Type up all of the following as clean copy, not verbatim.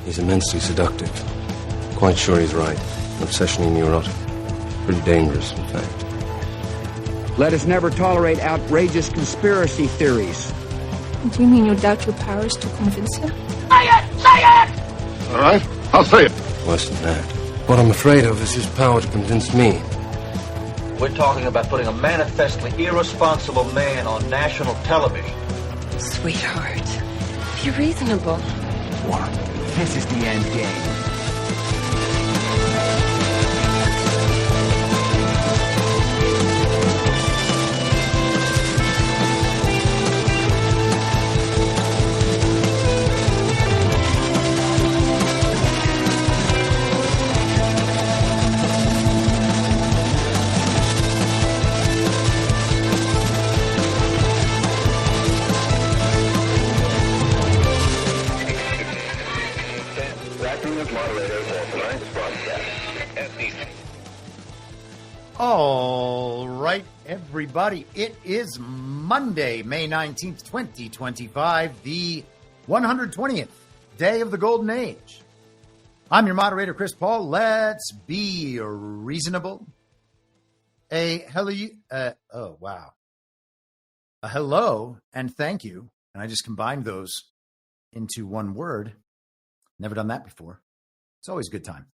He's immensely seductive. Quite sure he's right. Obsessionally neurotic. Pretty dangerous, in fact. Let us never tolerate outrageous conspiracy theories. Do you mean you doubt your powers to convince him? Say it! Say it! All right, I'll say it. Worse than that. What I'm afraid of is his power to convince me. We're talking about putting a manifestly irresponsible man on national television. Sweetheart, be reasonable. What? This is the end game. All right, everybody. It is Monday, May 19th, 2025, the 120th day of the Golden Age. I'm your moderator, Chris Paul. Let's be reasonable. A hello and thank you. And I just combined those into one word. Never done that before. It's always a good time.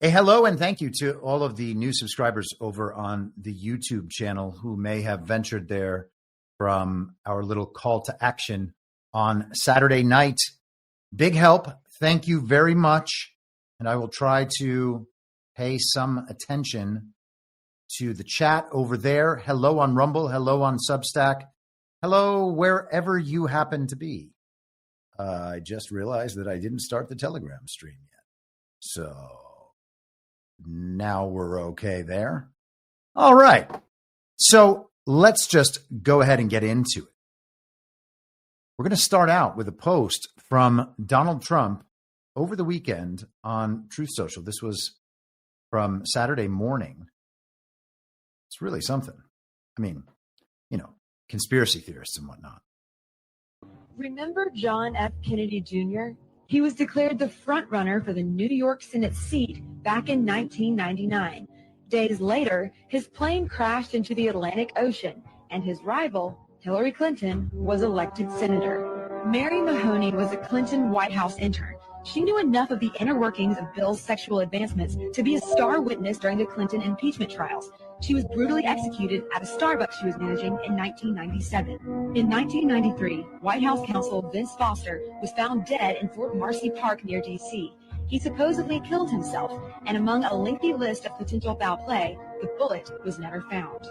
A hello and thank you to all of the new subscribers over on the YouTube channel who may have ventured there from our little call to action on Saturday night. Big help. Thank you very much. And I will try to pay some attention to the chat over there. Hello on Rumble. Hello on Substack. Hello wherever you happen to be. I just realized that I didn't start the Telegram stream yet. So now we're okay there. All right. So let's just go ahead and get into it. We're going to start out with a post from Donald Trump over the weekend on Truth Social. This was from Saturday morning. It's really something. I mean, conspiracy theorists and whatnot. Remember John F. Kennedy Jr.? He was declared the front-runner for the New York Senate seat back in 1999. Days later, his plane crashed into the Atlantic Ocean, and his rival, Hillary Clinton, was elected senator. Mary Mahoney was a Clinton White House intern. She knew enough of the inner workings of Bill's sexual advancements to be a star witness during the Clinton impeachment trials. She was brutally executed at a Starbucks she was managing in 1997. In 1993, White House counsel Vince Foster was found dead in Fort Marcy Park near D.C. He supposedly killed himself, and among a lengthy list of potential foul play, the bullet was never found.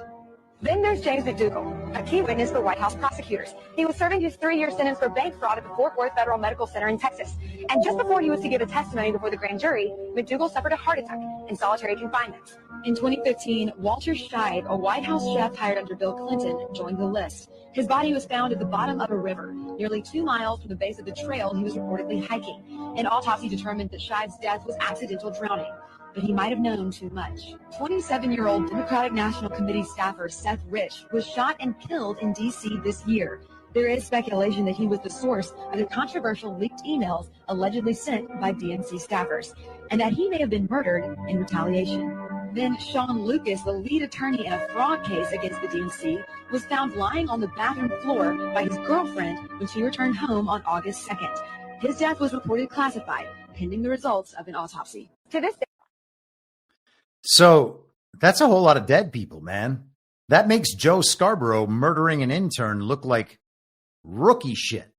Then there's James McDougal, a key witness for White House prosecutors. He was serving his 3-year sentence for bank fraud at the Fort Worth Federal Medical Center in Texas. And just before he was to give a testimony before the grand jury, McDougal suffered a heart attack in solitary confinement. In 2015, Walter Scheib, a White House chef hired under Bill Clinton, joined the list. His body was found at the bottom of a river, nearly 2 miles from the base of the trail he was reportedly hiking. An autopsy determined that Scheib's death was accidental drowning, but he might have known too much. 27-year-old Democratic National Committee staffer Seth Rich was shot and killed in D.C. this year. There is speculation that he was the source of the controversial leaked emails allegedly sent by DNC staffers, and that he may have been murdered in retaliation. Then Sean Lucas, the lead attorney in a fraud case against the DNC, was found lying on the bathroom floor by his girlfriend when she returned home on August 2nd. His death was reported classified, pending the results of an autopsy. To this day. So that's a whole lot of dead people, man. That makes Joe Scarborough murdering an intern look like rookie shit.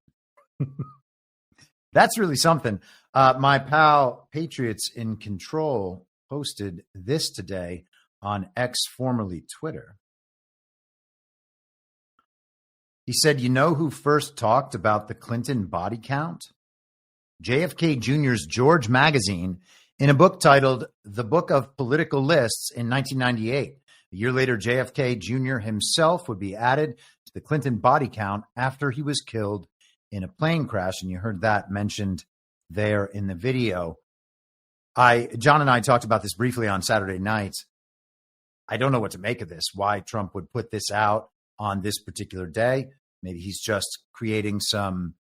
That's really something. My pal Patriots in Control posted this today on X, formerly Twitter. He said, you know who first talked about the Clinton body count? JFK Jr.'s George magazine in a book titled The Book of Political Lists in 1998. A year later, JFK Jr. himself would be added to the Clinton body count after he was killed in a plane crash. And you heard that mentioned there in the video. John and I talked about this briefly on Saturday night. I don't know what to make of this, why Trump would put this out on this particular day. Maybe he's just creating some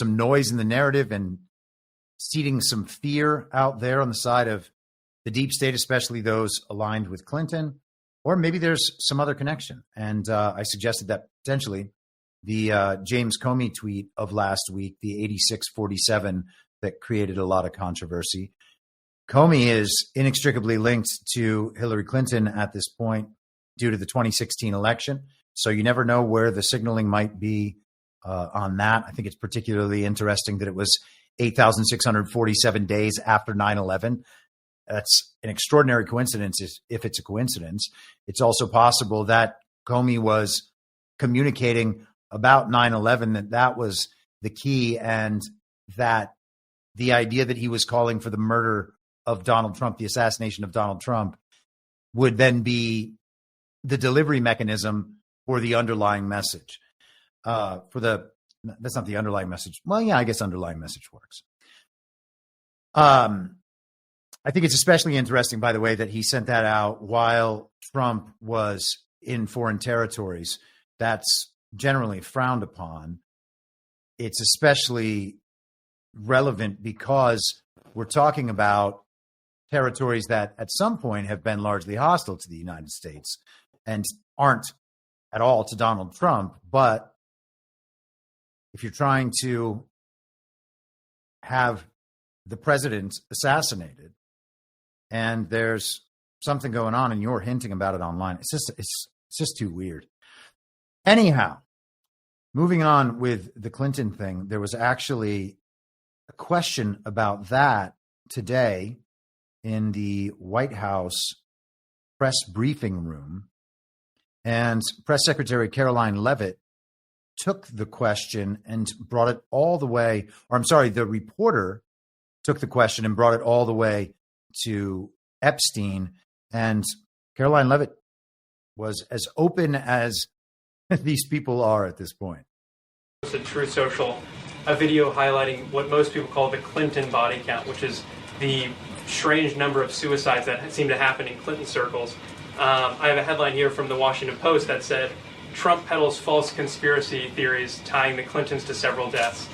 noise in the narrative and seeding some fear out there on the side of the deep state, especially those aligned with Clinton, or maybe there's some other connection. And I suggested that potentially the James Comey tweet of last week, the 8647, that created a lot of controversy. Comey is inextricably linked to Hillary Clinton at this point due to the 2016 election. So you never know where the signaling might be on that. I think it's particularly interesting that it was 8,647 days after 9/11. That's an extraordinary coincidence if it's a coincidence. It's also possible that Comey was communicating about 9/11, that was the key, and that the idea that he was calling for the murder of Donald Trump, the assassination of Donald Trump, would then be the delivery mechanism for the underlying message. That's not the underlying message. Well, yeah, I guess underlying message works. I think it's especially interesting, by the way, that he sent that out while Trump was in foreign territories. That's generally frowned upon. It's especially relevant because we're talking about territories that at some point have been largely hostile to the United States and aren't at all to Donald Trump. But if you're trying to have the president assassinated and there's something going on and you're hinting about it online, it's just too weird. Anyhow, moving on with the Clinton thing, there was actually a question about that today in the White House press briefing room. And Press Secretary Caroline Leavitt took the question and brought it all the way, the reporter took the question and brought it all the way to Epstein. And Caroline Leavitt was as open as these people are at this point. Posted Truth Social a video highlighting what most people call the Clinton body count, which is the strange number of suicides that seem to happen in Clinton circles. I have a headline here from the Washington Post that said, Trump peddles false conspiracy theories tying the Clintons to several deaths.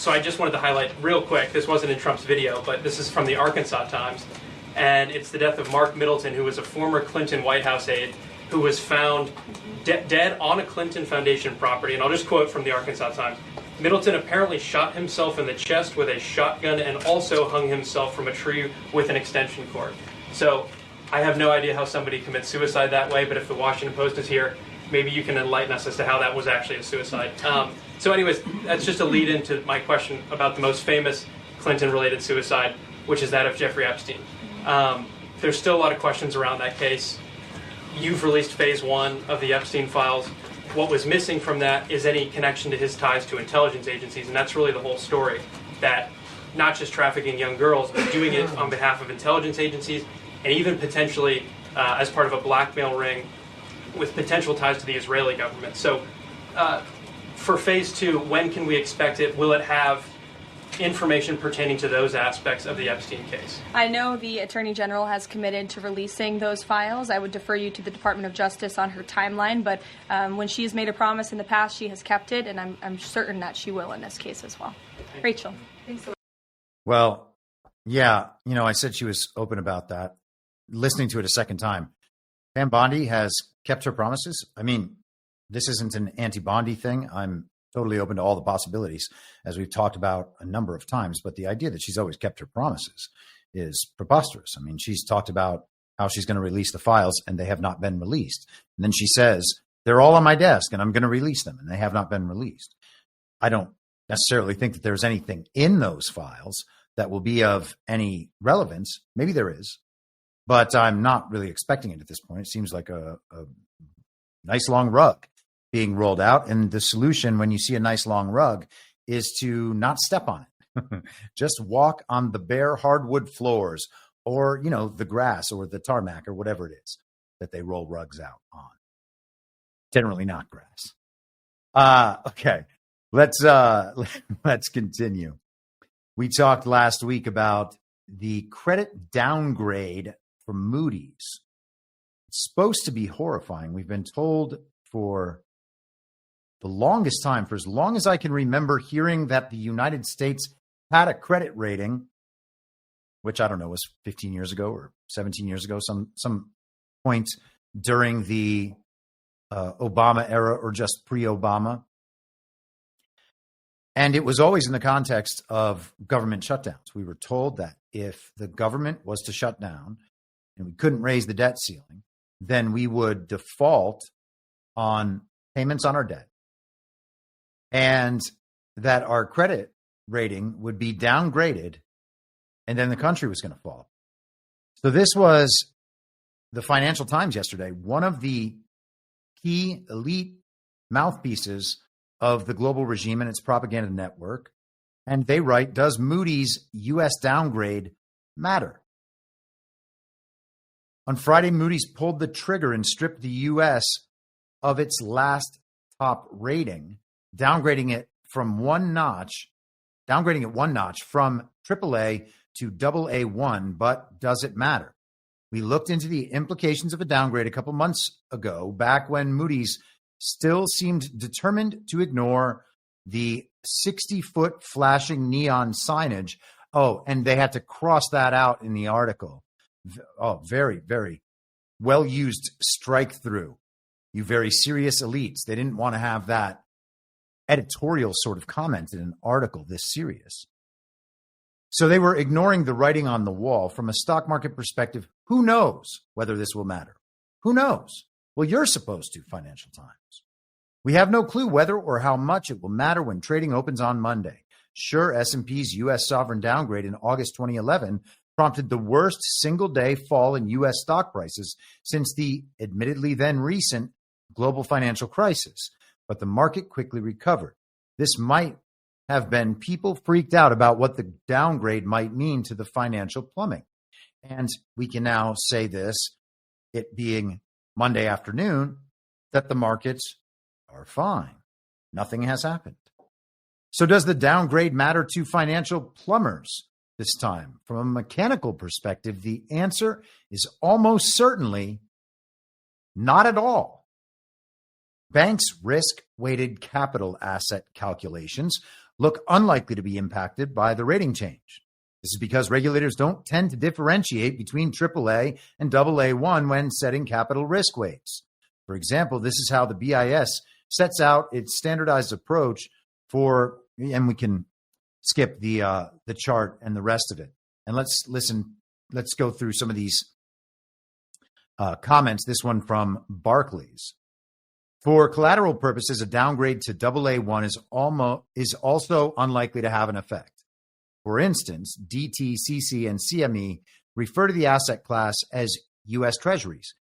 So I just wanted to highlight real quick, this wasn't in Trump's video, but this is from the Arkansas Times, and it's the death of Mark Middleton, who was a former Clinton White House aide, who was found dead on a Clinton Foundation property. And I'll just quote from the Arkansas Times. Middleton apparently shot himself in the chest with a shotgun and also hung himself from a tree with an extension cord. So I have no idea how somebody commits suicide that way, but if the Washington Post is here, maybe you can enlighten us as to how that was actually a suicide. So anyways, that's just a lead into my question about the most famous Clinton-related suicide, which is that of Jeffrey Epstein. There's still a lot of questions around that case. You've released phase 1 of the Epstein files. What was missing from that is any connection to his ties to intelligence agencies, and that's really the whole story, that not just trafficking young girls, but doing it on behalf of intelligence agencies, and even potentially as part of a blackmail ring with potential ties to the Israeli government. So for phase 2, when can we expect it? Will it have information pertaining to those aspects of the Epstein case? I know the Attorney General has committed to releasing those files. I would defer you to the Department of Justice on her timeline, but when she's made a promise in the past, she has kept it, and I'm certain that she will in this case as well. Rachel. Thanks. Well, yeah, I said she was open about that. Listening to it a second time, Pam Bondi has kept her promises. I mean, this isn't an anti-Bondi thing. I'm totally open to all the possibilities, as we've talked about a number of times. But the idea that she's always kept her promises is preposterous. I mean, she's talked about how she's going to release the files, and they have not been released. And then she says, they're all on my desk, and I'm going to release them, and they have not been released. I don't necessarily think that there's anything in those files that will be of any relevance. Maybe there is, but I'm not really expecting it at this point. It seems like a nice long rug being rolled out. And the solution when you see a nice long rug is to not step on it. Just walk on the bare hardwood floors or, the grass or the tarmac or whatever it is that they roll rugs out on. Generally not grass. Okay, let's continue. We talked last week about the credit downgrade from Moody's. It's supposed to be horrifying. We've been told for the longest time, for as long as I can remember, hearing that the United States had a credit rating, which I don't know, was 15 years ago or 17 years ago, some point during the Obama era or just pre-Obama. And it was always in the context of government shutdowns. We were told that if the government was to shut down and we couldn't raise the debt ceiling, then we would default on payments on our debt, and that our credit rating would be downgraded, and then the country was going to fall. So this was the Financial Times yesterday, one of the key elite mouthpieces of the global regime and its propaganda network. And they write, does Moody's U.S. downgrade matter? On Friday, Moody's pulled the trigger and stripped the U.S. of its last top rating, downgrading it one notch from AAA to AA1. But does it matter? We looked into the implications of a downgrade a couple months ago, back when Moody's still seemed determined to ignore the 60-foot flashing neon signage. Oh, and they had to cross that out in the article. Oh, very, very well-used strike through. You very serious elites. They didn't want to have that editorial sort of comment in an article this serious. So they were ignoring the writing on the wall. From a stock market perspective, who knows whether this will matter? Who knows? Well, you're supposed to, Financial Times. We have no clue whether or how much it will matter when trading opens on Monday. Sure, S&P's U.S. sovereign downgrade in August 2011 prompted the worst single-day fall in U.S. stock prices since the admittedly then recent global financial crisis. But the market quickly recovered. This might have been people freaked out about what the downgrade might mean to the financial plumbing. And we can now say this, it being Monday afternoon, that the markets are fine. Nothing has happened. So does the downgrade matter to financial plumbers this time? From a mechanical perspective, the answer is almost certainly not at all. Banks' risk-weighted capital asset calculations look unlikely to be impacted by the rating change. This is because regulators don't tend to differentiate between AAA and AA1 when setting capital risk weights. For example, this is how the BIS sets out its standardized approach for, and we can skip the chart and the rest of it. And let's go through some of these comments. This one from Barclays. For collateral purposes, a downgrade to AA1 is also unlikely to have an effect. For instance, DT, CC, and CME refer to the asset class as U.S. Treasuries,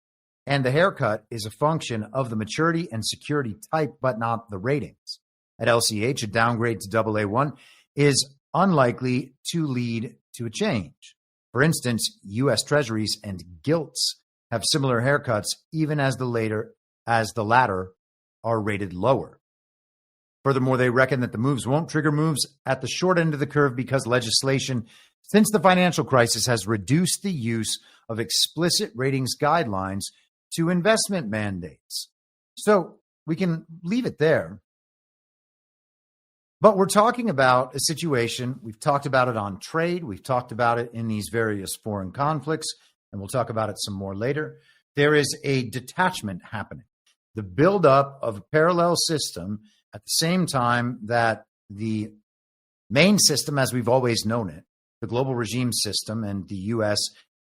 and the haircut is a function of the maturity and security type, but not the ratings. At LCH, a downgrade to AA1 is unlikely to lead to a change. For instance, U.S. Treasuries and gilts have similar haircuts, even as the latter are rated lower. Furthermore, they reckon that the moves won't trigger moves at the short end of the curve because legislation since the financial crisis has reduced the use of explicit ratings guidelines to investment mandates. So we can leave it there. But we're talking about a situation, we've talked about it on trade, we've talked about it in these various foreign conflicts, and we'll talk about it some more later. There is a detachment happening. The buildup of a parallel system at the same time that the main system, as we've always known it, the global regime system and the U.S.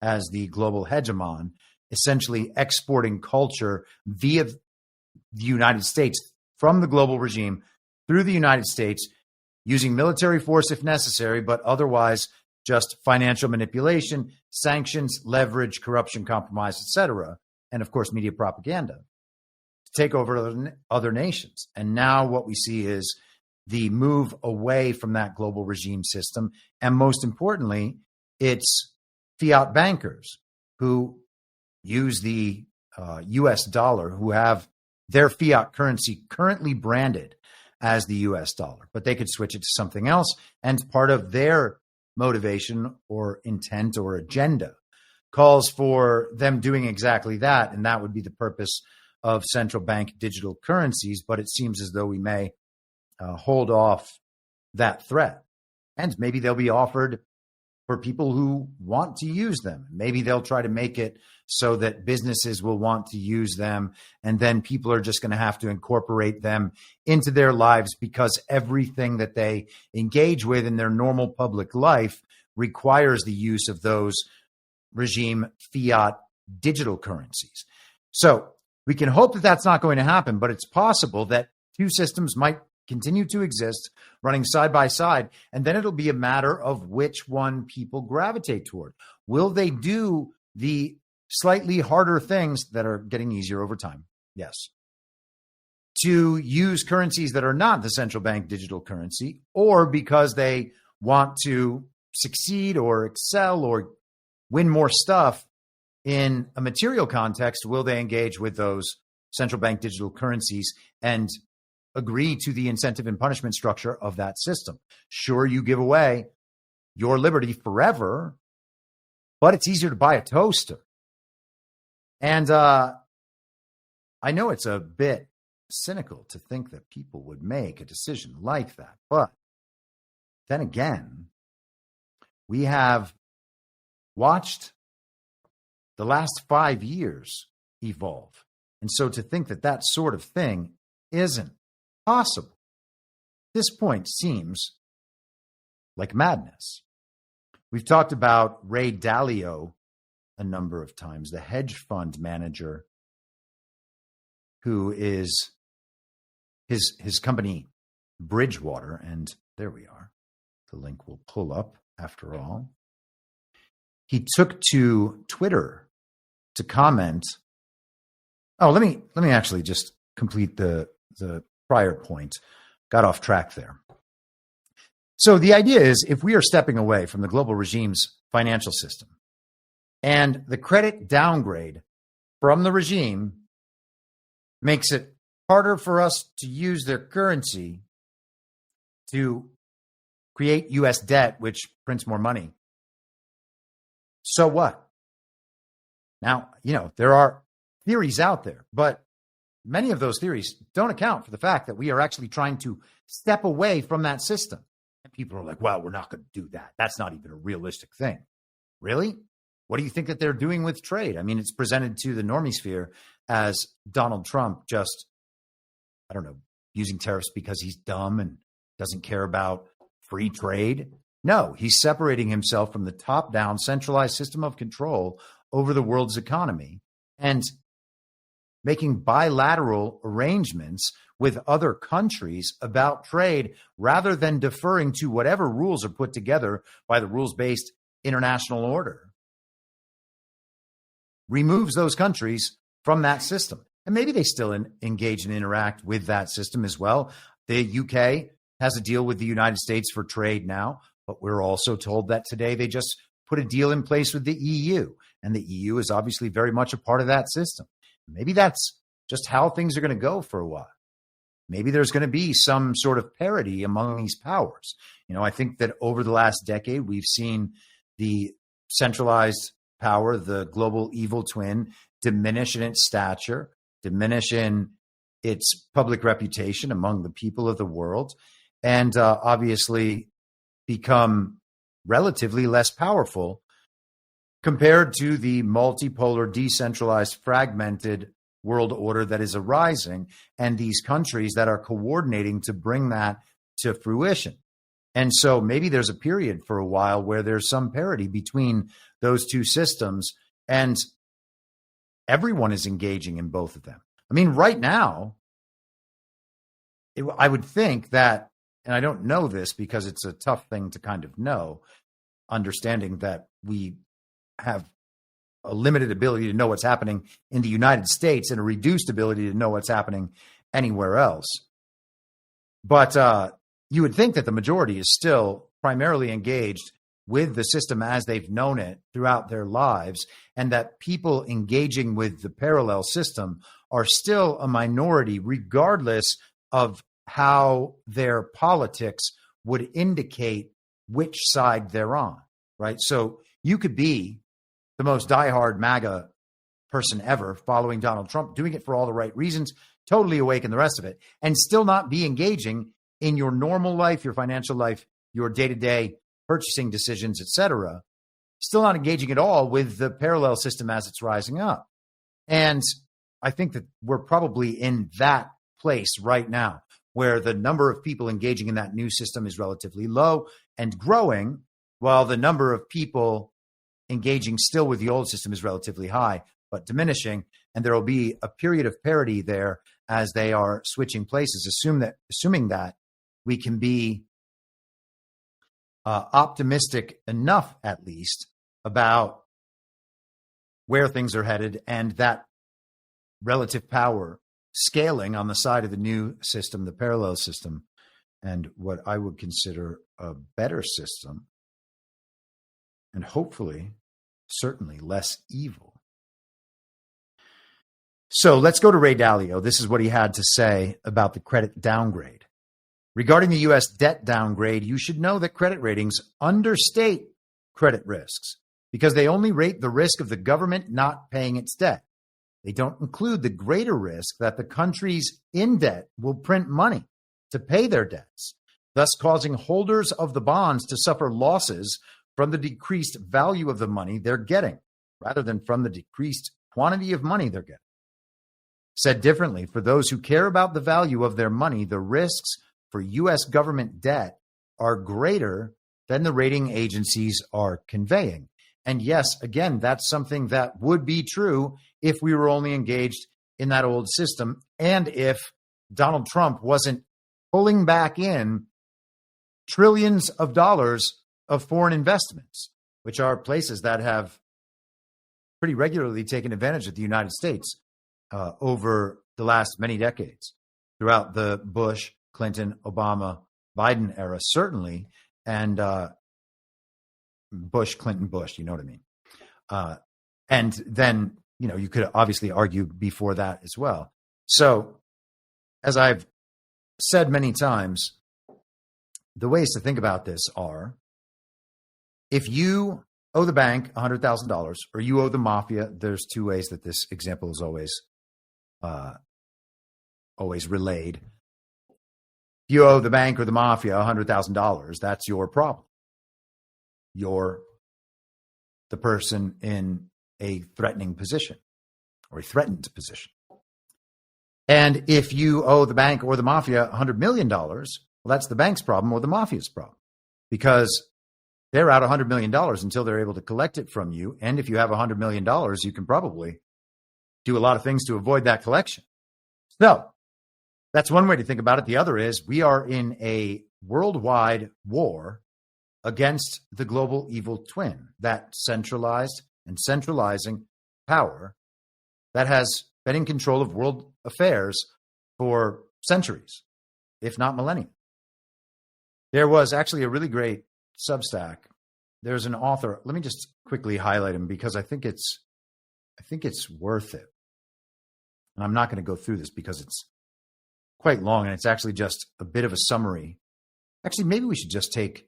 as the global hegemon, essentially exporting culture via the United States from the global regime through the United States, using military force if necessary, but otherwise just financial manipulation, sanctions, leverage, corruption, compromise, etc., and of course media propaganda to take over other nations. And now what we see is the move away from that global regime system, and most importantly, it's fiat bankers who use the U.S. dollar, who have their fiat currency currently branded as the U.S. dollar, but they could switch it to something else. And part of their motivation or intent or agenda calls for them doing exactly that. And that would be the purpose of central bank digital currencies. But it seems as though we may hold off that threat. And maybe they'll be offered for people who want to use them. Maybe they'll try to make it so that businesses will want to use them, and then people are just going to have to incorporate them into their lives because everything that they engage with in their normal public life requires the use of those regime fiat digital currencies. So we can hope that that's not going to happen, but it's possible that two systems might continue to exist running side by side, and then it'll be a matter of which one people gravitate toward. Will they do the slightly harder things that are getting easier over time? Yes. To use currencies that are not the central bank digital currency, or because they want to succeed or excel or win more stuff in a material context, will they engage with those central bank digital currencies and agree to the incentive and punishment structure of that system? Sure, you give away your liberty forever, but it's easier to buy a toaster. And I know it's a bit cynical to think that people would make a decision like that. But then again, we have watched the last 5 years evolve. And so to think that that sort of thing isn't possible at this point seems like madness. We've talked about Ray Dalio a number of times, the hedge fund manager who is his company Bridgewater, and there we are. The link will pull up after all. He took to Twitter to comment. Oh, let me actually just complete the prior point. Got off track there. So the idea is, if we are stepping away from the global regime's financial system and the credit downgrade from the regime makes it harder for us to use their currency to create U.S. debt, which prints more money, so what? Now, there are theories out there, but many of those theories don't account for the fact that we are actually trying to step away from that system. And people are like, well, we're not going to do that. That's not even a realistic thing. Really? What do you think that they're doing with trade? I mean, it's presented to the normie sphere as Donald Trump just, using tariffs because he's dumb and doesn't care about free trade. No, he's separating himself from the top-down centralized system of control over the world's economy and making bilateral arrangements with other countries about trade rather than deferring to whatever rules are put together by the rules-based international order. Removes those countries from that system. And maybe they still engage and interact with that system as well. The UK has a deal with the United States for trade now, but we're also told that today they just put a deal in place with the EU. And the EU is obviously very much a part of that system. Maybe that's just how things are going to go for a while. Maybe there's going to be some sort of parity among these powers. I think that over the last decade, we've seen the centralized power, the global evil twin, diminish in its stature, diminish in its public reputation among the people of the world, and obviously become relatively less powerful compared to the multipolar, decentralized, fragmented world order that is arising, and these countries that are coordinating to bring that to fruition. And so maybe there's a period for a while where there's some parity between those two systems, and everyone is engaging in both of them. I mean, right now, I would think that, and I don't know this because it's a tough thing to kind of know, understanding that we have a limited ability to know what's happening in the United States and a reduced ability to know what's happening anywhere else. But you would think that the majority is still primarily engaged with the system as they've known it throughout their lives, and that people engaging with the parallel system are still a minority, regardless of how their politics would indicate which side they're on, right? So you could be the most diehard MAGA person ever following Donald Trump, doing it for all the right reasons, totally awake and the rest of it, and still not be engaging in your normal life, your financial life, your day-to-day purchasing decisions, etc., still not engaging at all with the parallel system as it's rising up. And I think that we're probably in that place right now, where the number of people engaging in that new system is relatively low and growing, while the number of people engaging still with the old system is relatively high, but diminishing. And there will be a period of parity there as they are switching places, assuming that we can be optimistic enough, at least, about where things are headed and that relative power scaling on the side of the new system, the parallel system, and what I would consider a better system, and hopefully, certainly less evil. So let's go to Ray Dalio. This is what he had to say about the credit downgrade. Regarding the U.S. debt downgrade, you should know that credit ratings understate credit risks because they only rate the risk of the government not paying its debt. They don't include the greater risk that the countries in debt will print money to pay their debts, thus causing holders of the bonds to suffer losses from the decreased value of the money they're getting, rather than from the decreased quantity of money they're getting. Said differently, for those who care about the value of their money, the risks for U.S. government debt are greater than the rating agencies are conveying. And yes, again, that's something that would be true if we were only engaged in that old system and if Donald Trump wasn't pulling back in trillions of dollars of foreign investments, which are places that have pretty regularly taken advantage of the United States over the last many decades, throughout the Bush, Clinton, Obama, Biden era, certainly, and Bush, Clinton, Bush, you know what I mean? And then, you could obviously argue before that as well. So, as I've said many times, the ways to think about this are, if you owe the bank $100,000 or you owe the mafia, there's two ways that this example is always relayed. If you owe the bank or the mafia $100,000, that's your problem. You're the person in a threatening position or a threatened position. And if you owe the bank or the mafia $100 million, well, that's the bank's problem or the mafia's problem, because they're out $100 million until they're able to collect it from you. And if you have $100 million, you can probably do a lot of things to avoid that collection. So that's one way to think about it. The other is we are in a worldwide war against the global evil twin, that centralized and centralizing power that has been in control of world affairs for centuries, if not millennia. There was actually a really great Substack. There's an author. Let me just quickly highlight him because I think it's worth it. And I'm not going to go through this because it's quite long and it's actually just a bit of a summary. Actually, maybe we should just take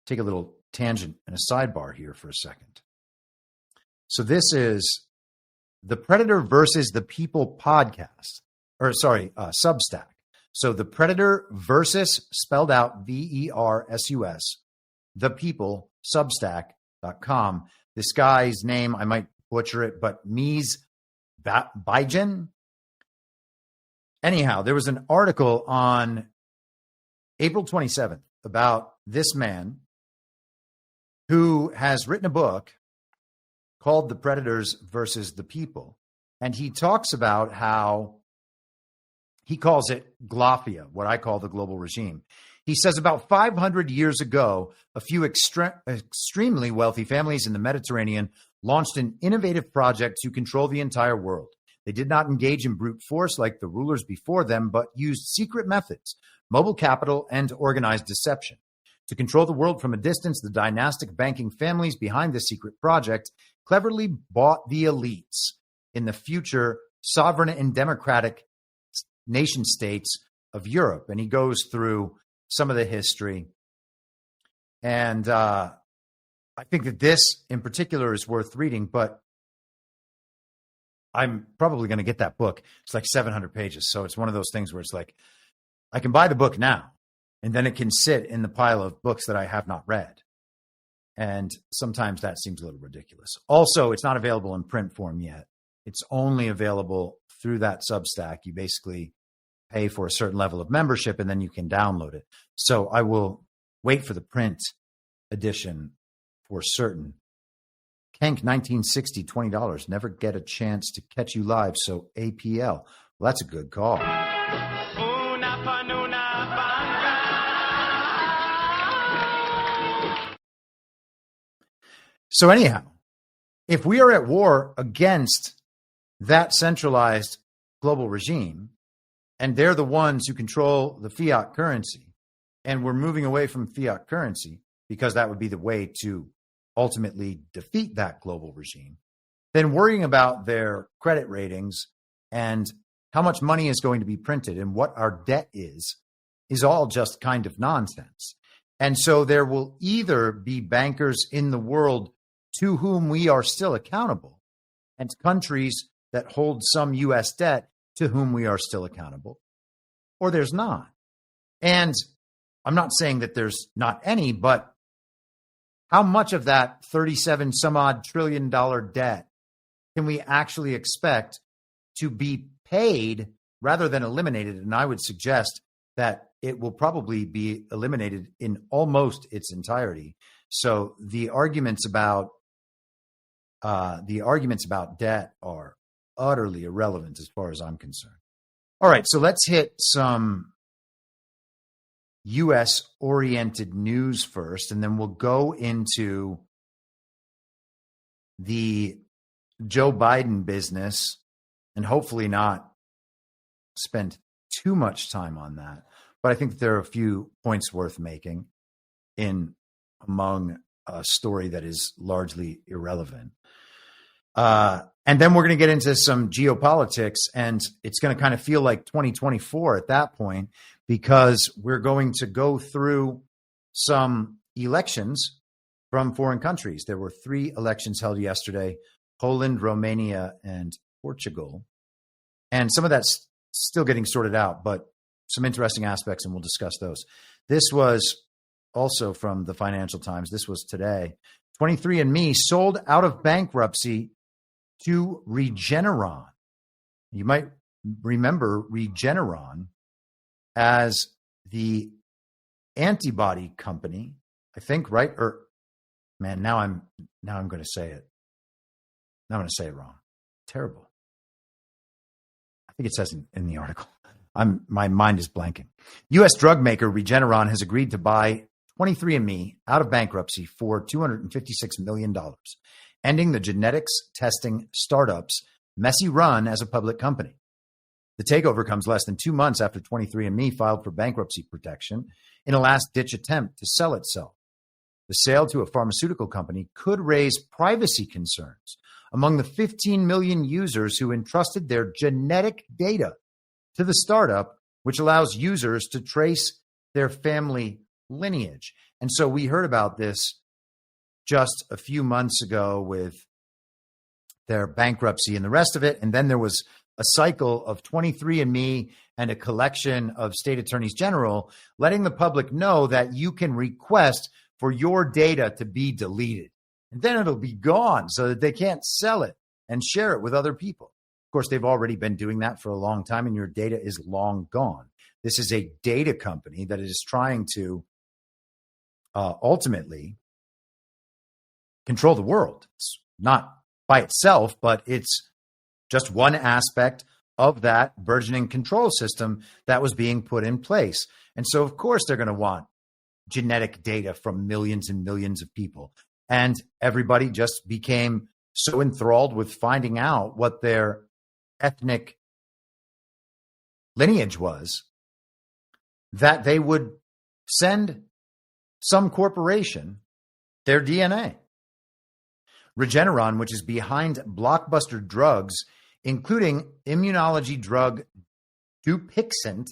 a little tangent and a sidebar here for a second. So this is the Predator versus the People podcast, Substack. So the Predator versus, spelled out VERSUS, the People, Substack.com. This guy's name, I might butcher it, but Mies Beijen. Anyhow, there was an article on April 27th about this man who has written a book called The Predators versus the People. And he talks about how he calls it Glafia, what I call the global regime. He says about 500 years ago, a few extremely wealthy families in the Mediterranean launched an innovative project to control the entire world. They did not engage in brute force like the rulers before them, but used secret methods, mobile capital, and organized deception. To control the world from a distance, the dynastic banking families behind this secret project cleverly bought the elites in the future sovereign and democratic nation states of Europe. And he goes through some of the history. And I think that this in particular is worth reading, but I'm probably going to get that book. It's like 700 pages. So it's one of those things where it's like, I can buy the book now, And then it can sit in the pile of books that I have not read. And sometimes that seems a little ridiculous. Also, it's not available in print form yet. It's only available through that Substack. You basically pay for a certain level of membership and then you can download it. So I will wait for the print edition for certain. Kenk, 1960, $20. Never get a chance to catch you live. So APL. Well, that's a good call. So anyhow, if we are at war against that centralized global regime, and they're the ones who control the fiat currency, and we're moving away from fiat currency because that would be the way to ultimately defeat that global regime, then worrying about their credit ratings and how much money is going to be printed and what our debt is all just kind of nonsense. And so there will either be bankers in the world to whom we are still accountable, and countries that hold some U.S. debt to whom we are still accountable, or there's not. And I'm not saying that there's not any, but how much of that 37 some odd $1 trillion debt can we actually expect to be paid rather than eliminated? And I would suggest that it will probably be eliminated in almost its entirety. So the arguments about debt are utterly irrelevant as far as I'm concerned. All right, so let's hit some U.S.-oriented news first, and then we'll go into the Joe Biden business and hopefully not spend too much time on that. But I think there are a few points worth making in among a story that is largely irrelevant. And then we're going to get into some geopolitics, and it's going to kind of feel like 2024 at that point, because we're going to go through some elections from foreign countries. There were 3 elections held yesterday: Poland, Romania, and Portugal. And some of that's still getting sorted out, but some interesting aspects, and we'll discuss those. This was also from the Financial Times. This was today. 23andMe sold out of bankruptcy to Regeneron. You might remember Regeneron as the antibody company, I think, right? Or man, now I'm going to say it. Now I'm going to say it wrong. Terrible. I think it says in the article. My mind is blanking. U.S. drug maker Regeneron has agreed to buy 23andMe out of bankruptcy for $256 million, ending the genetics testing startup's messy run as a public company. The takeover comes less than 2 months after 23andMe filed for bankruptcy protection in a last-ditch attempt to sell itself. The sale to a pharmaceutical company could raise privacy concerns among the 15 million users who entrusted their genetic data to the startup, which allows users to trace their family lineage. And so we heard about this just a few months ago with their bankruptcy and the rest of it. And then there was a cycle of 23andMe and a collection of state attorneys general letting the public know that you can request for your data to be deleted. And then it'll be gone so that they can't sell it and share it with other people. Of course, they've already been doing that for a long time, and your data is long gone. This is a data company that is trying to ultimately control the world. It's not by itself, but it's just one aspect of that burgeoning control system that was being put in place. And so, of course, they're going to want genetic data from millions and millions of people. And everybody just became so enthralled with finding out what their ethnic lineage was that they would send some corporation their DNA. Regeneron, which is behind blockbuster drugs, including immunology drug Dupixent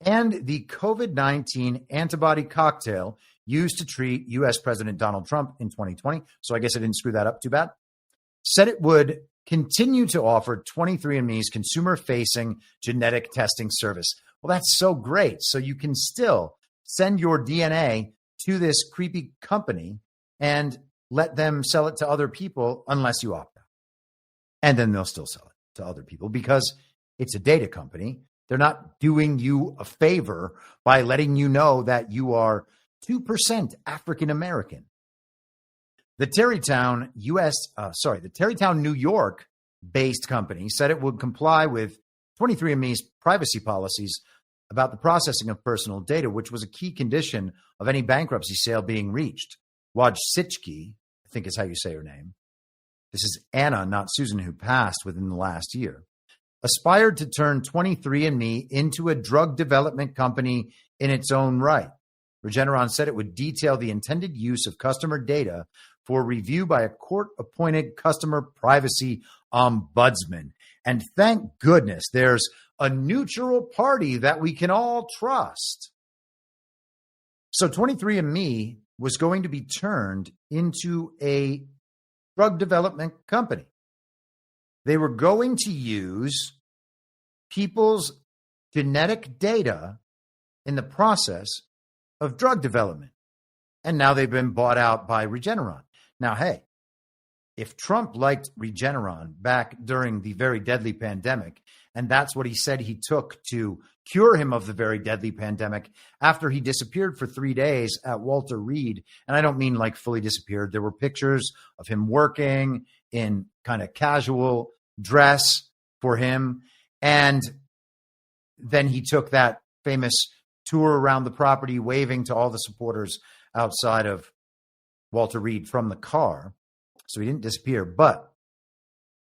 and the COVID-19 antibody cocktail used to treat U.S. President Donald Trump in 2020. So I guess I didn't screw that up too bad. Said it would continue to offer 23andMe's consumer-facing genetic testing service. Well, that's so great. So you can still send your DNA to this creepy company and let them sell it to other people unless you opt out. And then they'll still sell it to other people because it's a data company. They're not doing you a favor by letting you know that you are 2% African American. The Tarrytown, New York based company said it would comply with 23andMe's privacy policies about the processing of personal data, which was a key condition of any bankruptcy sale being reached. Wojcicki, I think is how you say her name. This is Anna, not Susan, who passed within the last year. Aspired to turn 23andMe into a drug development company in its own right. Regeneron said it would detail the intended use of customer data for review by a court-appointed customer privacy ombudsman. And thank goodness there's a neutral party that we can all trust. So 23andMe was going to be turned into a drug development company. They were going to use people's genetic data in the process of drug development. And now they've been bought out by Regeneron. Now, hey, if Trump liked Regeneron back during the very deadly pandemic, and that's what he said he took to cure him of the very deadly pandemic after he disappeared for 3 days at Walter Reed, and I don't mean like fully disappeared. There were pictures of him working in kind of casual dress for him. And then he took that famous tour around the property, waving to all the supporters outside of Walter Reed from the car. So he didn't disappear. But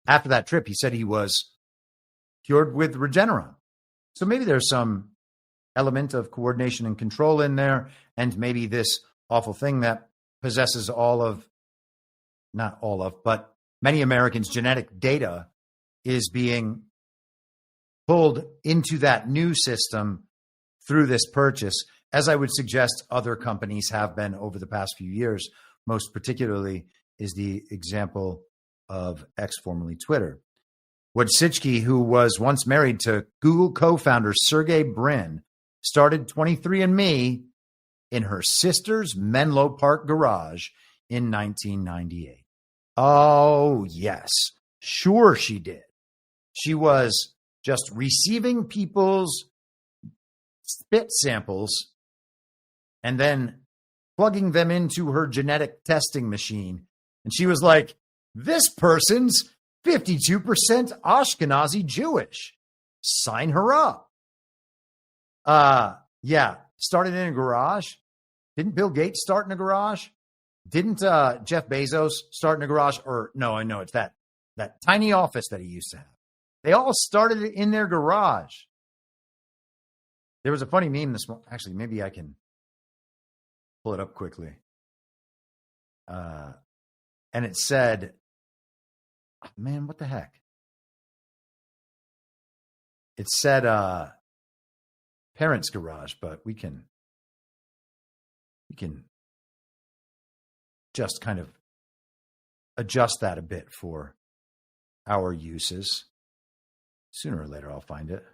after that trip, he said he was cured with Regeneron. So maybe there's some element of coordination and control in there. And maybe this awful thing that possesses not all of, but many Americans' genetic data is being pulled into that new system through this purchase, as I would suggest other companies have been over the past few years. Most particularly is the example of X, formerly Twitter. Wojcicki, who was once married to Google co-founder Sergey Brin, started 23andMe in her sister's Menlo Park garage in 1998. Oh, yes. Sure she did. She was just receiving people's spit samples and then plugging them into her genetic testing machine. And she was like, this person's 52% Ashkenazi Jewish. Sign her up. Yeah, started in a garage. Didn't Bill Gates start in a garage? Didn't Jeff Bezos start in a garage? Or no, I know it's that tiny office that he used to have. They all started in their garage. There was a funny meme this morning. Actually, maybe I can pull it up quickly. And it said, oh, man, what the heck? It said parents' garage, but we can just kind of adjust that a bit for our uses. Sooner or later, I'll find it.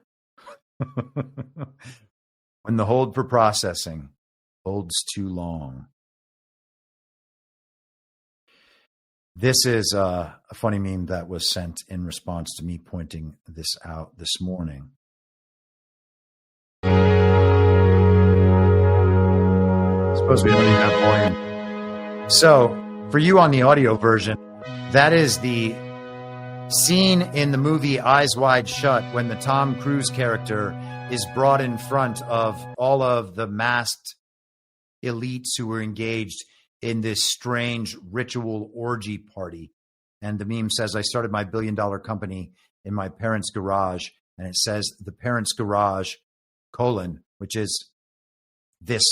When the hold for processing holds too long. This is a funny meme that was sent in response to me pointing this out this morning. I suppose we don't even have volume. So, for you on the audio version, that is the scene in the movie Eyes Wide Shut when the Tom Cruise character is brought in front of all of the masked elites who were engaged in this strange ritual orgy party. And the meme says, I started my $1 billion company in my parents' garage. And it says the parents' garage, which is this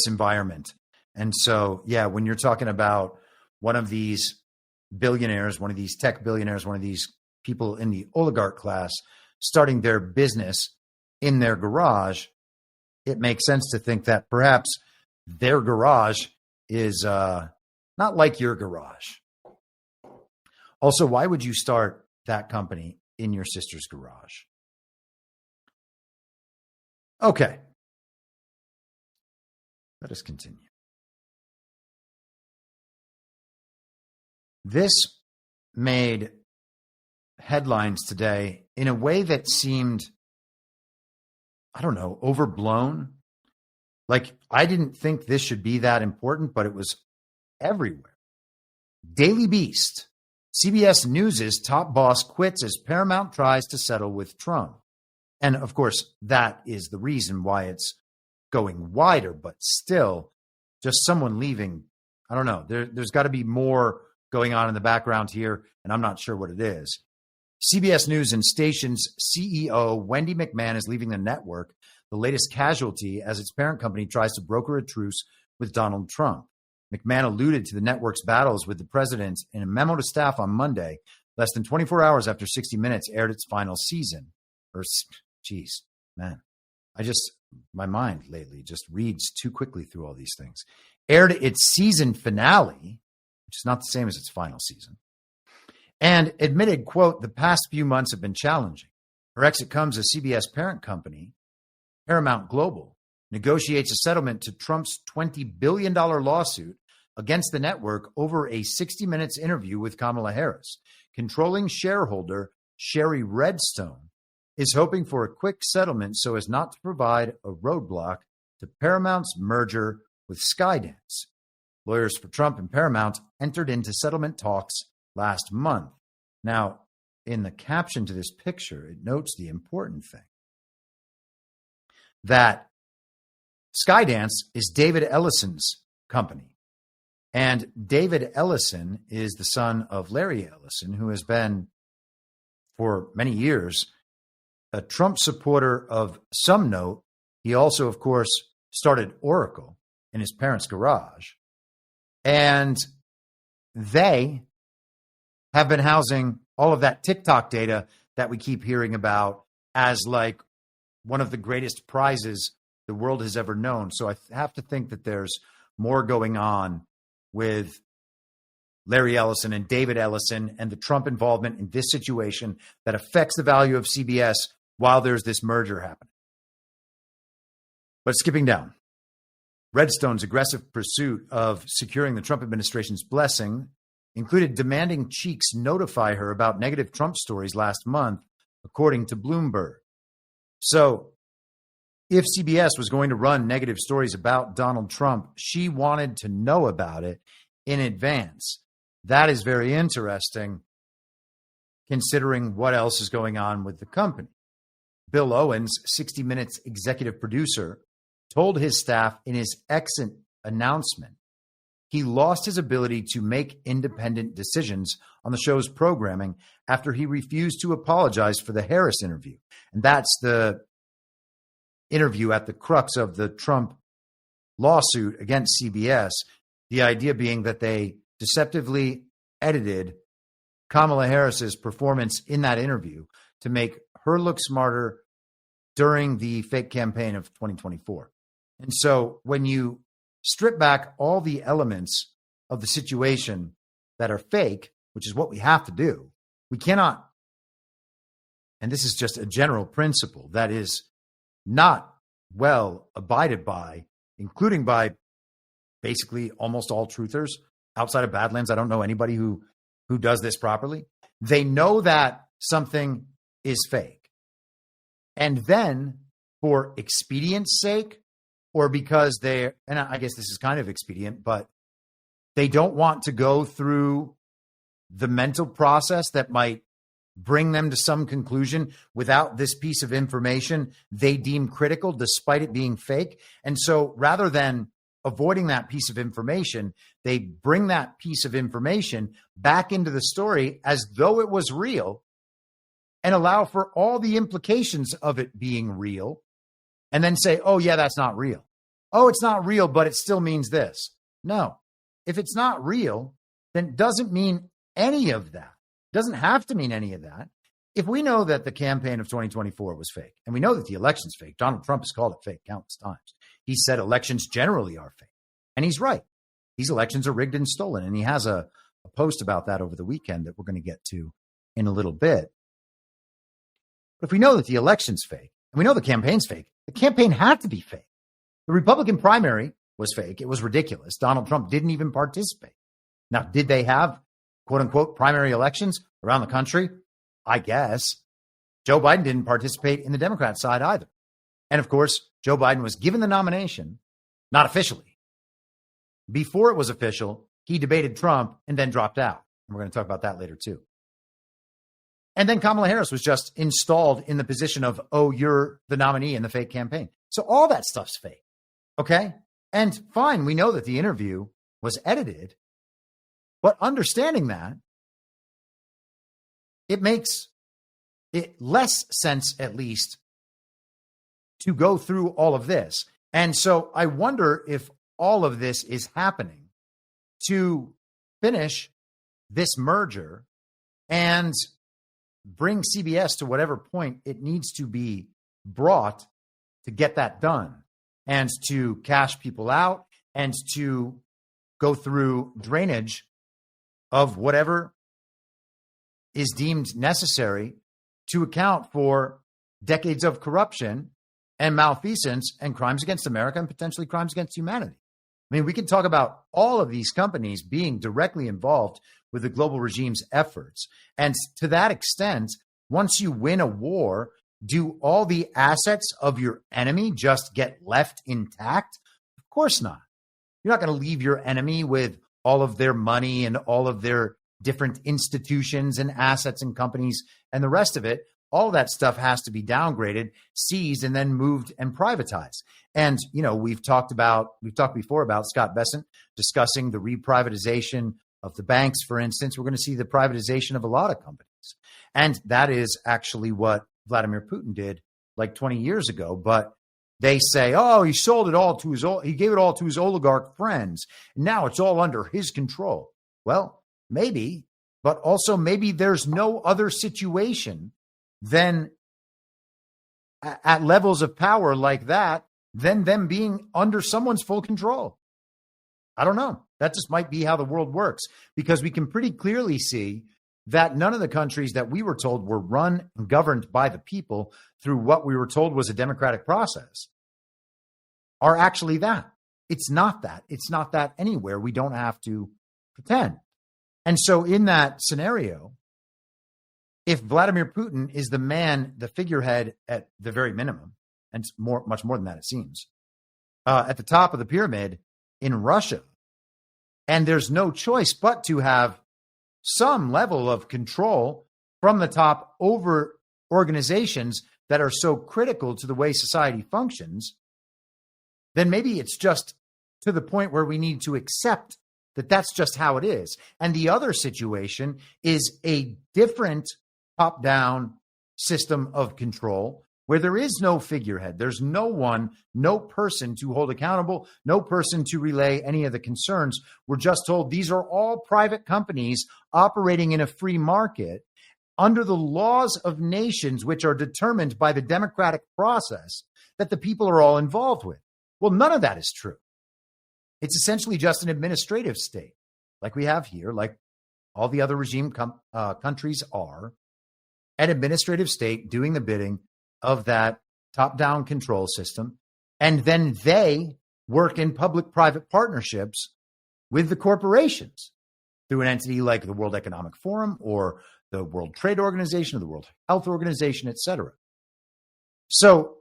environment. And so, yeah, when you're talking about one of these billionaires, one of these tech billionaires, one of these people in the oligarch class starting their business in their garage, it makes sense to think that perhaps their garage is not like your garage. Also, why would you start that company in your sister's garage? Okay. Let us continue. This made headlines today in a way that seemed, I don't know, overblown. Like, I didn't think this should be that important, but it was everywhere. Daily Beast. CBS News' top boss quits as Paramount tries to settle with Trump. And of course, that is the reason why it's going wider, but still, just someone leaving, I don't know. There's got to be more going on in the background here, and I'm not sure what it is. CBS News and station's CEO, Wendy McMahon, is leaving the network, the latest casualty as its parent company tries to broker a truce with Donald Trump. McMahon alluded to the network's battles with the president in a memo to staff on Monday, less than 24 hours after 60 Minutes aired its final season. Geez, man, my mind lately just reads too quickly through all these things. Aired its season finale, which is not the same as its final season, and admitted, quote, the past few months have been challenging. Her exit comes as CBS parent company, Paramount Global, negotiates a settlement to Trump's $20 billion lawsuit against the network over a 60 Minutes interview with Kamala Harris. Controlling shareholder Sherry Redstone is hoping for a quick settlement so as not to provide a roadblock to Paramount's merger with Skydance. Lawyers for Trump and Paramount entered into settlement talks last month. Now, in the caption to this picture, it notes the important thing that Skydance is David Ellison's company. And David Ellison is the son of Larry Ellison, who has been, for many years, a Trump supporter of some note. He also, of course, started Oracle in his parents' garage. And they have been housing all of that TikTok data that we keep hearing about as like one of the greatest prizes the world has ever known. So I have to think that there's more going on with Larry Ellison and David Ellison and the Trump involvement in this situation that affects the value of CBS while there's this merger happening. But skipping down, Redstone's aggressive pursuit of securing the Trump administration's blessing included demanding Cheeks notify her about negative Trump stories last month, according to Bloomberg. So if CBS was going to run negative stories about Donald Trump, she wanted to know about it in advance. That is very interesting, considering what else is going on with the company. Bill Owens, 60 Minutes executive producer, told his staff in his exit announcement he lost his ability to make independent decisions on the show's programming after he refused to apologize for the Harris interview. And that's the interview at the crux of the Trump lawsuit against CBS, the idea being that they deceptively edited Kamala Harris's performance in that interview to make her look smarter during the fake campaign of 2024. And so when you strip back all the elements of the situation that are fake, which is what we have to do, we cannot, and this is just a general principle that is not well abided by, including by basically almost all truthers outside of Badlands. I don't know anybody who does this properly. They know that something is fake. And then for expedience sake, or because they're, and I guess this is kind of expedient, but they don't want to go through the mental process that might bring them to some conclusion without this piece of information they deem critical despite it being fake. And so rather than avoiding that piece of information, they bring that piece of information back into the story as though it was real and allow for all the implications of it being real, and then say, oh, yeah, that's not real. Oh, it's not real, but it still means this. No, if it's not real, then it doesn't mean any of that. It doesn't have to mean any of that. If we know that the campaign of 2024 was fake, and we know that the election's fake, Donald Trump has called it fake countless times. He said elections generally are fake. And he's right. These elections are rigged and stolen. And he has a post about that over the weekend that we're going to get to in a little bit. But if we know that the election's fake, and we know the campaign's fake, the campaign had to be fake. The Republican primary was fake. It was ridiculous. Donald Trump didn't even participate. Now, did they have, quote unquote, primary elections around the country? I guess. Joe Biden didn't participate in the Democrat side either. And of course, Joe Biden was given the nomination, not officially. Before it was official, he debated Trump and then dropped out. And we're going to talk about that later too. And then Kamala Harris was just installed in the position of, oh, you're the nominee in the fake campaign. So all that stuff's fake. Okay. And fine, we know that the interview was edited, but understanding that, it makes it less sense, at least, to go through all of this. And so I wonder if all of this is happening to finish this merger and bring CBS to whatever point it needs to be brought to get that done, and to cash people out, and to go through drainage of whatever is deemed necessary to account for decades of corruption and malfeasance and crimes against America and potentially crimes against humanity. I mean, we can talk about all of these companies being directly involved with the global regime's efforts. And to that extent, once you win a war, do all the assets of your enemy just get left intact? Of course not. You're not going to leave your enemy with all of their money and all of their different institutions and assets and companies and the rest of it. All that stuff has to be downgraded, seized, and then moved and privatized. And, you know, we've talked before about Scott Bessent discussing the reprivatization of the banks, for instance. We're going to see the privatization of a lot of companies. And that is actually what Vladimir Putin did like 20 years ago. But they say, oh, he sold it all to he gave it all to his oligarch friends. And now it's all under his control. Well, maybe, but also maybe there's no other situation than at levels of power like that than them being under someone's full control. I don't know. That just might be how the world works, because we can pretty clearly see that none of the countries that we were told were run and governed by the people through what we were told was a democratic process are actually that. It's not that. It's not that anywhere. We don't have to pretend. And so in that scenario, if Vladimir Putin is the man, the figurehead at the very minimum, and much more than that, it seems, at the top of the pyramid in Russia, and there's no choice but to have some level of control from the top over organizations that are so critical to the way society functions, then maybe it's just to the point where we need to accept that that's just how it is. And the other situation is a different top-down system of control where there is no figurehead. There's no one, no person to hold accountable, no person to relay any of the concerns. We're just told these are all private companies operating in a free market under the laws of nations, which are determined by the democratic process that the people are all involved with. Well, none of that is true. It's essentially just an administrative state like we have here, like all the other regime countries are, an administrative state doing the bidding of that top-down control system. And then they work in public-private partnerships with the corporations through an entity like the World Economic Forum or the World Trade Organization or the World Health Organization, et cetera. So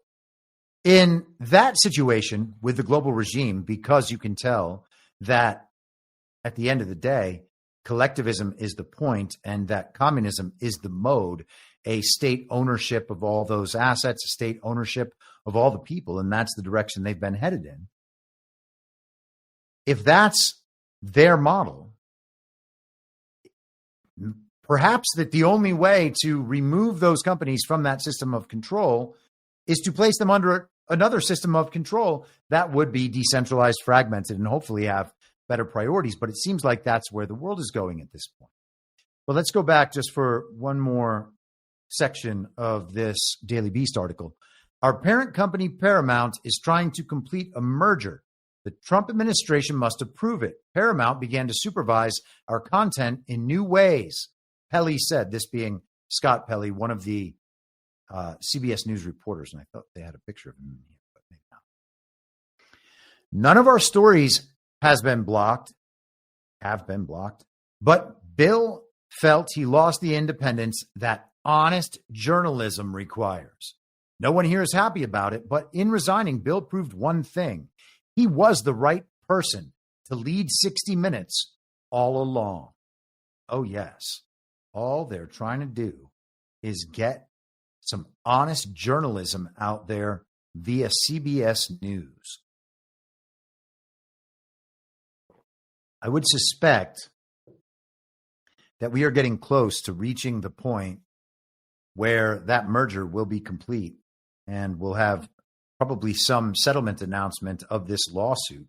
in that situation with the global regime, because you can tell that at the end of the day, collectivism is the point and that communism is the mode, a state ownership of all those assets, a state ownership of all the people, and that's the direction they've been headed in. If that's their model, perhaps that the only way to remove those companies from that system of control is to place them under another system of control that would be decentralized, fragmented, and hopefully have better priorities. But it seems like that's where the world is going at this point. Well, let's go back just for one more section of this Daily Beast article. Our parent company, Paramount, is trying to complete a merger. The Trump administration must approve it. Paramount began to supervise our content in new ways, Pelley said, this being Scott Pelley, one of the CBS News reporters. And I thought they had a picture of him in here, but maybe not. None of our stories have been blocked, but Bill felt he lost the independence that honest journalism requires. No one here is happy about it, but in resigning, Bill proved one thing. He was the right person to lead 60 Minutes all along. Oh, yes. All they're trying to do is get some honest journalism out there via CBS News. I would suspect that we are getting close to reaching the point where that merger will be complete and we'll have probably some settlement announcement of this lawsuit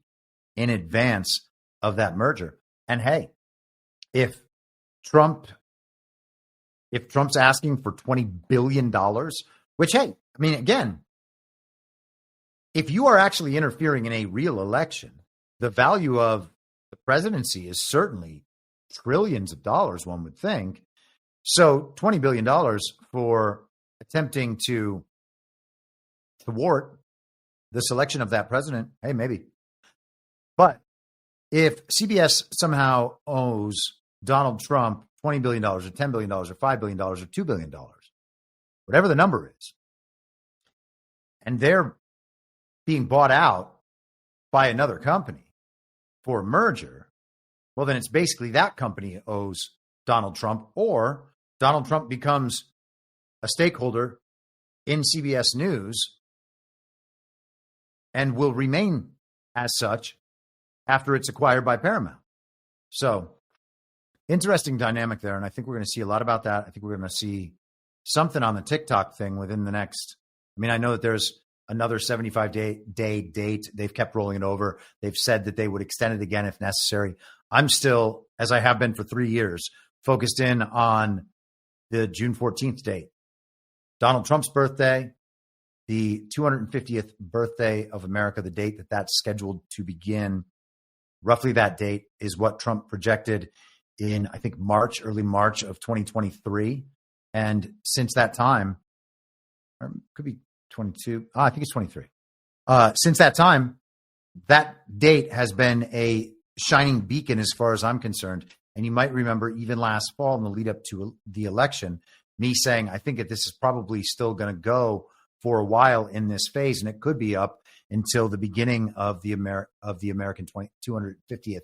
in advance of that merger. And hey, if Trump's asking for $20 billion, which, hey, I mean, again, if you are actually interfering in a real election, the value of the presidency is certainly trillions of dollars, one would think. So $20 billion for attempting to thwart the selection of that president, hey, maybe. But if CBS somehow owes Donald Trump $20 billion or $10 billion or $5 billion or $2 billion, whatever the number is, and they're being bought out by another company for a merger, well, then it's basically that company owes Donald Trump, or Donald Trump becomes a stakeholder in CBS News and will remain as such after it's acquired by Paramount. So, interesting dynamic there, and I think we're going to see a lot about that. I think we're going to see something on the TikTok thing within the next, I mean, I know that there's another 75-day date. They've kept rolling it over. They've said that they would extend it again if necessary. I'm still, as I have been for 3 years, focused in on the June 14th date. Donald Trump's birthday, the 250th birthday of America, the date that that's scheduled to begin. Roughly that date is what Trump projected in, I think, early March of 2023. And since that time, or it could be 22, I think it's 23. Since that time, that date has been a shining beacon as far as I'm concerned. And you might remember even last fall in the lead up to the election, me saying, I think that this is probably still going to go for a while in this phase, and it could be up until the beginning of the American 250th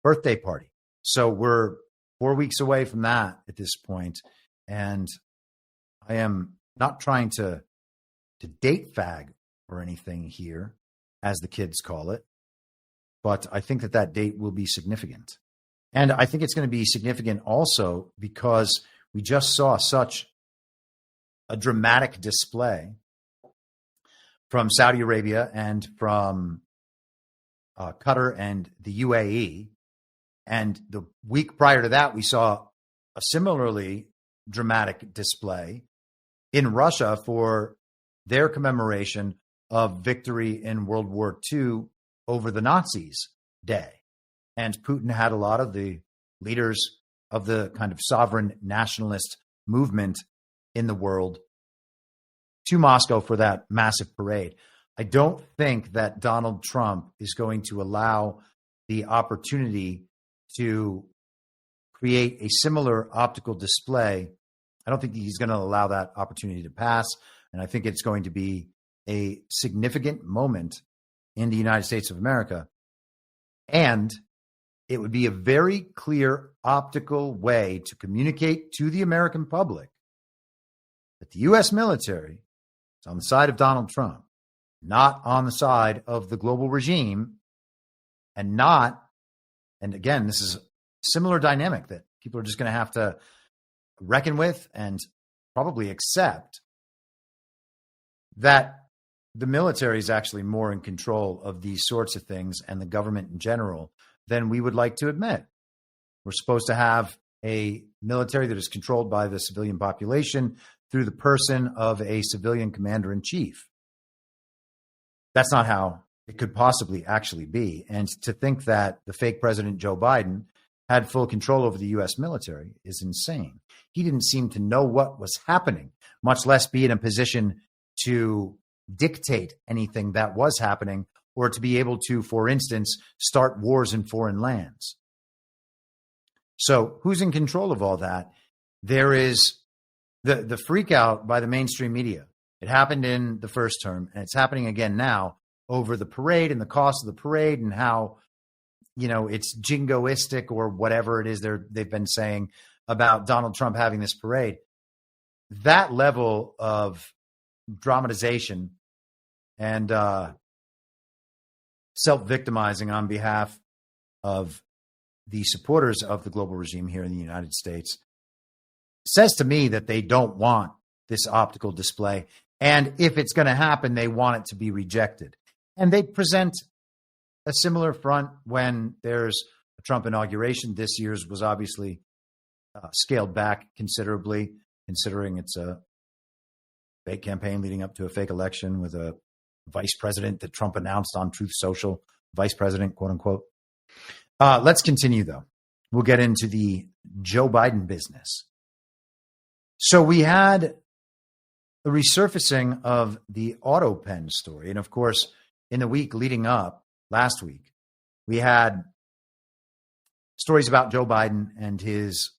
birthday party. So we're 4 weeks away from that at this point, and I am not trying to date fag or anything here, as the kids call it, but I think that date will be significant. And I think it's going to be significant also because we just saw such a dramatic display from Saudi Arabia and from Qatar and the UAE. And the week prior to that, we saw a similarly dramatic display in Russia for their commemoration of victory in World War II over the Nazis Day. And Putin had a lot of the leaders of the kind of sovereign nationalist movement in the world to Moscow for that massive parade. I don't think that Donald Trump is going to allow the opportunity to create a similar optical display. I don't think he's going to allow that opportunity to pass. And I think it's going to be a significant moment in the United States of America. And it would be a very clear optical way to communicate to the American public that the U.S. military is on the side of Donald Trump, not on the side of the global regime, and again, this is a similar dynamic that people are just going to have to reckon with and probably accept, that the military is actually more in control of these sorts of things and the government in general than we would like to admit. We're supposed to have a military that is controlled by the civilian population through the person of a civilian commander-in-chief. That's not how it could possibly actually be. And to think that the fake president Joe Biden had full control over the U.S. military is insane. He didn't seem to know what was happening, much less be in a position to dictate anything that was happening. or to be able to, for instance, start wars in foreign lands. So who's in control of all that? There is the freak out by the mainstream media. It happened in the first term, and it's happening again now over the parade and the cost of the parade and how, it's jingoistic or whatever it is they've been saying about Donald Trump having this parade. That level of dramatization and self-victimizing on behalf of the supporters of the global regime here in the United States says to me that they don't want this optical display. And if it's going to happen, they want it to be rejected. And they present a similar front when there's a Trump inauguration. This year's was obviously scaled back considerably, considering it's a fake campaign leading up to a fake election with a vice president that Trump announced on Truth Social, vice president, quote unquote. Let's continue, though. We'll get into the Joe Biden business. So we had the resurfacing of the autopen story. And of course, in the week leading up, last week, we had stories about Joe Biden and his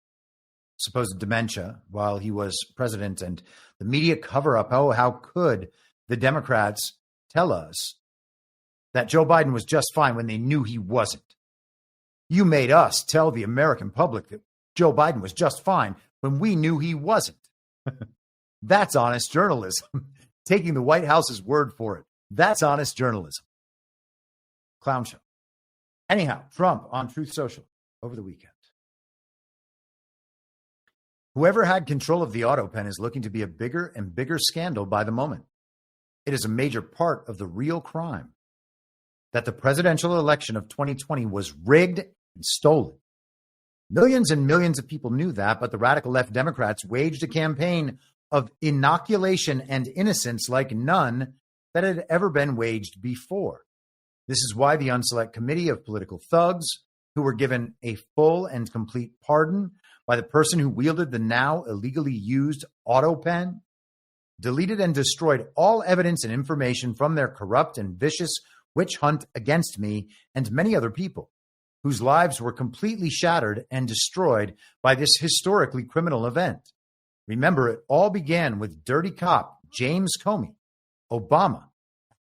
supposed dementia while he was president and the media cover-up. Oh, how could the Democrats tell us that Joe Biden was just fine when they knew he wasn't? You made us tell the American public that Joe Biden was just fine when we knew he wasn't. That's honest journalism. Taking the White House's word for it. That's honest journalism. Clown show. Anyhow, Trump on Truth Social over the weekend. Whoever had control of the autopen is looking to be a bigger and bigger scandal by the moment. It is a major part of the real crime that the presidential election of 2020 was rigged and stolen. Millions and millions of people knew that, but the radical left Democrats waged a campaign of inoculation and innocence like none that had ever been waged before. This is why the Unselect Committee of Political Thugs, who were given a full and complete pardon by the person who wielded the now illegally used autopen, deleted and destroyed all evidence and information from their corrupt and vicious witch hunt against me and many other people whose lives were completely shattered and destroyed by this historically criminal event. Remember, it all began with dirty cop James Comey, Obama,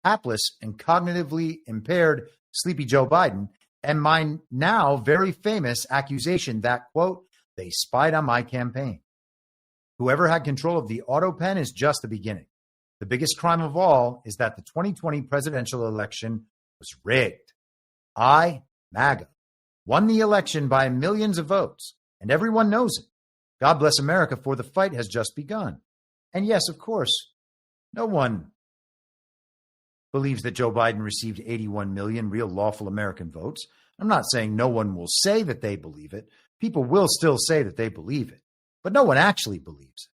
hapless and cognitively impaired sleepy Joe Biden, and my now very famous accusation that, quote, they spied on my campaign. Whoever had control of the autopen is just the beginning. The biggest crime of all is that the 2020 presidential election was rigged. MAGA, won the election by millions of votes, and everyone knows it. God bless America, for the fight has just begun. And yes, of course, no one believes that Joe Biden received 81 million real lawful American votes. I'm not saying no one will say that they believe it. People will still say that they believe it, but no one actually believes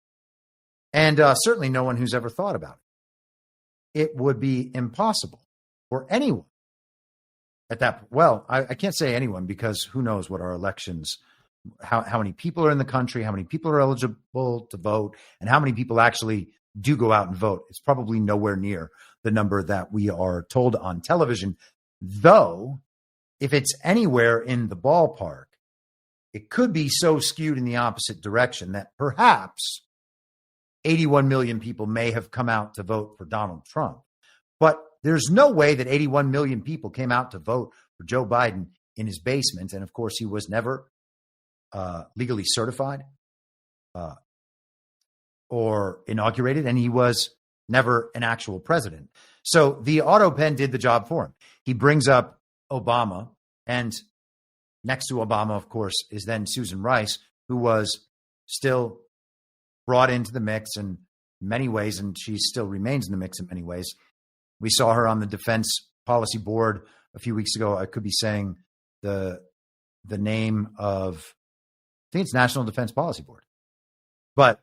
it. And certainly no one who's ever thought about it. It would be impossible for anyone at that. Well, I can't say anyone because who knows what our elections, how many people are in the country, how many people are eligible to vote, and how many people actually do go out and vote. It's probably nowhere near the number that we are told on television. Though, if it's anywhere in the ballpark, it could be so skewed in the opposite direction that perhaps 81 million people may have come out to vote for Donald Trump. But there's no way that 81 million people came out to vote for Joe Biden in his basement. And of course, he was never legally certified or inaugurated, and he was never an actual president. So the autopen did the job for him. He brings up Obama, and next to Obama, of course, is then Susan Rice, who was still brought into the mix in many ways, and she still remains in the mix in many ways. We saw her on the Defense Policy Board a few weeks ago. I could be saying the name of, I think it's National Defense Policy Board, but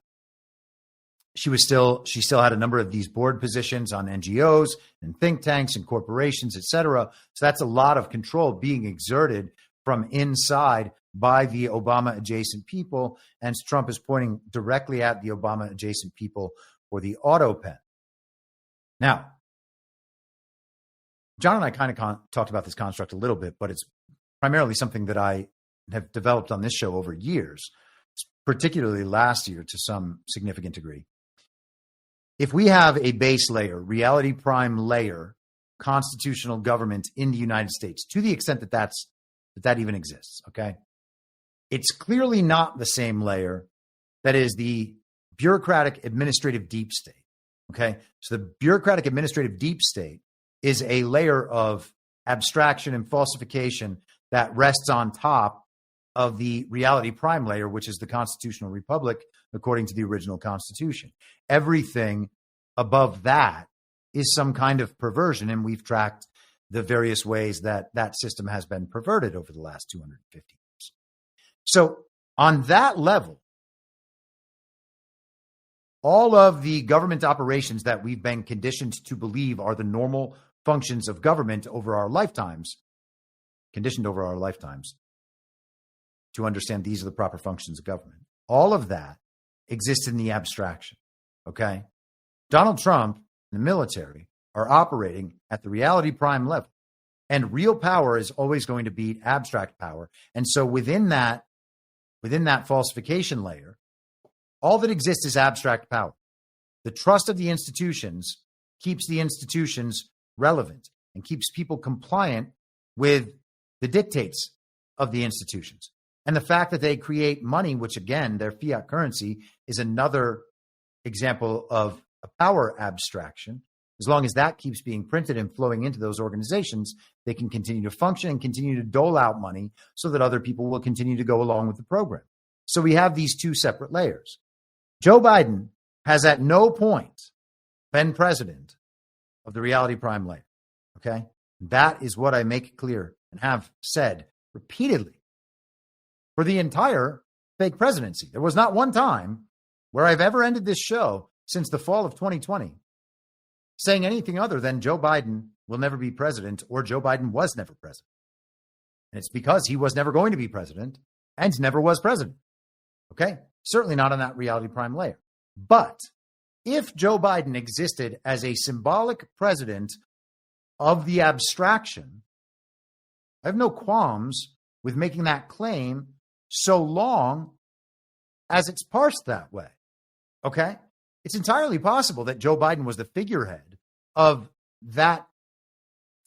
she still had a number of these board positions on NGOs and think tanks and corporations, et cetera. So that's a lot of control being exerted from inside by the Obama adjacent people. And Trump is pointing directly at the Obama adjacent people for the autopen. Now, John and I kind of talked about this construct a little bit, but it's primarily something that I have developed on this show over years, particularly last year to some significant degree. If we have a base layer, reality prime layer, constitutional government in the United States, to the extent that that even exists, okay? It's clearly not the same layer that is the bureaucratic administrative deep state, okay? So the bureaucratic administrative deep state is a layer of abstraction and falsification that rests on top of the reality prime layer, which is the constitutional republic, according to the original Constitution. Everything above that is some kind of perversion, and we've tracked the various ways that that system has been perverted over the last 250 years. So on that level, all of the government operations that we've been conditioned to believe are the normal functions of government over our lifetimes, conditioned over our lifetimes, to understand these are the proper functions of government. All of that exists in the abstraction, okay? Donald Trump and the military are operating at the reality prime level, and real power is always going to beat abstract power. And so within that falsification layer, all that exists is abstract power. The trust of the institutions keeps the institutions relevant and keeps people compliant with the dictates of the institutions. And the fact that they create money, which again, their fiat currency, is another example of a power abstraction. As long as that keeps being printed and flowing into those organizations, they can continue to function and continue to dole out money so that other people will continue to go along with the program. So we have these two separate layers. Joe Biden has at no point been president of the reality prime layer, okay? That is what I make clear and have said repeatedly for the entire fake presidency. There was not one time where I've ever ended this show since the fall of 2020 saying anything other than Joe Biden will never be president or Joe Biden was never president. And it's because he was never going to be president and never was president, okay? Certainly not on that reality prime layer. But if Joe Biden existed as a symbolic president of the abstraction, I have no qualms with making that claim so long as it's parsed that way, okay? It's entirely possible that Joe Biden was the figurehead of that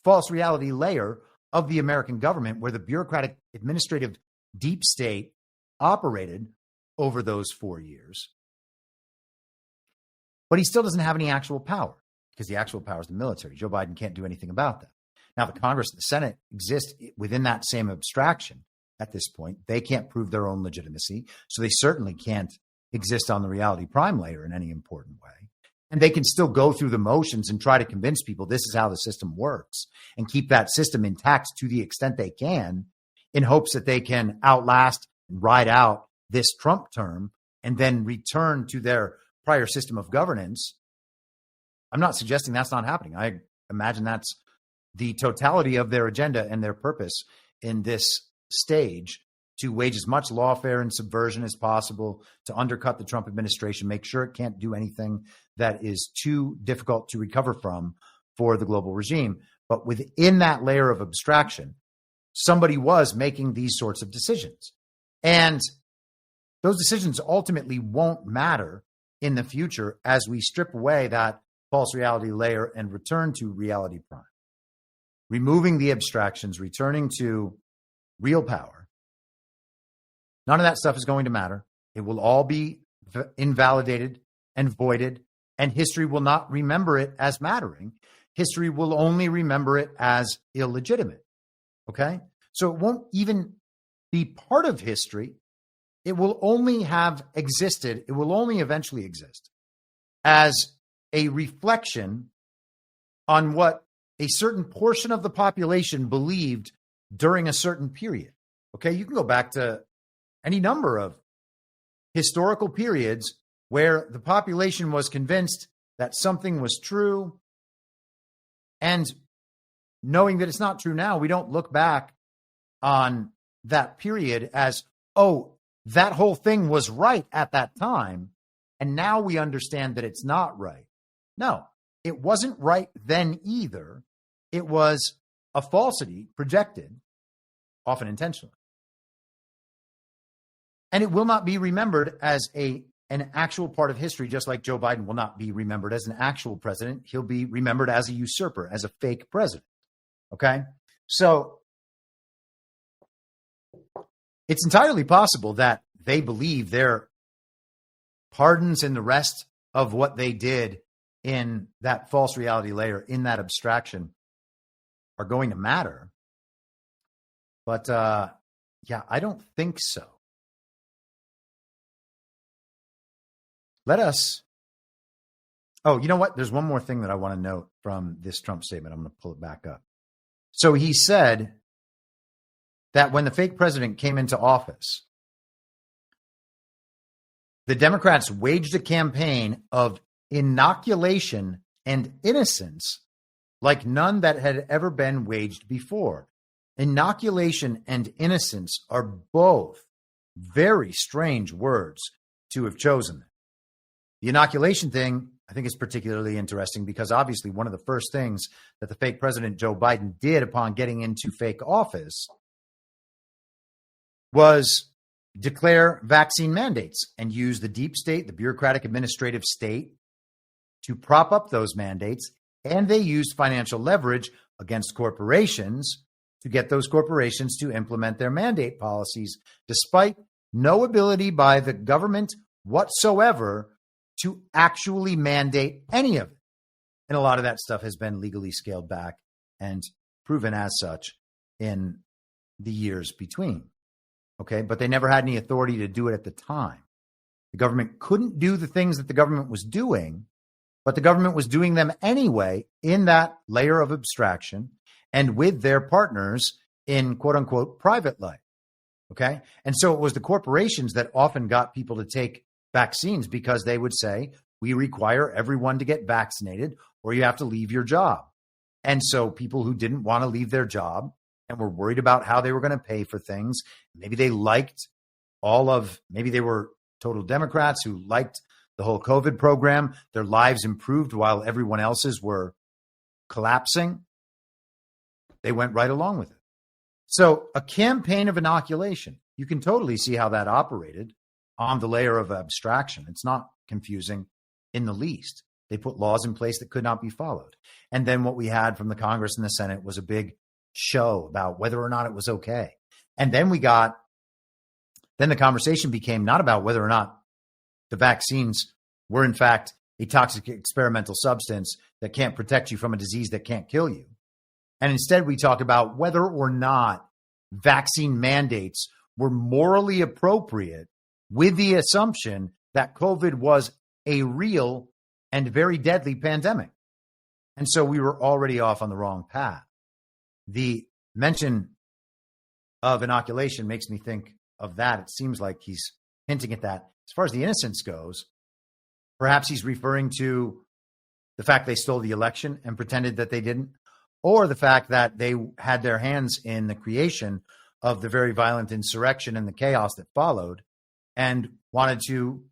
false reality layer of the American government where the bureaucratic administrative deep state operated over those 4 years. But he still doesn't have any actual power because the actual power is the military. Joe Biden can't do anything about that. Now, the Congress and the Senate exist within that same abstraction at this point. They can't prove their own legitimacy, so they certainly can't exist on the reality prime layer in any important way. And they can still go through the motions and try to convince people this is how the system works and keep that system intact to the extent they can in hopes that they can outlast and ride out this Trump term and then return to their prior system of governance. I'm not suggesting that's not happening. I imagine that's the totality of their agenda and their purpose in this stage, to wage as much lawfare and subversion as possible, to undercut the Trump administration, make sure it can't do anything that is too difficult to recover from for the global regime. But within that layer of abstraction, somebody was making these sorts of decisions. And those decisions ultimately won't matter in the future as we strip away that false reality layer and return to reality prime. Removing the abstractions, returning to real power. None of that stuff is going to matter. It will all be invalidated and voided, and history will not remember it as mattering. History will only remember it as illegitimate, okay? So it won't even be part of history. It will only have existed, it will only eventually exist as a reflection on what a certain portion of the population believed during a certain period, okay? You can go back to any number of historical periods where the population was convinced that something was true. And knowing that it's not true now, we don't look back on that period as, oh, that whole thing was right at that time, and now we understand that it's not right. No, it wasn't right then either, it was a falsity projected, often intentionally. And it will not be remembered as an actual part of history, just like Joe Biden will not be remembered as an actual president. He'll be remembered as a usurper, as a fake president. Okay? So it's entirely possible that they believe their pardons and the rest of what they did in that false reality layer, in that abstraction, are going to matter. But yeah, I don't think so. Let us. Oh, you know what? There's one more thing that I want to note from this Trump statement. I'm going to pull it back up. So he said that when the fake president came into office, the Democrats waged a campaign of inoculation and innocence like none that had ever been waged before. Inoculation and innocence are both very strange words to have chosen. The inoculation thing, I think, is particularly interesting because obviously one of the first things that the fake president Joe Biden did upon getting into fake office was declare vaccine mandates and use the deep state, the bureaucratic administrative state, to prop up those mandates. And they used financial leverage against corporations to get those corporations to implement their mandate policies, despite no ability by the government whatsoever to actually mandate any of it. And a lot of that stuff has been legally scaled back and proven as such in the years between. Okay, but they never had any authority to do it at the time. The government couldn't do the things that the government was doing, but the government was doing them anyway in that layer of abstraction and with their partners in quote unquote private life. Okay. And so it was the corporations that often got people to take vaccines because they would say, we require everyone to get vaccinated or you have to leave your job. And so people who didn't want to leave their job and were worried about how they were going to pay for things, maybe they liked maybe they were total Democrats who liked the whole COVID program. Their lives improved while everyone else's were collapsing. They went right along with it. So a campaign of inoculation, you can totally see how that operated on the layer of abstraction. It's not confusing in the least. They put laws in place that could not be followed. And then what we had from the Congress and the Senate was a big show about whether or not it was okay. And then then the conversation became not about whether or not the vaccines were in fact a toxic experimental substance that can't protect you from a disease that can't kill you. And instead we talked about whether or not vaccine mandates were morally appropriate with the assumption that COVID was a real and very deadly pandemic. And so we were already off on the wrong path. The mention of inoculation makes me think of that. It seems like he's hinting at that. As far as the innocence goes, perhaps he's referring to the fact they stole the election and pretended that they didn't, or the fact that they had their hands in the creation of the very violent insurrection and the chaos that followed and wanted to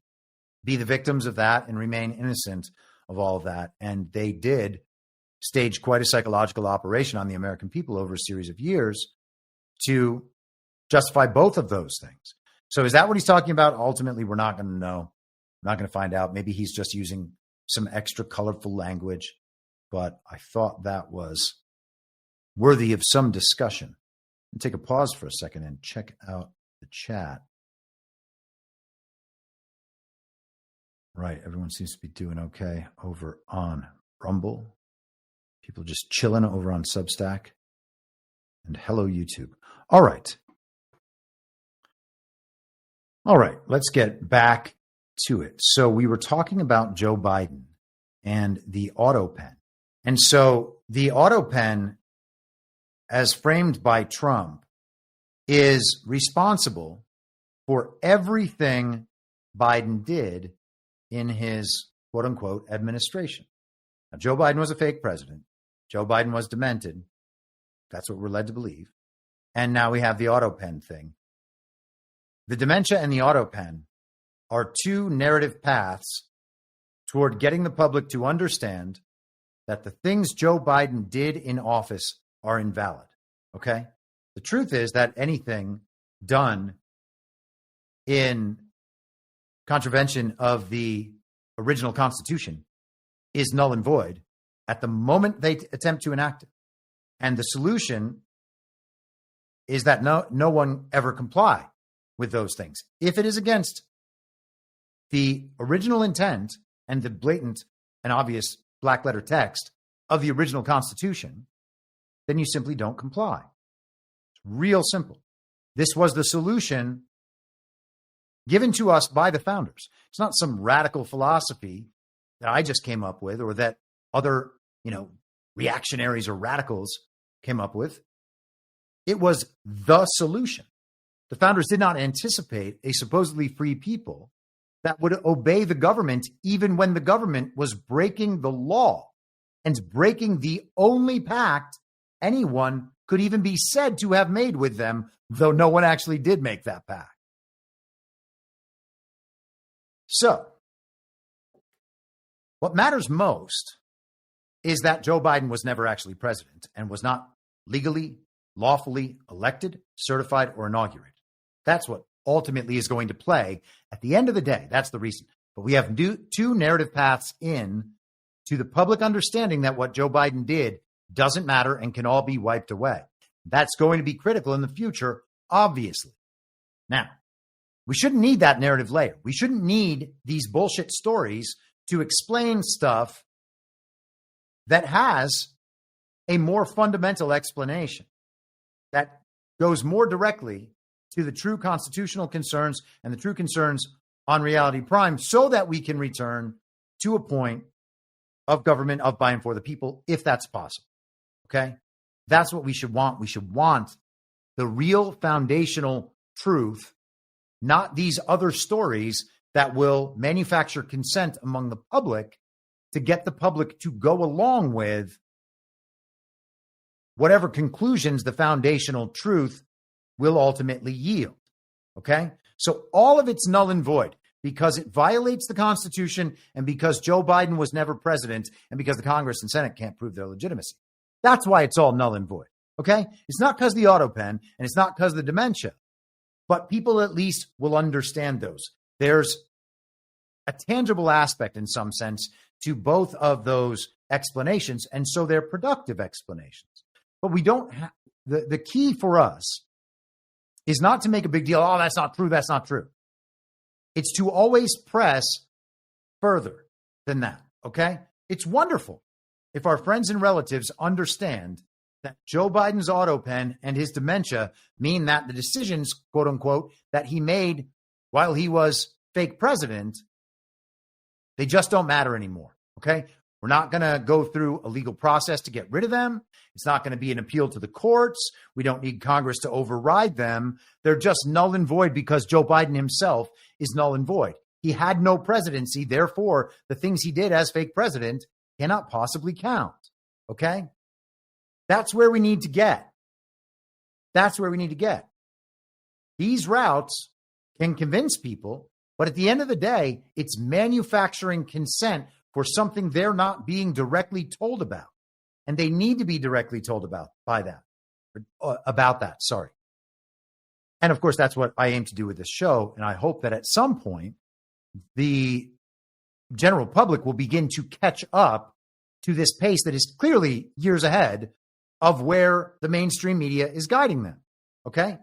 be the victims of that and remain innocent of all of that. And they did stage quite a psychological operation on the American people over a series of years to justify both of those things. So is that what he's talking about? Ultimately, we're not going to know. We're not going to find out. Maybe he's just using some extra colorful language, but I thought that was worthy of some discussion. I'll take a pause for a second and check out the chat. Right. Everyone seems to be doing okay over on Rumble. People just chilling over on Substack. And hello, YouTube. All right. All right. Let's get back to it. So we were talking about Joe Biden and the autopen. And so the autopen, as framed by Trump, is responsible for everything Biden did in his quote unquote administration. Now, Joe Biden was a fake president. Joe Biden was demented. That's what we're led to believe. And now we have the autopen thing. The dementia and the autopen are two narrative paths toward getting the public to understand that the things Joe Biden did in office are invalid. Okay? The truth is that anything done in contravention of the original Constitution is null and void at the moment they attempt to enact it. And the solution is that no one ever comply with those things. If it is against the original intent and the blatant and obvious black letter text of the original Constitution, then you simply don't comply. It's real simple. This was the solution given to us by the founders. It's not some radical philosophy that I just came up with or that other, reactionaries or radicals came up with. It was the solution. The founders did not anticipate a supposedly free people that would obey the government even when the government was breaking the law and breaking the only pact anyone could even be said to have made with them, though no one actually did make that pact. So, what matters most is that Joe Biden was never actually president and was not legally, lawfully elected, certified, or inaugurated. That's what ultimately is going to play at the end of the day. That's the reason. But we have two narrative paths in to the public understanding that what Joe Biden did doesn't matter and can all be wiped away. That's going to be critical in the future, obviously. Now, we shouldn't need that narrative layer. We shouldn't need these bullshit stories to explain stuff that has a more fundamental explanation that goes more directly to the true constitutional concerns and the true concerns on reality prime so that we can return to a point of government of by and for the people, if that's possible. Okay? That's what we should want. We should want the real foundational truth, not these other stories that will manufacture consent among the public to get the public to go along with whatever conclusions the foundational truth will ultimately yield. Okay? So all of it's null and void because it violates the Constitution and because Joe Biden was never president and because the Congress and Senate can't prove their legitimacy. That's why it's all null and void. Okay? It's not because of the autopen and it's not because of the dementia, but people at least will understand those. There's a tangible aspect in some sense to both of those explanations, and so they're productive explanations. But we don't have the key for us is not to make a big deal. Oh, that's not true. That's not true. It's to always press further than that. Okay? It's wonderful if our friends and relatives understand that Joe Biden's autopen and his dementia mean that the decisions, quote unquote, that he made while he was fake president, they just don't matter anymore. Okay? We're not going to go through a legal process to get rid of them. It's not going to be an appeal to the courts. We don't need Congress to override them. They're just null and void because Joe Biden himself is null and void. He had no presidency. Therefore, the things he did as fake president cannot possibly count. Okay? That's where we need to get. That's where we need to get. These routes can convince people, but at the end of the day, it's manufacturing consent for something they're not being directly told about. And they need to be directly told about that. Sorry. And of course, that's what I aim to do with this show. And I hope that at some point, the general public will begin to catch up to this pace that is clearly years ahead of where the mainstream media is guiding them. Okay?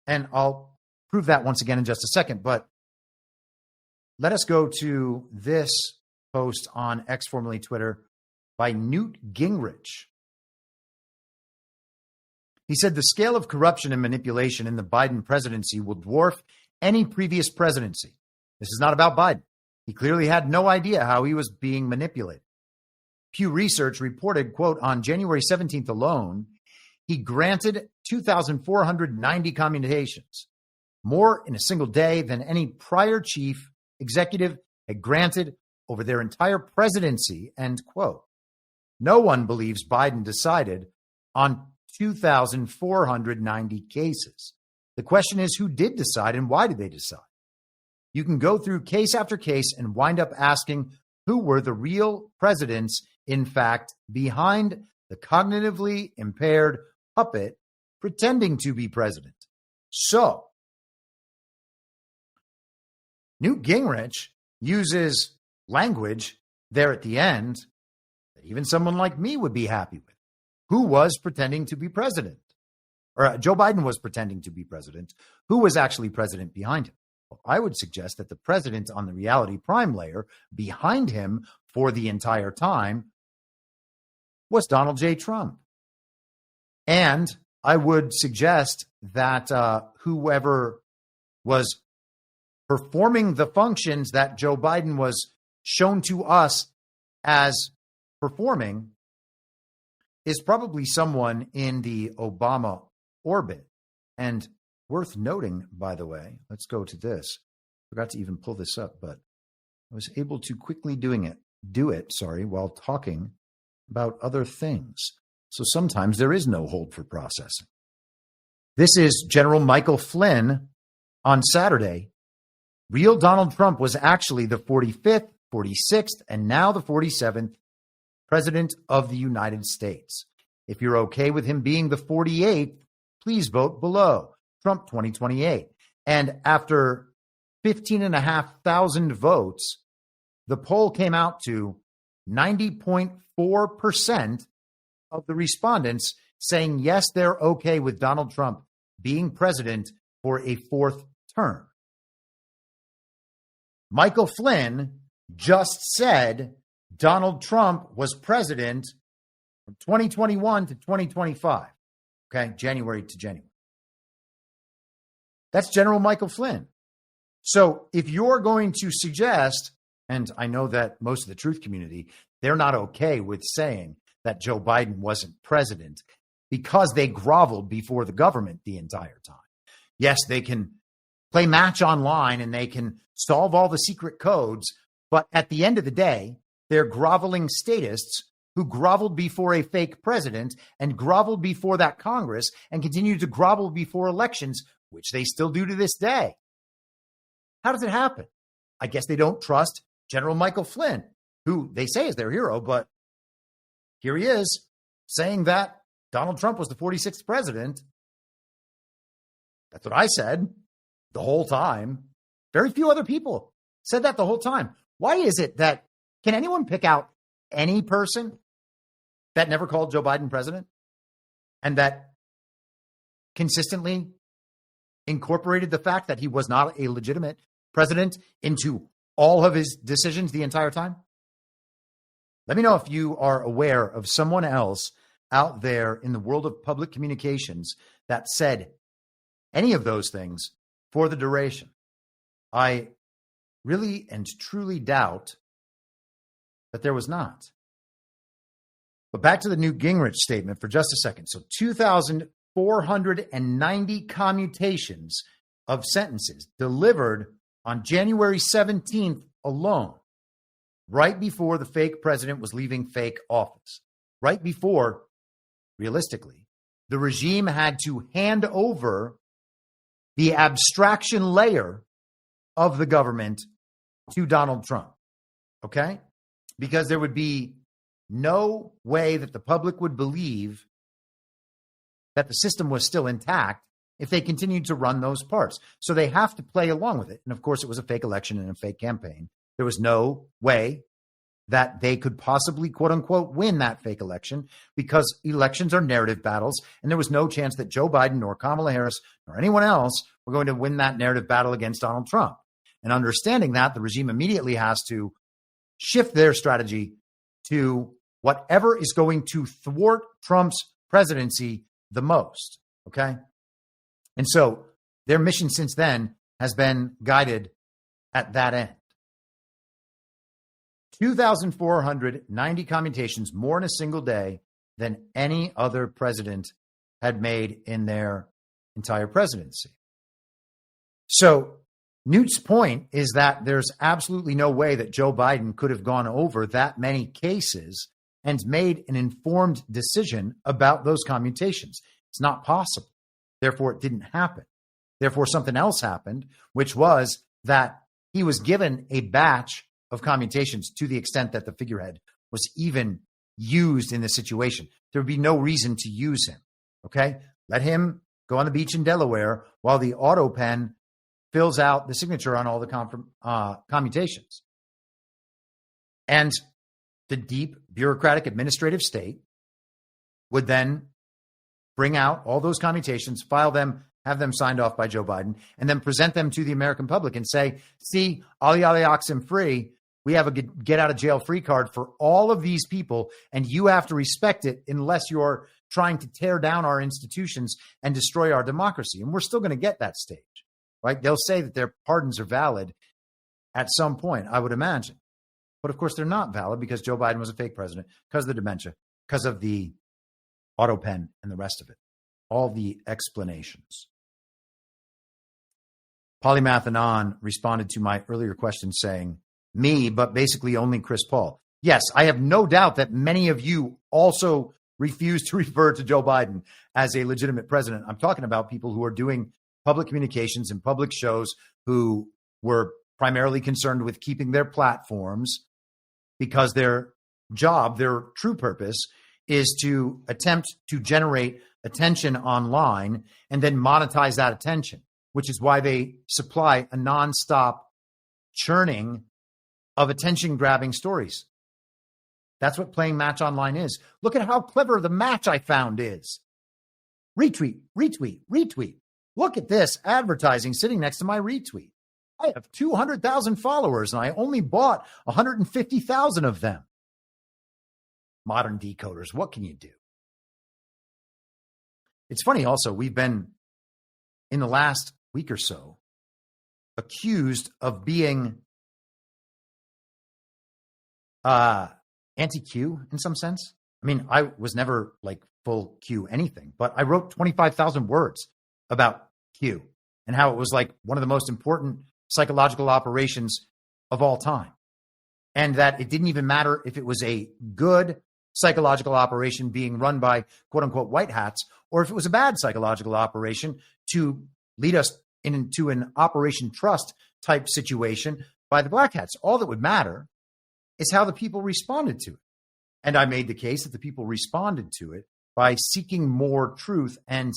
And I'll prove that once again in just a second. But let us go to this post on X, formerly Twitter, by Newt Gingrich. He said the scale of corruption and manipulation in the Biden presidency will dwarf any previous presidency. This is not about Biden. He clearly had no idea how he was being manipulated. Pew Research reported, quote, on January 17th alone, he granted 2,490 commutations, more in a single day than any prior chief executive had granted over their entire presidency, end quote. No one believes Biden decided on 2,490 cases. The question is, who did decide and why did they decide? You can go through case after case and wind up asking who were the real presidents in fact, behind the cognitively impaired puppet pretending to be president. So, Newt Gingrich uses language there at the end that even someone like me would be happy with. Who was pretending to be president? Or Joe Biden was pretending to be president. Who was actually president behind him? Well, I would suggest that the president on the reality prime layer behind him for the entire time was Donald J. Trump. And I would suggest that whoever was performing the functions that Joe Biden was shown to us as performing is probably someone in the Obama orbit. And worth noting, by the way, let's go to this. Forgot to even pull this up, but I was able to quickly do it, while talking about other things. So sometimes there is no hold for processing. This is General Michael Flynn on Saturday. Real Donald Trump was actually the 45th, 46th, and now the 47th president of the United States. If you're okay with him being the 48th, please vote below. Trump 2028. And after 15,500 votes, the poll came out to 90.4% of the respondents saying, yes, they're okay with Donald Trump being president for a fourth term. Michael Flynn just said Donald Trump was president from 2021 to 2025. Okay, January to January. That's General Michael Flynn. So if you're going to suggest, and I know that most of the truth community, they're not okay with saying that Joe Biden wasn't president because they groveled before the government the entire time. Yes, they can play match online and they can solve all the secret codes, but at the end of the day, they're groveling statists who groveled before a fake president and groveled before that Congress and continue to grovel before elections, which they still do to this day. How does it happen? I guess they don't trust General Michael Flynn, who they say is their hero, but here he is saying that Donald Trump was the 46th president. That's what I said the whole time. Very few other people said that the whole time. Why is it that, can anyone pick out any person that never called Joe Biden president and that consistently incorporated the fact that he was not a legitimate president into all of his decisions the entire time? Let me know if you are aware of someone else out there in the world of public communications that said any of those things for the duration. I really and truly doubt that there was not. But back to the Newt Gingrich statement for just a second. So 2,490 commutations of sentences delivered on January 17th alone, right before the fake president was leaving fake office, right before, realistically, the regime had to hand over the abstraction layer of the government to Donald Trump, okay? Because there would be no way that the public would believe that the system was still intact if they continued to run those parts. So they have to play along with it. And of course, it was a fake election and a fake campaign. There was no way that they could possibly, quote unquote, win that fake election because elections are narrative battles. And there was no chance that Joe Biden or Kamala Harris or anyone else were going to win that narrative battle against Donald Trump. And understanding that, the regime immediately has to shift their strategy to whatever is going to thwart Trump's presidency the most. Okay. And so their mission since then has been guided at that end. 2,490 commutations, more in a single day than any other president had made in their entire presidency. So Newt's point is that there's absolutely no way that Joe Biden could have gone over that many cases and made an informed decision about those commutations. It's not possible. Therefore, it didn't happen. Therefore, something else happened, which was that he was given a batch of commutations to the extent that the figurehead was even used in this situation. There would be no reason to use him. Okay? Let him go on the beach in Delaware while the autopen fills out the signature on all the commutations. And the deep bureaucratic administrative state would then bring out all those commutations, file them, have them signed off by Joe Biden, and then present them to the American public and say, see, Ali Oxen free. We have a get out of jail free card for all of these people, and you have to respect it unless you're trying to tear down our institutions and destroy our democracy. And we're still going to get that stage, right? They'll say that their pardons are valid at some point, I would imagine. But of course, they're not valid because Joe Biden was a fake president, because of the dementia, because of the autopen and the rest of it. All the explanations. Polymath Anon responded to my earlier question saying, me, but basically only Chris Paul. Yes, I have no doubt that many of you also refuse to refer to Joe Biden as a legitimate president. I'm talking about people who are doing public communications and public shows who were primarily concerned with keeping their platforms because their job, their true purpose, is to attempt to generate attention online and then monetize that attention, which is why they supply a nonstop churning of attention-grabbing stories. That's what playing Match Online is. Look at how clever the match I found is. Retweet, retweet, retweet. Look at this advertising sitting next to my retweet. I have 200,000 followers, and I only bought 150,000 of them. Modern decoders, what can you do? It's funny also, we've been, in the last week or so, accused of being anti-Q in some sense. I mean, I was never like full Q anything, but I wrote 25,000 words about Q and how it was like one of the most important psychological operations of all time. And that it didn't even matter if it was a good psychological operation being run by quote unquote white hats, or if it was a bad psychological operation to lead us into an Operation Trust type situation by the black hats. All that would matter is how the people responded to it. And I made the case that the people responded to it by seeking more truth and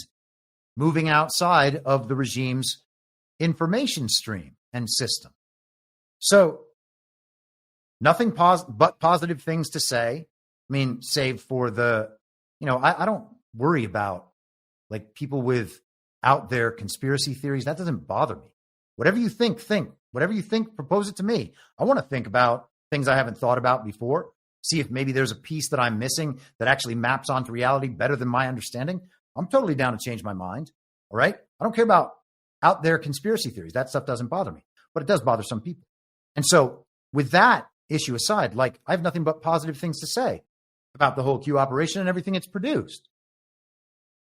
moving outside of the regime's information stream and system. So nothing but positive things to say. I mean, save for the, I don't worry about like people with out there conspiracy theories. That doesn't bother me. Whatever you think. Whatever you think, propose it to me. I want to think about things I haven't thought about before. See if maybe there's a piece that I'm missing that actually maps onto reality better than my understanding. I'm totally down to change my mind. All right. I don't care about out there conspiracy theories. That stuff doesn't bother me, but it does bother some people. And so with that issue aside, like I have nothing but positive things to say about the whole Q operation and everything it's produced.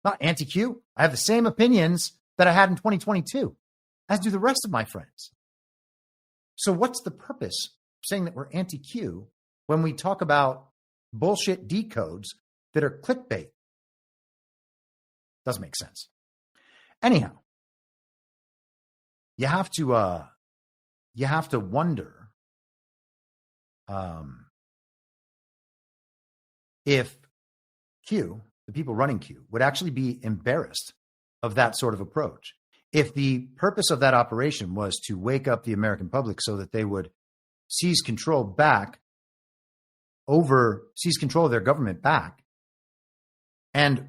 Not anti-Q. I have the same opinions that I had in 2022, as do the rest of my friends. So what's the purpose of saying that we're anti-Q when we talk about bullshit decodes that are clickbait? Doesn't make sense. Anyhow, you have to wonder if Q, the people running Q, would actually be embarrassed of that sort of approach. If the purpose of that operation was to wake up the American public so that they would seize control of their government back, and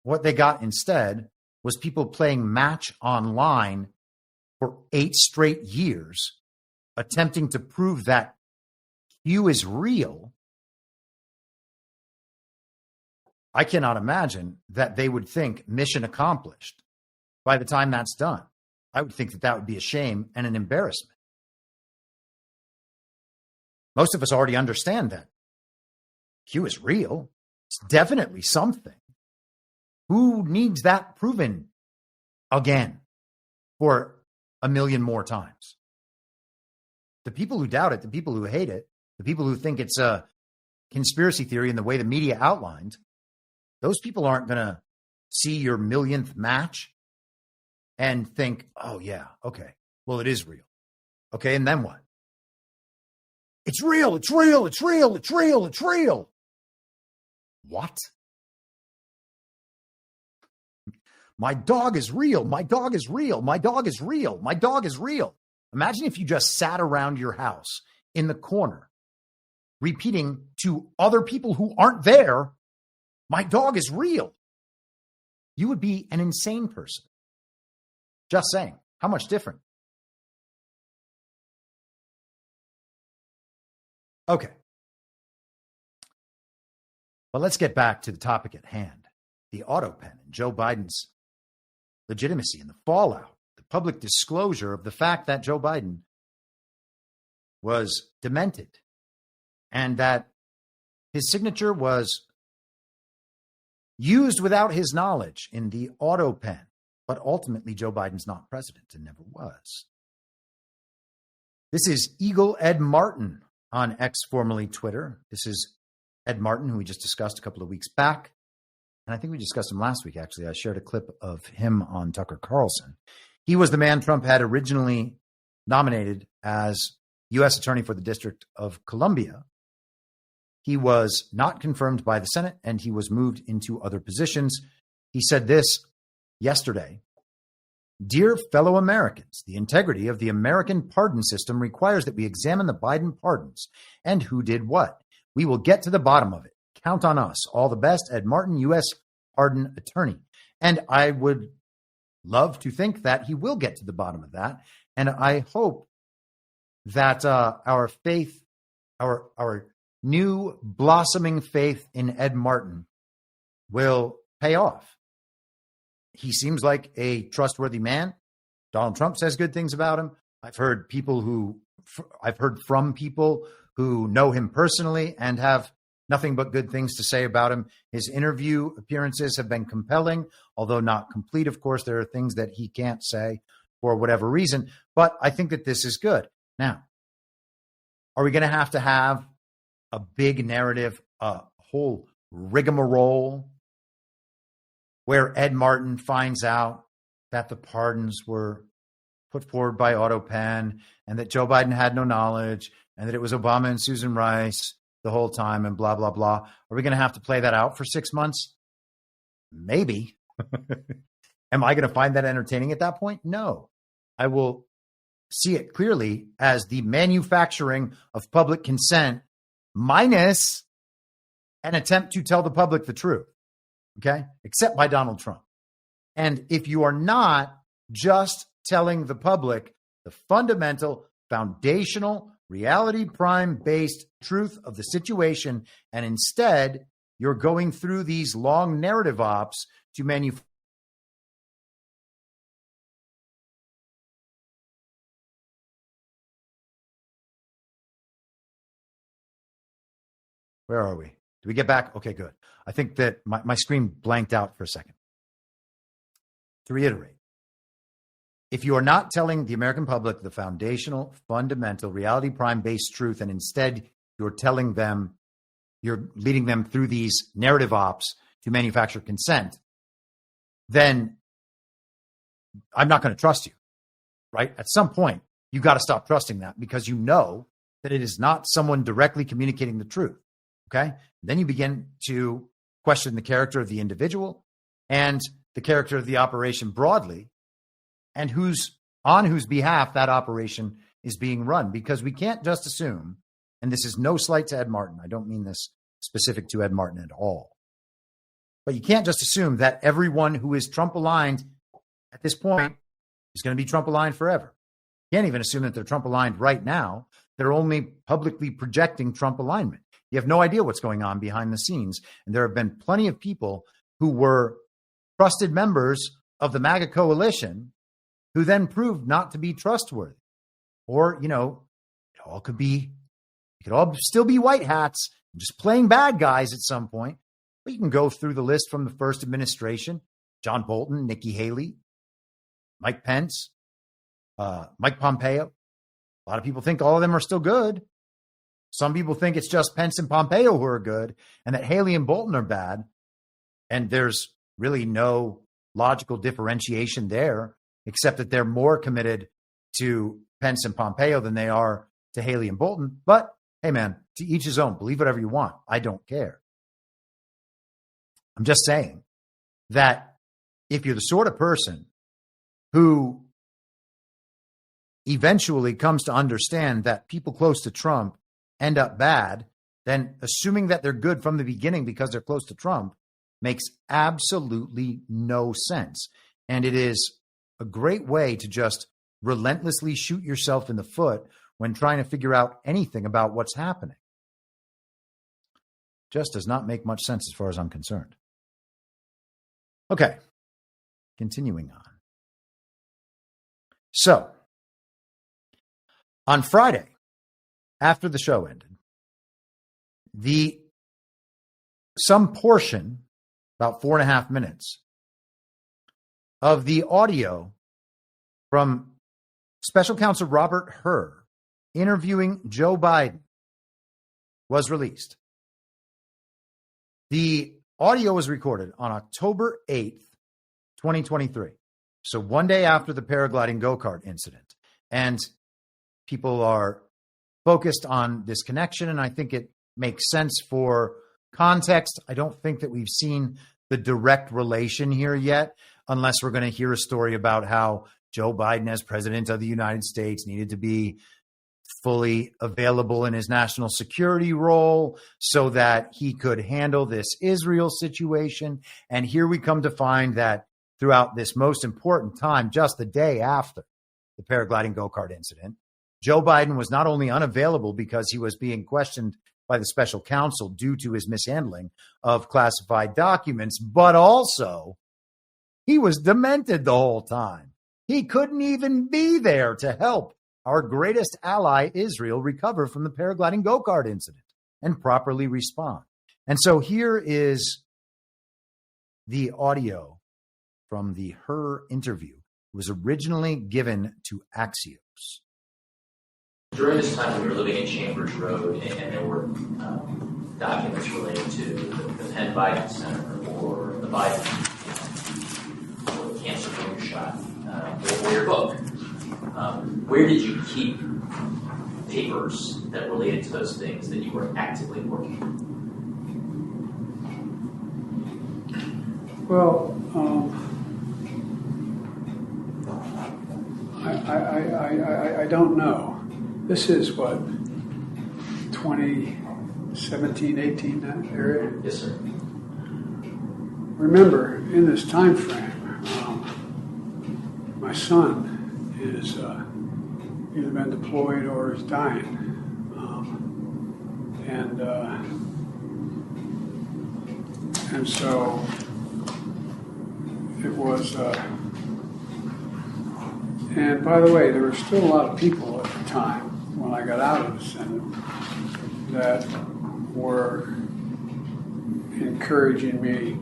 what they got instead was people playing Match Online for 8 straight years, attempting to prove that Q is real, I cannot imagine that they would think mission accomplished by the time that's done. I would think that that would be a shame and an embarrassment. Most of us already understand that Q is real. It's definitely something. Who needs that proven again for a million more times? The people who doubt it, the people who hate it, the people who think it's a conspiracy theory in the way the media outlined, those people aren't going to see your millionth match and think, oh, yeah, okay, well, it is real. Okay, and then what? It's real, it's real, it's real, it's real, it's real. What? My dog is real. My dog is real. My dog is real. My dog is real. Imagine if you just sat around your house in the corner, repeating to other people who aren't there, my dog is real. You would be an insane person. Just saying. How much different? Okay. Well, let's get back to the topic at hand. The autopen and Joe Biden's legitimacy and the fallout, the public disclosure of the fact that Joe Biden was demented and that his signature was used without his knowledge in the autopen. But ultimately, Joe Biden's not president and never was. This is Eagle Ed Martin on X, formerly Twitter. This is Ed Martin, who we just discussed a couple of weeks back. And I think we discussed him last week, actually. I shared a clip of him on Tucker Carlson. He was the man Trump had originally nominated as U.S. Attorney for the District of Columbia. He was not confirmed by the Senate, and he was moved into other positions. He said this yesterday: "Dear fellow Americans, the integrity of the American pardon system requires that we examine the Biden pardons and who did what. We will get to the bottom of it. Count on us. All the best, Ed Martin, U.S. Pardon Attorney." And I would love to think that he will get to the bottom of that. And I hope that our faith, our new blossoming faith in Ed Martin will pay off. He seems like a trustworthy man. Donald Trump says good things about him. I've heard from people who know him personally and have nothing but good things to say about him. His interview appearances have been compelling, although not complete. Of course, there are things that he can't say for whatever reason, but I think that this is good. Now, are we going to have a big narrative, a whole rigmarole where Ed Martin finds out that the pardons were put forward by autopen and that Joe Biden had no knowledge and that it was Obama and Susan Rice the whole time and blah, blah, blah? Are we going to have to play that out for 6 months? Maybe. Am I going to find that entertaining at that point? No. I will see it clearly as the manufacturing of public consent minus an attempt to tell the public the truth. Okay? Except by Donald Trump. And if you are not just telling the public the fundamental, foundational, reality prime based truth of the situation, and instead you're going through these long narrative ops to manufacture. Where are we? Do we get back? Okay, good. I think that my screen blanked out for a second. To reiterate, if you are not telling the American public the foundational, fundamental, reality prime-based truth, and instead you're telling them, you're leading them through these narrative ops to manufacture consent, then I'm not going to trust you, right? At some point, you got to stop trusting that because you know that it is not someone directly communicating the truth, okay? Then you begin to question the character of the individual and the character of the operation broadly, and on whose behalf that operation is being run. Because we can't just assume, and this is no slight to Ed Martin, I don't mean this specific to Ed Martin at all, but you can't just assume that everyone who is Trump-aligned at this point is going to be Trump-aligned forever. You can't even assume that they're Trump-aligned right now. They're only publicly projecting Trump alignment. You have no idea what's going on behind the scenes. And there have been plenty of people who were trusted members of the MAGA coalition who then proved not to be trustworthy. Or, it could all still be white hats, just playing bad guys at some point. But you can go through the list from the first administration: John Bolton, Nikki Haley, Mike Pence, Mike Pompeo. A lot of people think all of them are still good. Some people think it's just Pence and Pompeo who are good and that Haley and Bolton are bad. And there's really no logical differentiation there, except that they're more committed to Pence and Pompeo than they are to Haley and Bolton. But hey, man, to each his own. Believe whatever you want. I don't care. I'm just saying that if you're the sort of person who eventually comes to understand that people close to Trump end up bad, then assuming that they're good from the beginning because they're close to Trump makes absolutely no sense. And it is a great way to just relentlessly shoot yourself in the foot when trying to figure out anything about what's happening. Just does not make much sense as far as I'm concerned. Okay, continuing on. So, on Friday, after the show ended, some portion, about 4.5 minutes, of the audio from Special Counsel Robert Hur interviewing Joe Biden was released. The audio was recorded on October 8th, 2023. So one day after the paragliding go-kart incident. And people are focused on this connection, and I think it makes sense for context. I don't think that we've seen the direct relation here yet, unless we're going to hear a story about how Joe Biden, as president of the United States, needed to be fully available in his national security role so that he could handle this Israel situation. And here we come to find that throughout this most important time, just the day after the paragliding go-kart incident, Joe Biden was not only unavailable because he was being questioned by the special counsel due to his mishandling of classified documents, but also he was demented the whole time. He couldn't even be there to help our greatest ally, Israel, recover from the paragliding go-kart incident and properly respond. And so here is the audio from the Hur interview. It was originally given to Axios. During this time, we were living in Chambers Road, and there were documents related to the Penn Biden Center or the Biden or the cancer moonshot or your book. Where did you keep papers that related to those things that you were actively working on? Well, I don't know. This is what, 2017, 18, that area? Yes, sir. Remember, in this time frame, my son is either been deployed or is dying. And so it was, and by the way, there were still a lot of people at the time when I got out of the Senate that were encouraging me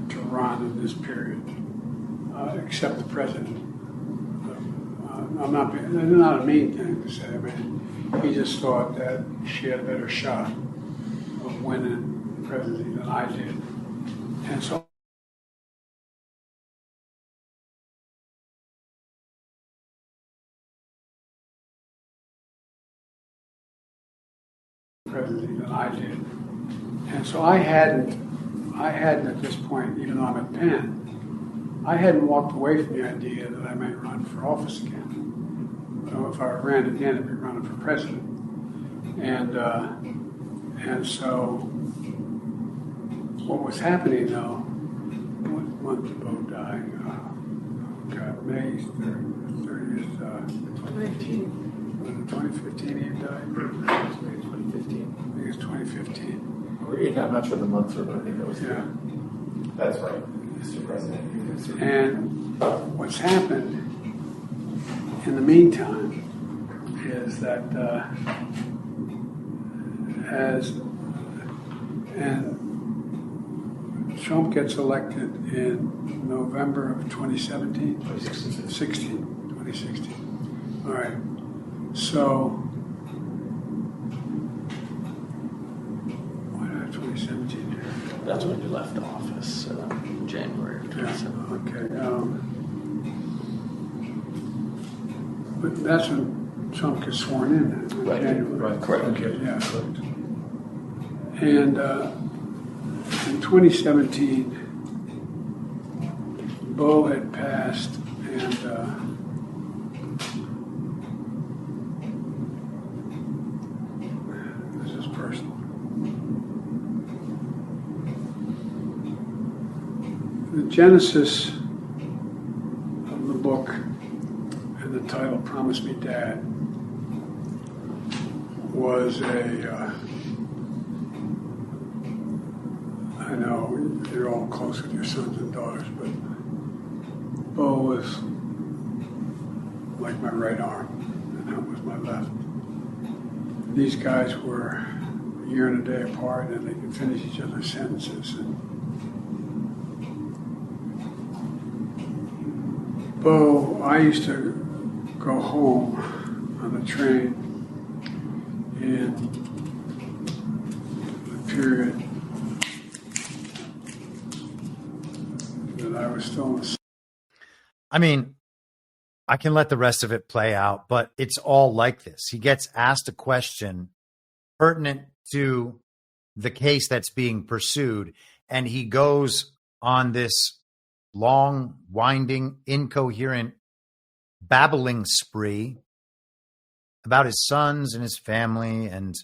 to run in this period, except the president. They're not a mean thing to say. I mean, he just thought that she had a better shot of winning the presidency than I did. And so I hadn't at this point, even though I'm at Penn, I hadn't walked away from the idea that I might run for office again. So if I ran again, I'd be running for president. And so what was happening though, what month did Bo die? May 30th, 2015. Was it 2015 he died? 2015. I think it's 2015. I'm not sure the months are, but I think that was That's right, Mr. President. And what's happened in the meantime is that Trump gets elected in November of 2017? 2016. All right. So 2017 here. That's when you left office, January of 2017. Okay. But that's when Trump gets sworn in. Right. January. Right. Correct. Okay. Yeah. Correct. And in 2017, Bo had passed, and this is personal. The genesis of the book and the title, Promise Me Dad, was I know you're all close with your sons and daughters, but Bo was like my right arm, and that was my left. These guys were a year and a day apart, and they could finish each other's sentences. And Bo, I used to go home on the train in the period that I was still in the... I mean, I can let the rest of it play out, but it's all like this. He gets asked a question pertinent to the case that's being pursued, and he goes on this long, winding, incoherent babbling spree about his sons and his family and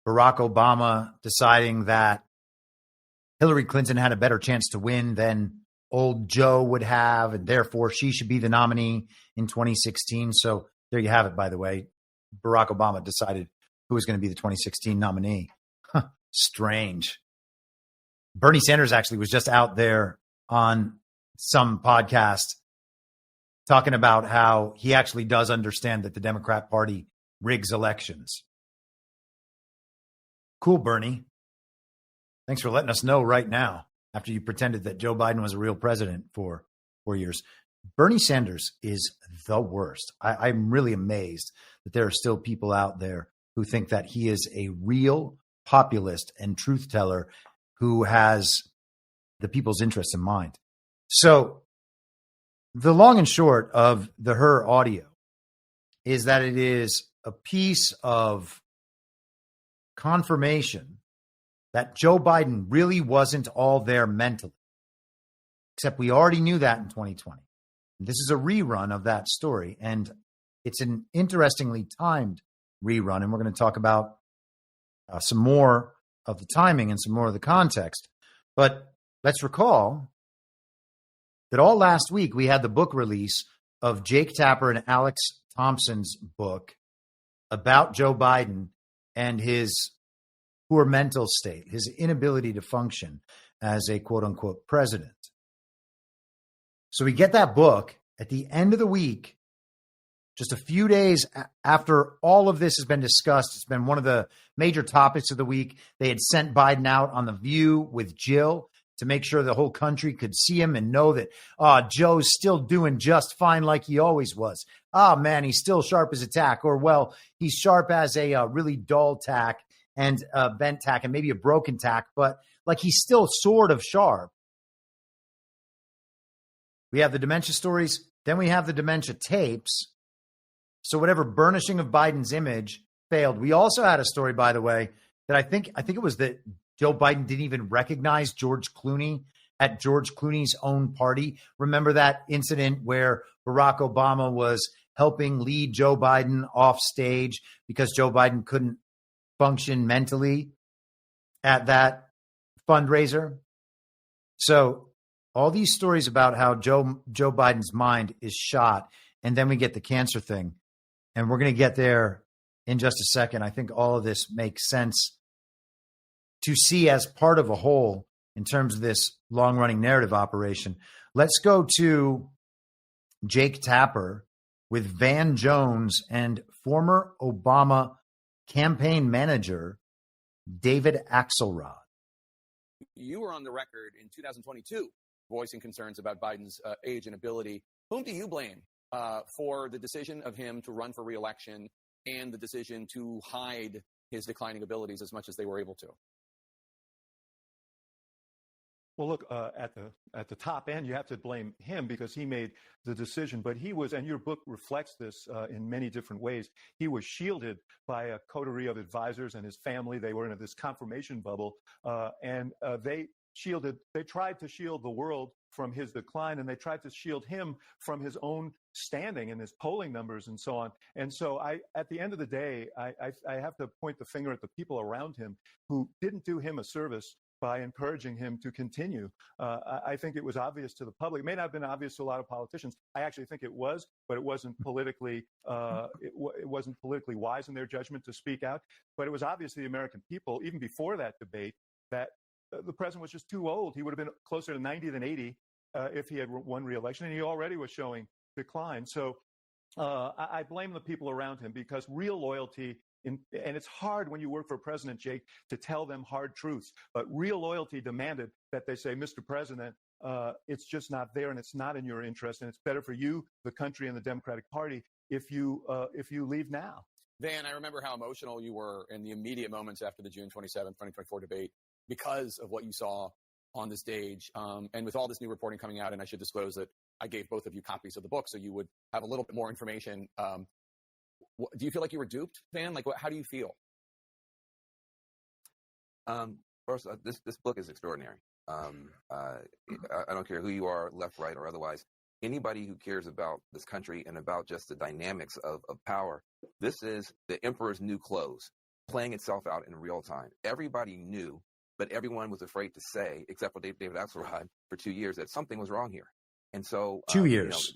Barack Obama deciding that Hillary Clinton had a better chance to win than old Joe would have, and therefore she should be the nominee in 2016. So there you have it, by the way. Barack Obama decided who was going to be the 2016 nominee. Strange. Bernie Sanders actually was just out there on some podcast talking about how he actually does understand that the Democrat Party rigs elections. Cool, Bernie. Thanks for letting us know right now after you pretended that Joe Biden was a real president for 4 years. Bernie Sanders is the worst. I'm really amazed that there are still people out there who think that he is a real populist and truth teller who has the people's interests in mind. So the long and short of the Hur audio is that it is a piece of confirmation that Joe Biden really wasn't all there mentally, except we already knew that in 2020. This is a rerun of that story, and it's an interestingly timed rerun, and we're going to talk about some more of the timing and some more of the context. But let's recall that all last week we had the book release of Jake Tapper and Alex Thompson's book about Joe Biden and his poor mental state, his inability to function as a quote-unquote president. So we get that book at the end of the week, just a few days after all of this has been discussed. It's been one of the major topics of the week. They had sent Biden out on The View with Jill to make sure the whole country could see him and know that, Joe's still doing just fine like he always was. Man, he's still sharp as a tack. Or, well, he's sharp as a really dull tack and a bent tack and maybe a broken tack, but like he's still sort of sharp. We have the dementia stories. Then we have the dementia tapes. So whatever burnishing of Biden's image failed. We also had a story, by the way, that I think it was that Joe Biden didn't even recognize George Clooney at George Clooney's own party. Remember that incident where Barack Obama was helping lead Joe Biden off stage because Joe Biden couldn't function mentally at that fundraiser? So all these stories about how Joe Biden's mind is shot, and then we get the cancer thing. And we're going to get there in just a second. I think all of this makes sense to see as part of a whole in terms of this long-running narrative operation. Let's go to Jake Tapper with Van Jones and former Obama campaign manager David Axelrod. You were on the record in 2022 voicing concerns about Biden's age and ability. Whom do you blame for the decision of him to run for re-election and the decision to hide his declining abilities as much as they were able to? Well, look, at the top end, you have to blame him because he made the decision. But he was, and your book reflects this in many different ways, he was shielded by a coterie of advisors and his family. They were in this confirmation bubble, and they they tried to shield the world from his decline, and they tried to shield him from his own standing and his polling numbers and so on. And so at the end of the day, I have to point the finger at the people around him who didn't do him a service by encouraging him to continue. I think it was obvious to the public. It may not have been obvious to a lot of politicians. I actually think it was, but it wasn't politically it wasn't politically wise in their judgment to speak out. But it was obvious to the American people, even before that debate, that the president was just too old. He would have been closer to 90 than 80 if he had won re-election, and he already was showing decline. So I blame the people around him, because real loyalty, and it's hard when you work for President Jake to tell them hard truths, but real loyalty demanded that they say, Mr. President, it's just not there, and it's not in your interest, and it's better for you, the country, and the Democratic Party if you leave now. Van, I remember how emotional you were in the immediate moments after the June 27, 2024 debate because of what you saw on the stage. And with all this new reporting coming out, and I should disclose that I gave both of you copies of the book so you would have a little bit more information. Do you feel like you were duped, Van? Like, how do you feel? First, this book is extraordinary. I don't care who you are, left, right, or otherwise. Anybody who cares about this country and about just the dynamics of power, this is the emperor's new clothes playing itself out in real time. Everybody knew, but everyone was afraid to say, except for David Axelrod, for 2 years, that something was wrong here. And so 2 years.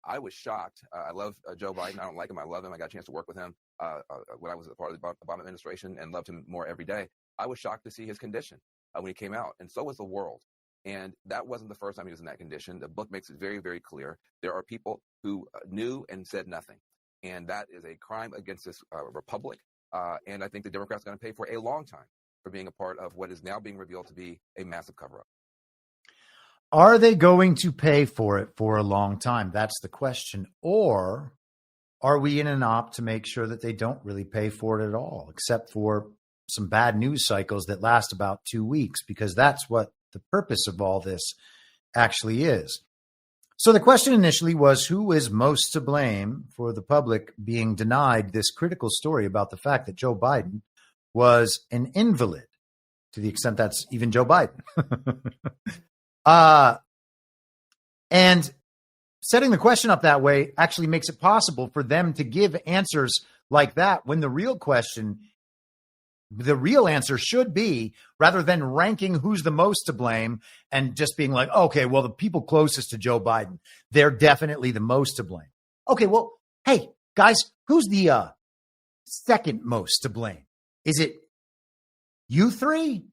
I was shocked. I love Joe Biden. I don't like him. I love him. I got a chance to work with him when I was a part of the Obama administration, and loved him more every day. I was shocked to see his condition when he came out, and so was the world. And that wasn't the first time he was in that condition. The book makes it very, very clear. There are people who knew and said nothing. And that is a crime against this republic. And I think the Democrats are going to pay for a long time for being a part of what is now being revealed to be a massive cover-up. Are they going to pay for it for a long time? That's the question. Or are we in an op to make sure that they don't really pay for it at all, except for some bad news cycles that last about 2 weeks? Because that's what the purpose of all this actually is. So the question initially was, who is most to blame for the public being denied this critical story about the fact that Joe Biden was an invalid, to the extent that's even Joe Biden. And setting the question up that way actually makes it possible for them to give answers like that, when the real answer should be, rather than ranking who's the most to blame and just being like, okay, well, the people closest to Joe Biden, they're definitely the most to blame. Okay, well, hey, guys, who's the second most to blame? Is it you three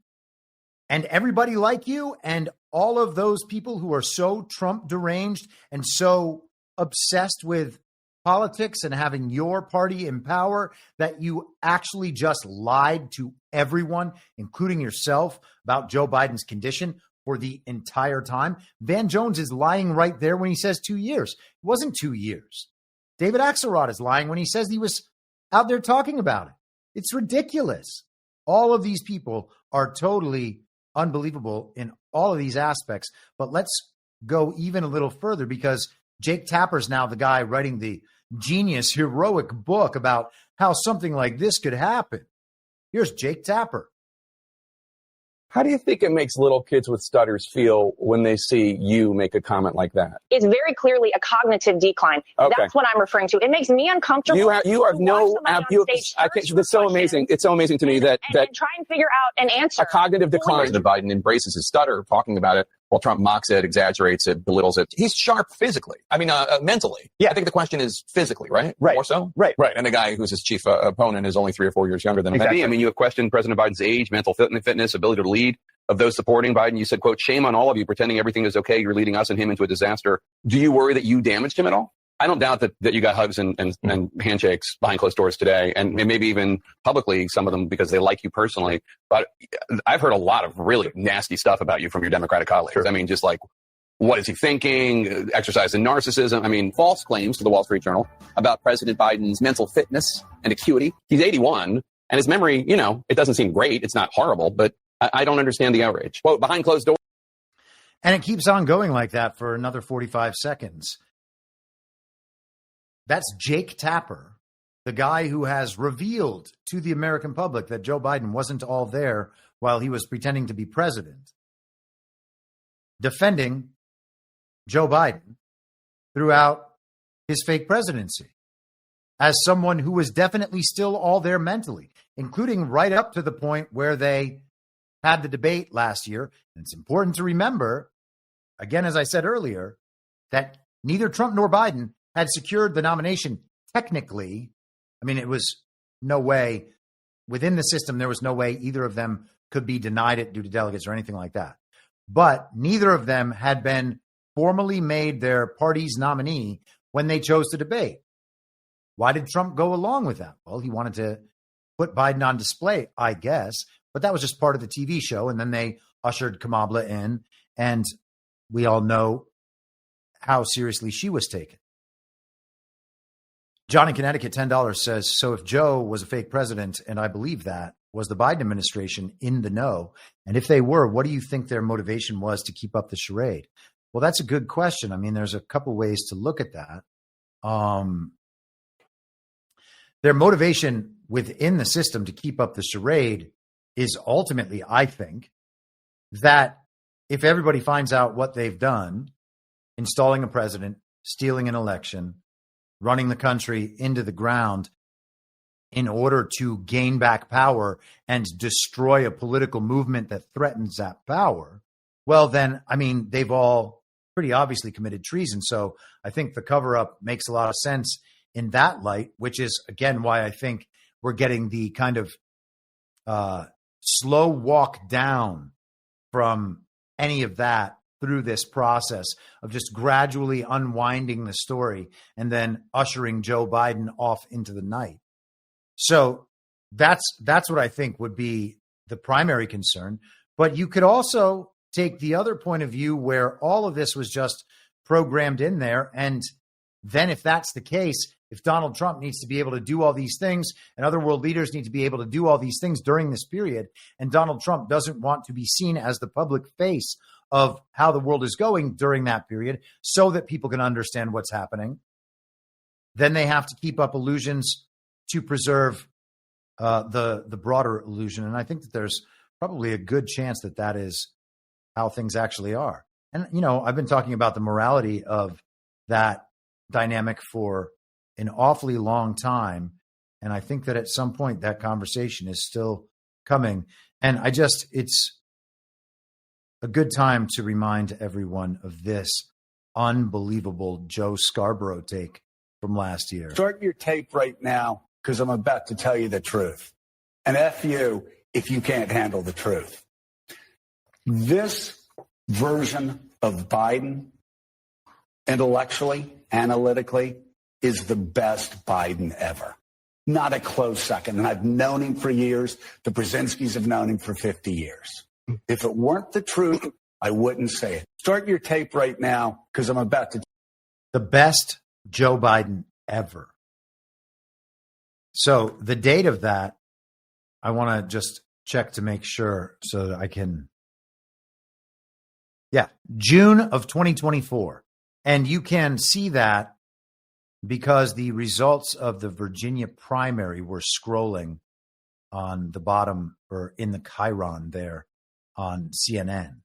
and everybody like you and all of those people who are so Trump deranged and so obsessed with politics and having your party in power that you actually just lied to everyone, including yourself, about Joe Biden's condition for the entire time? Van Jones is lying right there when he says 2 years. It wasn't 2 years. David Axelrod is lying when he says he was out there talking about it. It's ridiculous. All of these people are totally unbelievable in all of these aspects. But let's go even a little further, because Jake Tapper's now the guy writing the genius, heroic book about how something like this could happen. Here's Jake Tapper. How do you think it makes little kids with stutters feel when they see you make a comment like that? It's very clearly a cognitive decline. Okay. That's what I'm referring to. It makes me uncomfortable. You have no. It's so amazing. It's so amazing to me that try and figure out an answer. A cognitive decline. President Biden embraces his stutter, talking about it, while Trump mocks it, exaggerates it, belittles it. He's sharp physically. I mean, mentally. Yeah, I think the question is physically, right? Right. More so? Right. And the guy who's his chief opponent is only 3 or 4 years younger than him. Exactly. I mean, you have questioned President Biden's age, mental fitness, ability to lead. Of those supporting Biden, you said, quote, shame on all of you pretending everything is okay. You're leading us and him into a disaster. Do you worry that you damaged him at all? I don't doubt that you got hugs and handshakes behind closed doors today, and maybe even publicly, some of them because they like you personally. But I've heard a lot of really nasty stuff about you from your Democratic colleagues. Sure. I mean, just like, what is he thinking? Exercise in narcissism. I mean, false claims to the Wall Street Journal about President Biden's mental fitness and acuity. He's 81, and his memory, it doesn't seem great. It's not horrible, but I don't understand the outrage. Quote, behind closed doors. And it keeps on going like that for another 45 seconds. That's Jake Tapper, the guy who has revealed to the American public that Joe Biden wasn't all there while he was pretending to be president. defending Joe Biden throughout his fake presidency as someone who was definitely still all there mentally, including right up to the point where they had the debate last year. And it's important to remember, again, as I said earlier, that neither Trump nor Biden had secured the nomination technically. I mean, it was no way within the system. There was no way either of them could be denied it due to delegates or anything like that. But neither of them had been formally made their party's nominee when they chose to debate. Why did Trump go along with that? Well, he wanted to put Biden on display, I guess, but that was just part of the TV show. And then they ushered Kamala in, and we all know how seriously she was taken. John in Connecticut, $10 says, so if Joe was a fake president, and I believe that, was the Biden administration in the know? And if they were, what do you think their motivation was to keep up the charade? Well, that's a good question. I mean, there's a couple ways to look at that. Their motivation within the system to keep up the charade is ultimately, I think, that if everybody finds out what they've done, installing a president, stealing an election, running the country into the ground in order to gain back power and destroy a political movement that threatens that power, well, then, I mean, they've all pretty obviously committed treason. So I think the cover-up makes a lot of sense in that light, which is, again, why I think we're getting the kind of slow walk down from any of that through this process of just gradually unwinding the story and then ushering Joe Biden off into the night. So that's what I think would be the primary concern. But you could also take the other point of view where all of this was just programmed in there. And then if that's the case, if Donald Trump needs to be able to do all these things and other world leaders need to be able to do all these things during this period, and Donald Trump doesn't want to be seen as the public face of how the world is going during that period so that people can understand what's happening, then they have to keep up illusions to preserve the broader illusion. And I think that there's probably a good chance that that is how things actually are. And, you know, I've been talking about the morality of that dynamic for an awfully long time. And I think that at some point that conversation is still coming. And it's a good time to remind everyone of this unbelievable Joe Scarborough take from last year. Start your tape right now, because I'm about to tell you the truth. And F you if you can't handle the truth. This version of Biden, intellectually, analytically, is the best Biden ever. Not a close second. And I've known him for years. The Brzezinskis have known him for 50 years. If it weren't the truth, I wouldn't say it. Start your tape right now, because I'm about to. The best Joe Biden ever. So the date of that, I want to just check to make sure so that I can. Yeah, June of 2024. And you can see that because the results of the Virginia primary were scrolling on the bottom or in the chyron there on CNN.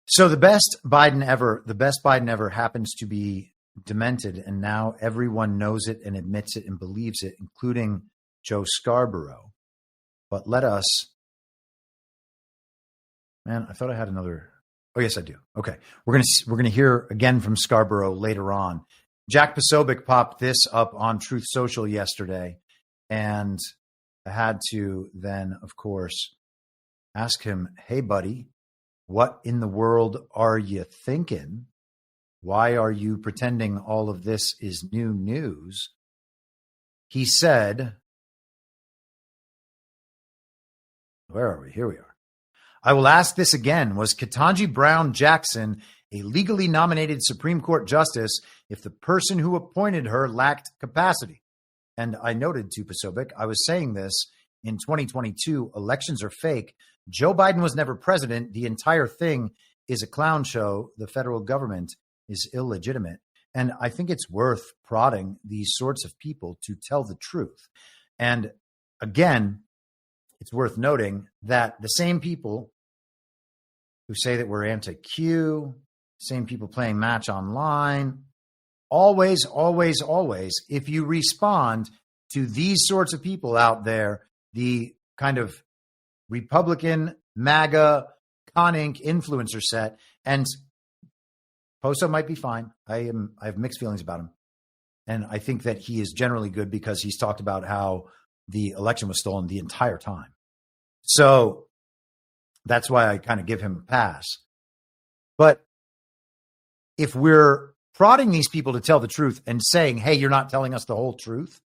So the best Biden ever happens to be demented, and now everyone knows it and admits it and believes it, including Joe Scarborough. But let us, man, I thought I had another. Oh, yes, I do. Okay. We're going to hear again from Scarborough later on. Jack Posobiec popped this up on Truth Social yesterday, and I had to then, of course, ask him, hey, buddy, what in the world are you thinking? Why are you pretending all of this is new news? He said, where are we? Here we are. I will ask this again. Was Ketanji Brown Jackson a legally nominated Supreme Court justice if the person who appointed her lacked capacity? And I noted to Posobiec, I was saying this in 2022, elections are fake. Joe Biden was never president. The entire thing is a clown show. The federal government is illegitimate. And I think it's worth prodding these sorts of people to tell the truth. And again, it's worth noting that the same people who say that we're anti-Q, same people playing Match Online. Always, always, always, if you respond to these sorts of people out there, the kind of Republican, MAGA, Con Inc. influencer set, and Poso might be fine. I have mixed feelings about him. And I think that he is generally good because he's talked about how the election was stolen the entire time. So that's why I kind of give him a pass. But if we're prodding these people to tell the truth and saying, hey, you're not telling us the whole truth,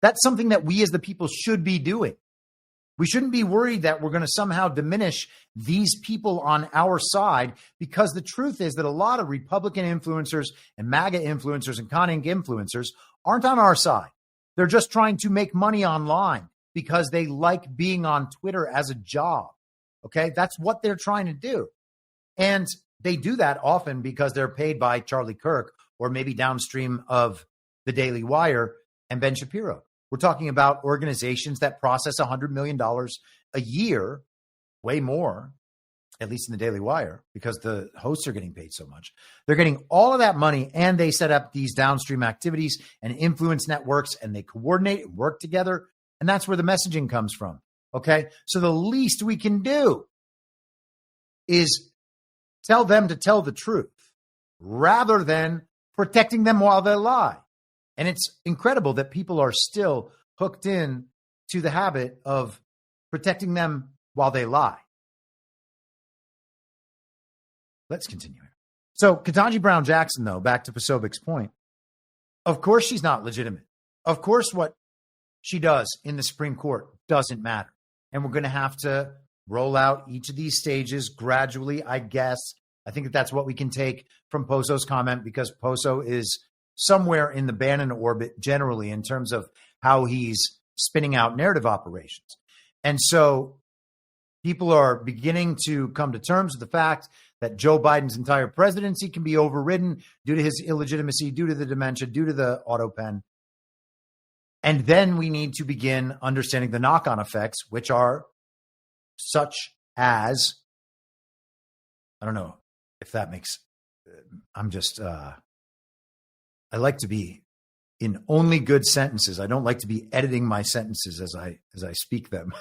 that's something that we as the people should be doing. We shouldn't be worried that we're going to somehow diminish these people on our side, because the truth is that a lot of Republican influencers and MAGA influencers and Con Inc. influencers aren't on our side. They're just trying to make money online because they like being on Twitter as a job. Okay, that's what they're trying to do. And they do that often because they're paid by Charlie Kirk or maybe downstream of the Daily Wire and Ben Shapiro. We're talking about organizations that process $100 million a year, way more, at least in the Daily Wire, because the hosts are getting paid so much. They're getting all of that money, and they set up these downstream activities and influence networks, and they coordinate and work together, and that's where the messaging comes from, okay? So the least we can do is tell them to tell the truth rather than protecting them while they lie. And it's incredible that people are still hooked in to the habit of protecting them while they lie. Let's continue here. So Ketanji Brown Jackson, though, back to Posovic's point, of course she's not legitimate. Of course what she does in the Supreme Court doesn't matter. And we're going to have to roll out each of these stages gradually, I guess. I think that that's what we can take from Poso's comment, because Poso is somewhere in the Bannon orbit generally in terms of how he's spinning out narrative operations. And so people are beginning to come to terms with the fact that Joe Biden's entire presidency can be overridden due to his illegitimacy, due to the dementia, due to the autopen. And then we need to begin understanding the knock-on effects, which are such as, I don't know if that makes, I like to be in only good sentences. I don't like to be editing my sentences as I speak them.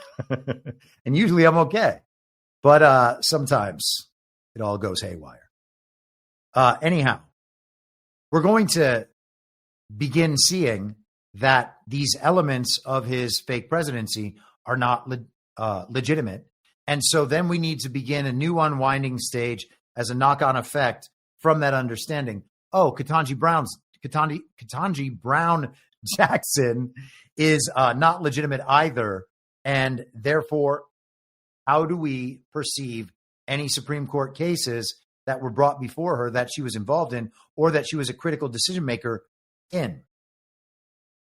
And usually I'm okay. But sometimes it all goes haywire. Anyhow, we're going to begin seeing that these elements of his fake presidency are not legitimate. And so then we need to begin a new unwinding stage as a knock-on effect from that understanding. Oh, Ketanji Brown Jackson is not legitimate either. And therefore, how do we perceive any Supreme Court cases that were brought before her that she was involved in or that she was a critical decision maker in?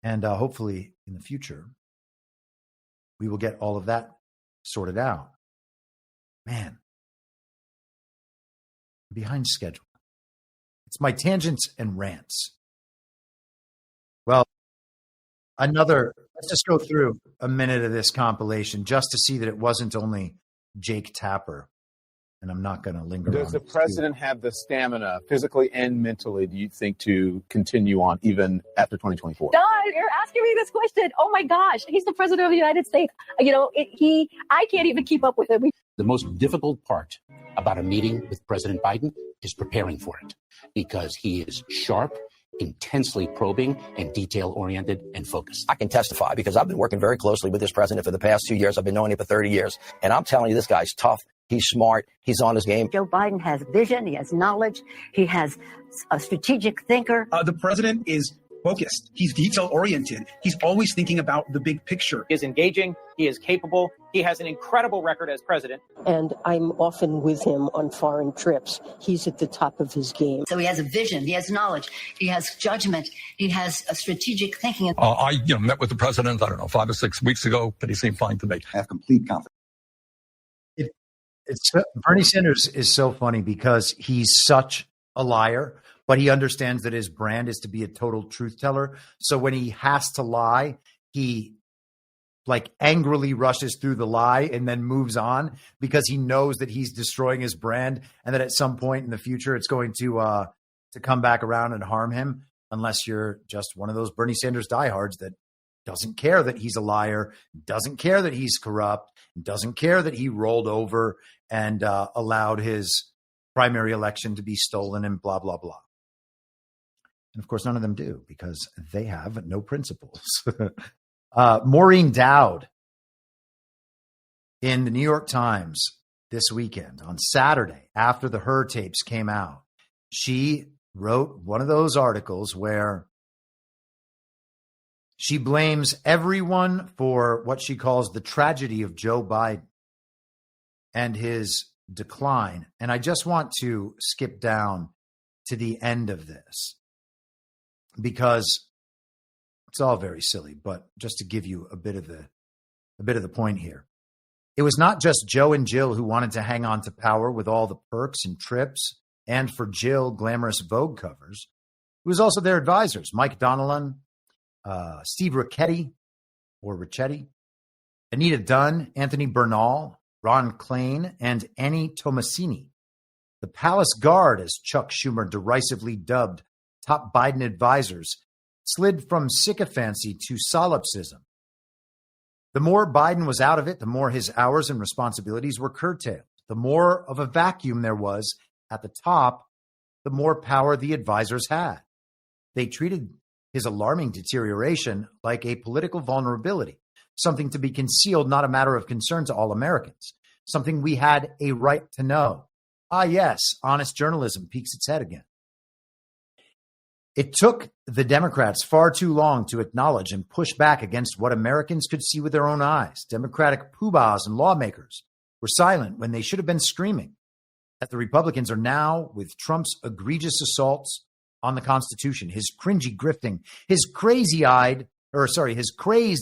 And hopefully in the future, we will get all of that sorted out. Man, I'm behind schedule. It's my tangents and rants. Well, let's just go through a minute of this compilation just to see that it wasn't only Jake Tapper. And I'm not going to linger on. Does the president have the stamina, physically and mentally, do you think, to continue on even after 2024? Don, you're asking me this question. Oh my gosh, he's the president of the United States. You know, I can't even keep up with him. The most difficult part about a meeting with President Biden is preparing for it, because he is sharp, intensely probing, and detail-oriented and focused. I can testify because I've been working very closely with this president for the past 2 years. I've been knowing him for 30 years. And I'm telling you, this guy's tough. He's smart. He's on his game. Joe Biden has vision. He has knowledge. He has a strategic thinker. The president is focused. He's detail-oriented. He's always thinking about the big picture. He is engaging. He is capable. He has an incredible record as president. And I'm often with him on foreign trips. He's at the top of his game. So he has a vision. He has knowledge. He has judgment. He has a strategic thinking. I met with the president, 5 or 6 weeks ago, but he seemed fine to me. I have complete confidence. Bernie Sanders is so funny because he's such a liar, but he understands that his brand is to be a total truth teller. So when he has to lie, he like angrily rushes through the lie and then moves on because he knows that he's destroying his brand and that at some point in the future it's going to come back around and harm him, unless you're just one of those Bernie Sanders diehards that doesn't care that he's a liar, doesn't care that he's corrupt, doesn't care that he rolled over and allowed his primary election to be stolen and blah, blah, blah. And of course, none of them do because they have no principles. Maureen Dowd in the New York Times this weekend on Saturday after the Hur tapes came out, she wrote one of those articles where she blames everyone for what she calls the tragedy of Joe Biden and his decline. And I just want to skip down to the end of this because it's all very silly, but just to give you a bit of the point here. It was not just Joe and Jill who wanted to hang on to power with all the perks and trips and for Jill glamorous Vogue covers. It was also their advisors, Mike Donnellan, Steve Ricchetti, Anita Dunn, Anthony Bernal, Ron Klain, and Annie Tomasini. The Palace Guard, as Chuck Schumer derisively dubbed top Biden advisors, slid from sycophancy to solipsism. The more Biden was out of it, the more his hours and responsibilities were curtailed. The more of a vacuum there was at the top, the more power the advisors had. They treated his alarming deterioration like a political vulnerability, something to be concealed, not a matter of concern to all Americans, something we had a right to know. Ah, yes, honest journalism peeks its head again. It took the Democrats far too long to acknowledge and push back against what Americans could see with their own eyes. Democratic poobahs and lawmakers were silent when they should have been screaming that the Republicans are now, with Trump's egregious assaults on the Constitution, his cringy grifting, his crazed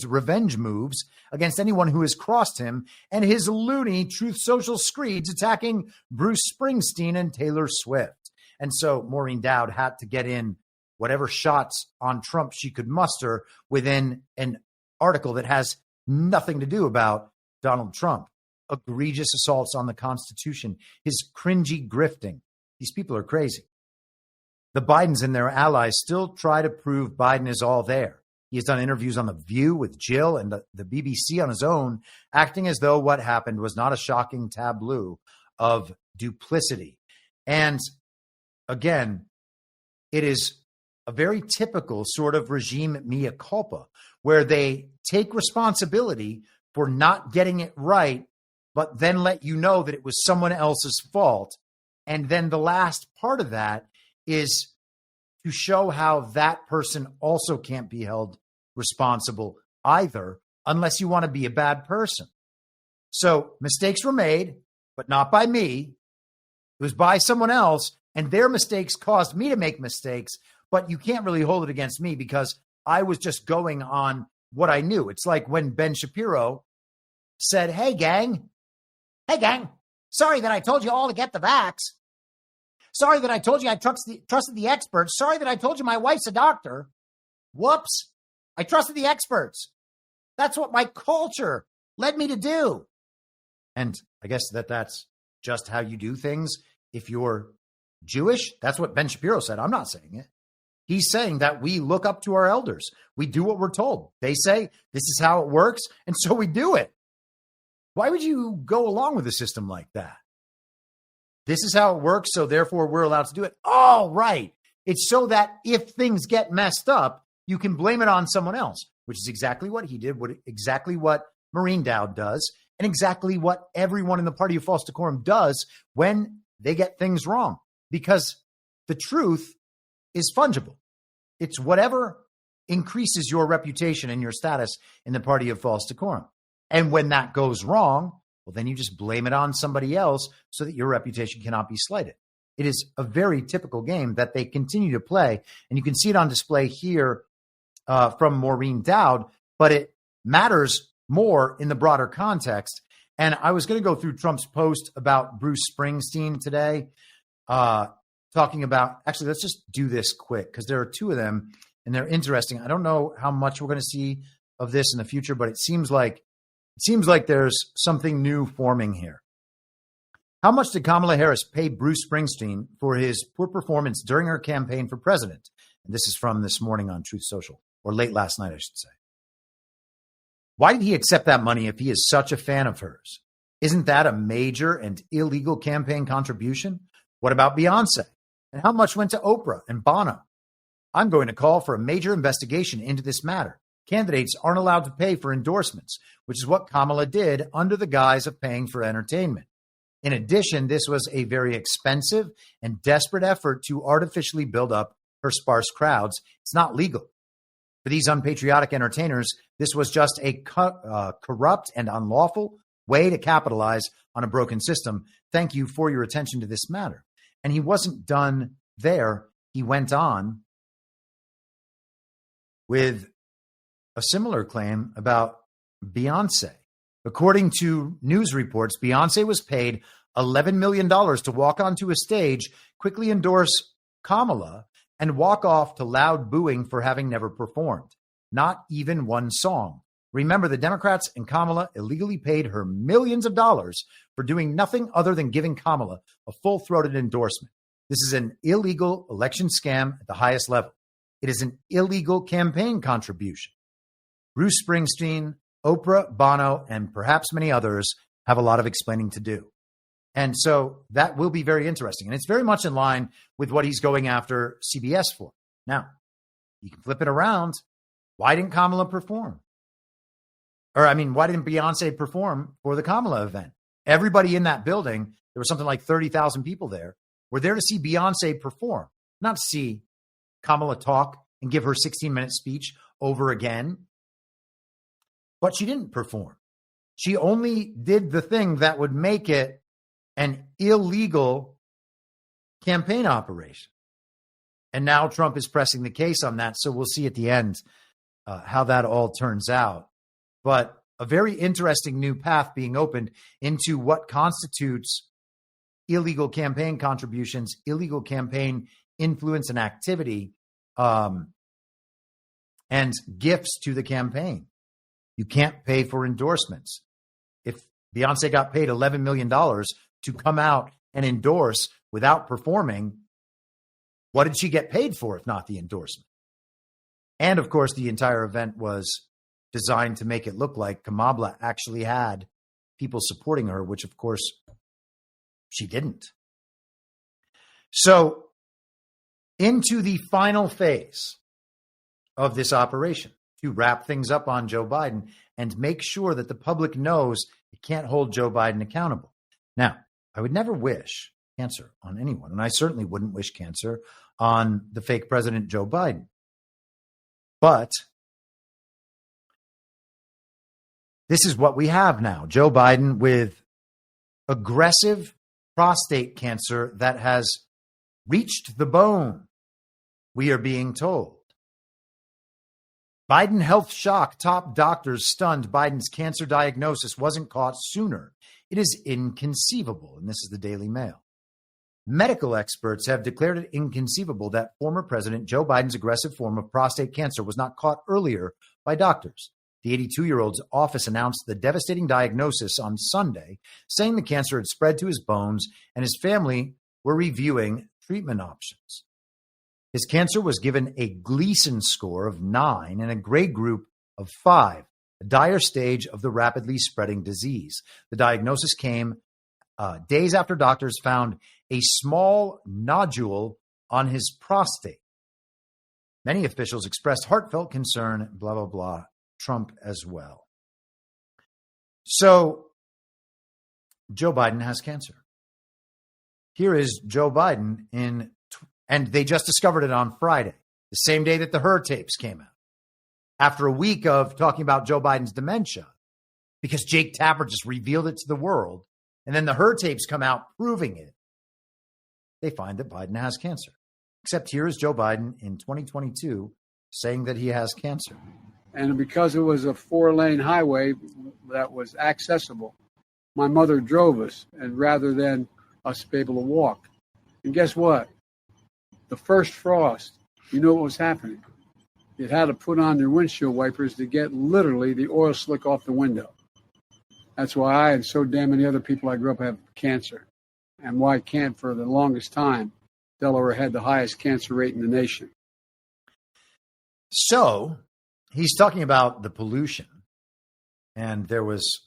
revenge moves against anyone who has crossed him, and his loony Truth Social screeds attacking Bruce Springsteen and Taylor Swift. And so Maureen Dowd had to get in whatever shots on Trump she could muster within an article that has nothing to do about Donald Trump. Egregious assaults on the Constitution, his cringy grifting. These people are crazy. The Bidens and their allies still try to prove Biden is all there. He has done interviews on The View with Jill and the BBC on his own, acting as though what happened was not a shocking tableau of duplicity. And again, it is a very typical sort of regime mea culpa, where they take responsibility for not getting it right, but then let you know that it was someone else's fault. And then the last part of that is to show how that person also can't be held responsible either, unless you want to be a bad person. So mistakes were made, but not by me. It was by someone else, and their mistakes caused me to make mistakes, but you can't really hold it against me because I was just going on what I knew. It's like when Ben Shapiro said, hey, gang, sorry that I told you all to get the vax. Sorry that I told you I trusted the experts. Sorry that I told you my wife's a doctor. Whoops. I trusted the experts. That's what my culture led me to do. And I guess that's just how you do things if you're Jewish. That's what Ben Shapiro said. I'm not saying it. He's saying that we look up to our elders. We do what we're told. They say this is how it works, and so we do it. Why would you go along with a system like that? This is how it works, so therefore we're allowed to do it. Oh, right. It's so that if things get messed up, you can blame it on someone else, which is exactly what he did, exactly what Maureen Dowd does, and exactly what everyone in the party of false decorum does when they get things wrong. Because the truth is fungible. It's whatever increases your reputation and your status in the party of false decorum. And when that goes wrong, well, then you just blame it on somebody else so that your reputation cannot be slighted. It is a very typical game that they continue to play. And you can see it on display here from Maureen Dowd, but it matters more in the broader context. And I was going to go through Trump's post about Bruce Springsteen today, talking about, actually, let's just do this quick because there are two of them and they're interesting. I don't know how much we're going to see of this in the future, but it seems like there's something new forming here. How much did Kamala Harris pay Bruce Springsteen for his poor performance during her campaign for president? And this is from this morning on Truth Social, or late last night, I should say. Why did he accept that money if he is such a fan of hers? Isn't that a major and illegal campaign contribution? What about Beyonce? And how much went to Oprah and Bono? I'm going to call for a major investigation into this matter. Candidates aren't allowed to pay for endorsements, which is what Kamala did under the guise of paying for entertainment. In addition, this was a very expensive and desperate effort to artificially build up her sparse crowds. It's not legal. For these unpatriotic entertainers, this was just a corrupt and unlawful way to capitalize on a broken system. Thank you for your attention to this matter. And he wasn't done there. He went on with a similar claim about Beyonce. According to news reports, Beyonce was paid $11 million to walk onto a stage, quickly endorse Kamala, and walk off to loud booing for having never performed. Not even one song. Remember, the Democrats and Kamala illegally paid her millions of dollars for doing nothing other than giving Kamala a full-throated endorsement. This is an illegal election scam at the highest level. It is an illegal campaign contribution. Bruce Springsteen, Oprah, Bono, and perhaps many others have a lot of explaining to do. And so that will be very interesting. And it's very much in line with what he's going after CBS for. Now, you can flip it around. Why didn't Kamala perform? Why didn't Beyonce perform for the Kamala event? Everybody in that building, there was something like 30,000 people there, were there to see Beyonce perform, not to see Kamala talk and give her 16-minute speech over again. But she didn't perform. She only did the thing that would make it an illegal campaign operation. And now Trump is pressing the case on that. So we'll see at the end how that all turns out. But a very interesting new path being opened into what constitutes illegal campaign contributions, illegal campaign influence and activity, and gifts to the campaign. You can't pay for endorsements. If Beyonce got paid $11 million to come out and endorse without performing, what did she get paid for if not the endorsement? And of course, the entire event was designed to make it look like Kamala actually had people supporting her, which of course she didn't. So into the final phase of this operation to wrap things up on Joe Biden and make sure that the public knows it can't hold Joe Biden accountable. Now, I would never wish cancer on anyone, and I certainly wouldn't wish cancer on the fake president, Joe Biden. But this is what we have now. Joe Biden with aggressive prostate cancer that has reached the bone, we are being told. Biden health shock. Top doctors stunned Biden's cancer diagnosis wasn't caught sooner. It is inconceivable. And this is the Daily Mail. Medical experts have declared it inconceivable that former President Joe Biden's aggressive form of prostate cancer was not caught earlier by doctors. The 82-year-old's office announced the devastating diagnosis on Sunday, saying the cancer had spread to his bones and his family were reviewing treatment options. His cancer was given a Gleason score of 9 and a grade group of 5, a dire stage of the rapidly spreading disease. The diagnosis came days after doctors found a small nodule on his prostate. Many officials expressed heartfelt concern, blah, blah, blah, Trump as well. So Joe Biden has cancer. Here is Joe Biden and they just discovered it on Friday, the same day that the Hur tapes came out. After a week of talking about Joe Biden's dementia, because Jake Tapper just revealed it to the world, and then the Hur tapes come out proving it, they find that Biden has cancer. Except here is Joe Biden in 2022 saying that he has cancer. And because it was a 4-lane highway that was accessible, my mother drove us, and rather than us be able to walk. And guess what? The first frost, you know what was happening? you had to put on your windshield wipers to get literally the oil slick off the window. That's why I and so damn many other people I grew up have cancer, and why can't for the longest time Delaware had the highest cancer rate in the nation. So he's talking about the pollution, and there was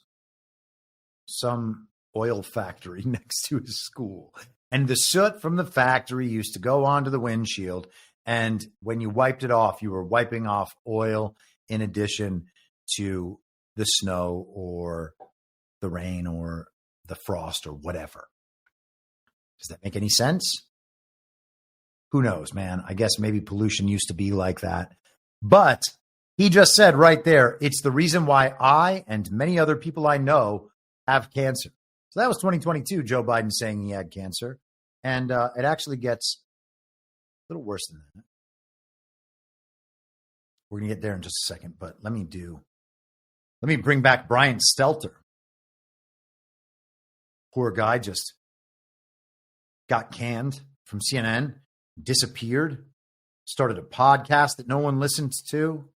some oil factory next to his school, and the soot from the factory used to go onto the windshield, and when you wiped it off, you were wiping off oil in addition to the snow or the rain or the frost or whatever. Does that make any sense? Who knows, man? I guess maybe pollution used to be like that. But he just said right there, it's the reason why I and many other people I know have cancer. So that was 2022, Joe Biden saying he had cancer. And it actually gets a little worse than that. We're going to get there in just a second, but let me bring back Brian Stelter. Poor guy just got canned from CNN, disappeared, started a podcast that no one listens to.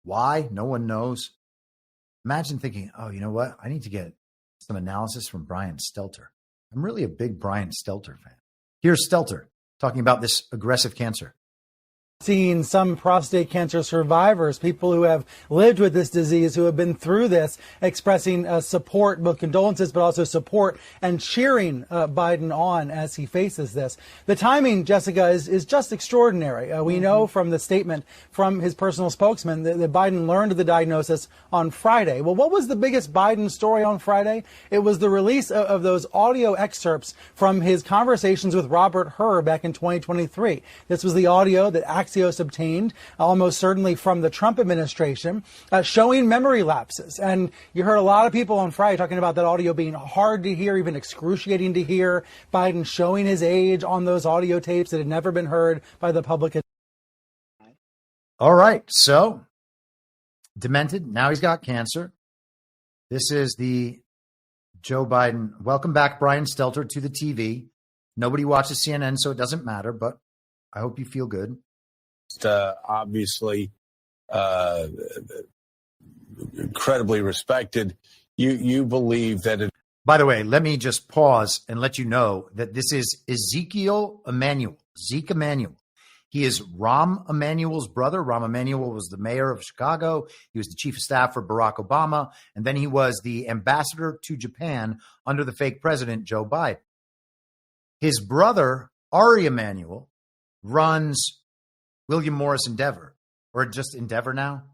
Why? No one knows. Imagine thinking, oh, you know what? I need to get some analysis from Brian Stelter. I'm really a big Brian Stelter fan. Here's Stelter talking about this aggressive cancer. Seen some prostate cancer survivors, people who have lived with this disease, who have been through this, expressing support, both condolences, but also support and cheering Biden on as he faces this. The timing, Jessica, is just extraordinary. We know from the statement from his personal spokesman that Biden learned of the diagnosis on Friday. Well, what was the biggest Biden story on Friday? It was the release of those audio excerpts from his conversations with Robert Hur back in 2023. This was the audio that Axios obtained, almost certainly from the Trump administration, showing memory lapses. And you heard a lot of people on Friday talking about that audio being hard to hear, even excruciating to hear. Biden showing his age on those audio tapes that had never been heard by the public. All right. So, demented. Now he's got cancer. This is the Joe Biden. Welcome back, Brian Stelter, to the TV. Nobody watches CNN, so it doesn't matter, but I hope you feel good. Obviously incredibly respected. You believe that it. By the way, let me just pause and let you know that this is Ezekiel Emanuel. Zeke Emanuel. He is Rahm Emanuel's brother. Rahm Emanuel was the mayor of Chicago. He was the chief of staff for Barack Obama. And then he was the ambassador to Japan under the fake president, Joe Biden. His brother, Ari Emanuel, runs William Morris Endeavor, or just Endeavor now.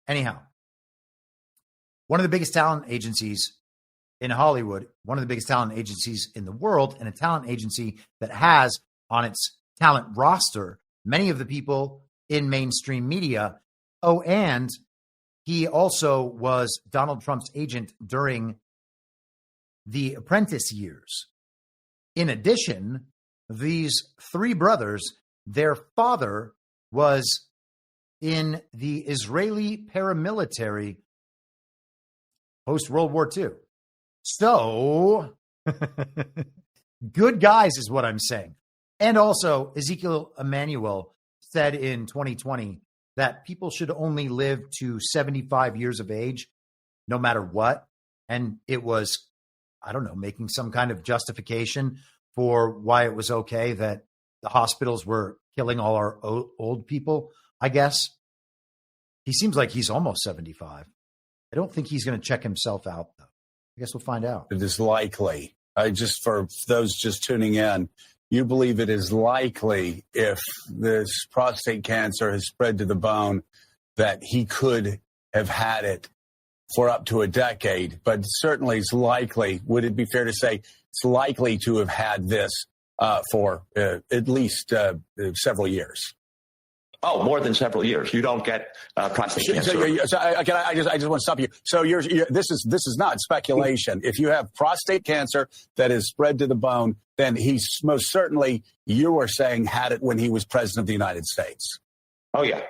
Anyhow, one of the biggest talent agencies in Hollywood, one of the biggest talent agencies in the world, and a talent agency that has on its talent roster many of the people in mainstream media. Oh, and he also was Donald Trump's agent during the Apprentice years. In addition, these three brothers, their father was in the Israeli paramilitary post-World War II. So, good guys is what I'm saying. And also, Ezekiel Emanuel said in 2020 that people should only live to 75 years of age, no matter what. And it was, I don't know, making some kind of justification for why it was okay that the hospitals were killing all our old people, I guess. He seems like he's almost 75. I don't think he's going to check himself out, though. I guess we'll find out. It is likely. Just for those just tuning in, you believe it is likely if this prostate cancer has spread to the bone that he could have had it for up to a decade, but certainly it's likely. Would it be fair to say it's likely to have had this for at least several years? Oh, more than several years. You don't get prostate cancer. I just want to stop you. So this is not speculation. If you have prostate cancer that is spread to the bone, then he's most certainly, you are saying, had it when he was president of the United States. Oh, yeah.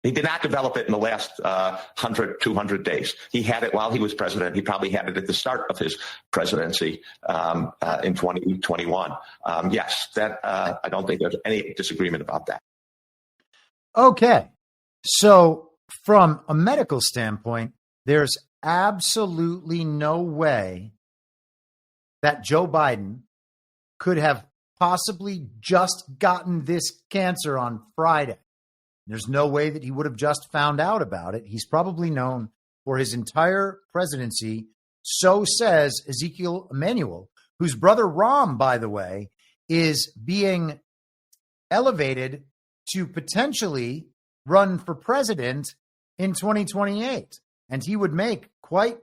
He did not develop it in the last 100, 200 days. He had it while he was president. He probably had it at the start of his presidency in 2021. Yes, that I don't think there's any disagreement about that. Okay. So from a medical standpoint, there's absolutely no way that Joe Biden could have possibly just gotten this cancer on Friday. There's no way that he would have just found out about it. He's probably known for his entire presidency. So says Ezekiel Emanuel, whose brother Rahm, by the way, is being elevated to potentially run for president in 2028. And he would make quite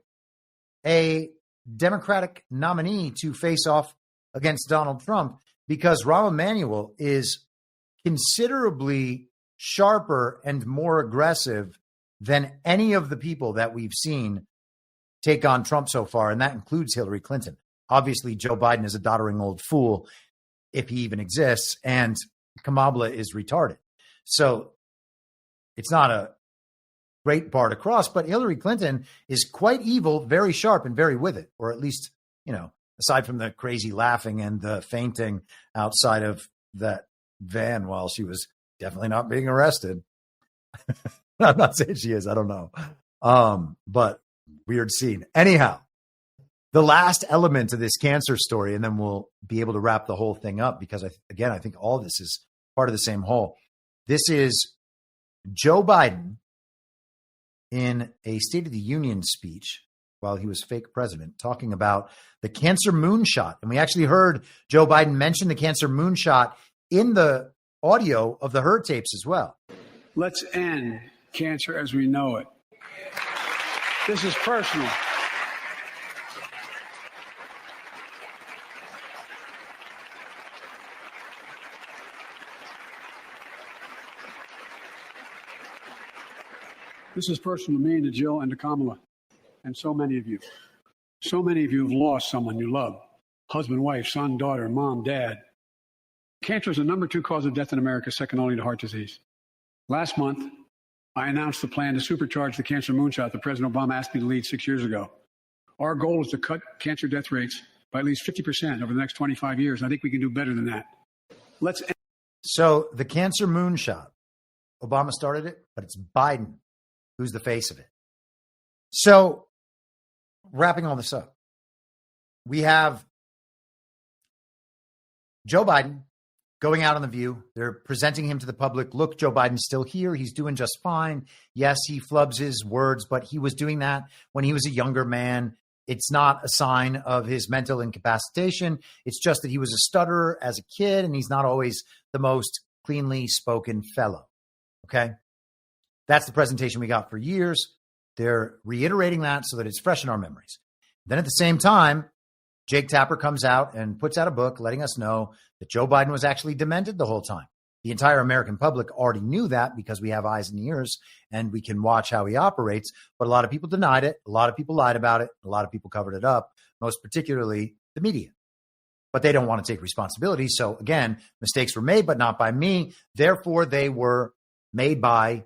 a Democratic nominee to face off against Donald Trump, because Rahm Emanuel is considerably sharper and more aggressive than any of the people that we've seen take on Trump so far, and that includes Hillary Clinton. Obviously, Joe Biden is a doddering old fool, if he even exists, and Kamala is retarded. So it's not a great bar to cross, but Hillary Clinton is quite evil, very sharp, and very with it, or at least, aside from the crazy laughing and the fainting outside of that van while she was definitely not being arrested. I'm not saying she is. I don't know. But weird scene. Anyhow, the last element of this cancer story, and then we'll be able to wrap the whole thing up, because I think all this is part of the same whole. This is Joe Biden in a State of the Union speech while he was fake president, talking about the cancer moonshot. And we actually heard Joe Biden mention the cancer moonshot in the audio of the Hur tapes as well. Let's end cancer as we know it. This is personal. This is personal to me and to Jill and to Kamala and so many of you. So many of you have lost someone you love. Husband, wife, son, daughter, mom, dad. Cancer is the number 2 cause of death in America, second only to heart disease. Last month, I announced the plan to supercharge the cancer moonshot that President Obama asked me to lead 6 years ago. Our goal is to cut cancer death rates by at least 50% over the next 25 years. I think we can do better than that. So the cancer moonshot, Obama started it, but it's Biden who's the face of it. So wrapping all this up, we have Joe Biden going out on The View. They're presenting him to the public. Look, Joe Biden's still here. He's doing just fine. Yes, he flubs his words, but he was doing that when he was a younger man. It's not a sign of his mental incapacitation. It's just that he was a stutterer as a kid, and he's not always the most cleanly spoken fellow. Okay? That's the presentation we got for years. They're reiterating that so that it's fresh in our memories. Then at the same time, Jake Tapper comes out and puts out a book letting us know that Joe Biden was actually demented the whole time. The entire American public already knew that because we have eyes and ears and we can watch how he operates. But a lot of people denied it. A lot of people lied about it. A lot of people covered it up, most particularly the media. But they don't want to take responsibility. So again, mistakes were made, but not by me. Therefore, they were made by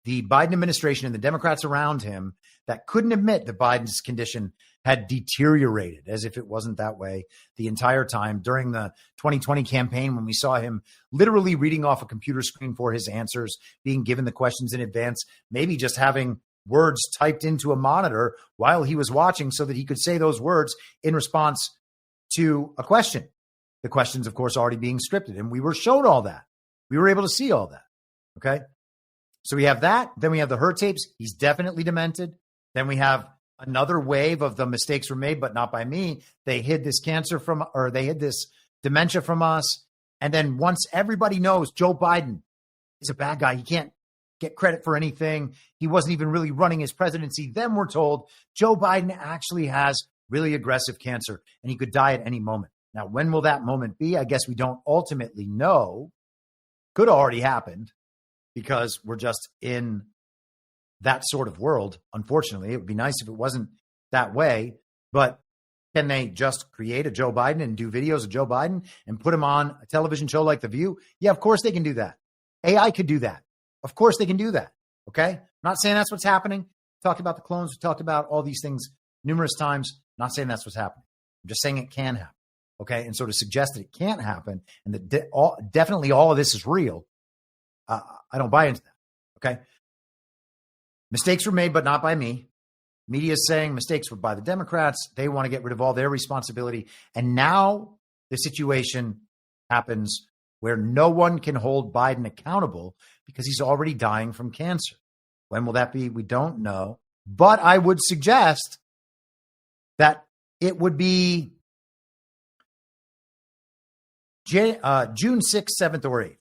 the Biden administration and the Democrats around him that couldn't admit that Biden's condition had deteriorated, as if it wasn't that way the entire time during the 2020 campaign, when we saw him literally reading off a computer screen for his answers, being given the questions in advance, maybe just having words typed into a monitor while he was watching so that he could say those words in response to a question. The questions, of course, already being scripted, and we were shown all that. We were able to see all that. Okay. So we have that. Then we have the Hur tapes. He's definitely demented. Then we have another wave of the mistakes were made, but not by me. They hid this cancer from, or they hid this dementia from us. And then once everybody knows Joe Biden is a bad guy, he can't get credit for anything. He wasn't even really running his presidency. Then we're told Joe Biden actually has really aggressive cancer and he could die at any moment. Now, when will that moment be? I guess we don't ultimately know. Could have already happened, because we're just in that sort of world. Unfortunately, it would be nice if it wasn't that way, but can they just create a Joe Biden and do videos of Joe Biden and put him on a television show like The View? Yeah, of course they can do that. AI could do that. Of course they can do that. Okay. I'm not saying that's what's happening. We talked about the clones. We talked about all these things numerous times. I'm not saying that's what's happening. I'm just saying it can happen. Okay. And so to suggest that it can't happen and that definitely all of this is real, I don't buy into that. Okay. Mistakes were made, but not by me. Media is saying mistakes were by the Democrats. They want to get rid of all their responsibility. And now the situation happens where no one can hold Biden accountable because he's already dying from cancer. When will that be? We don't know. But I would suggest that it would be June 6th, 7th, or 8th.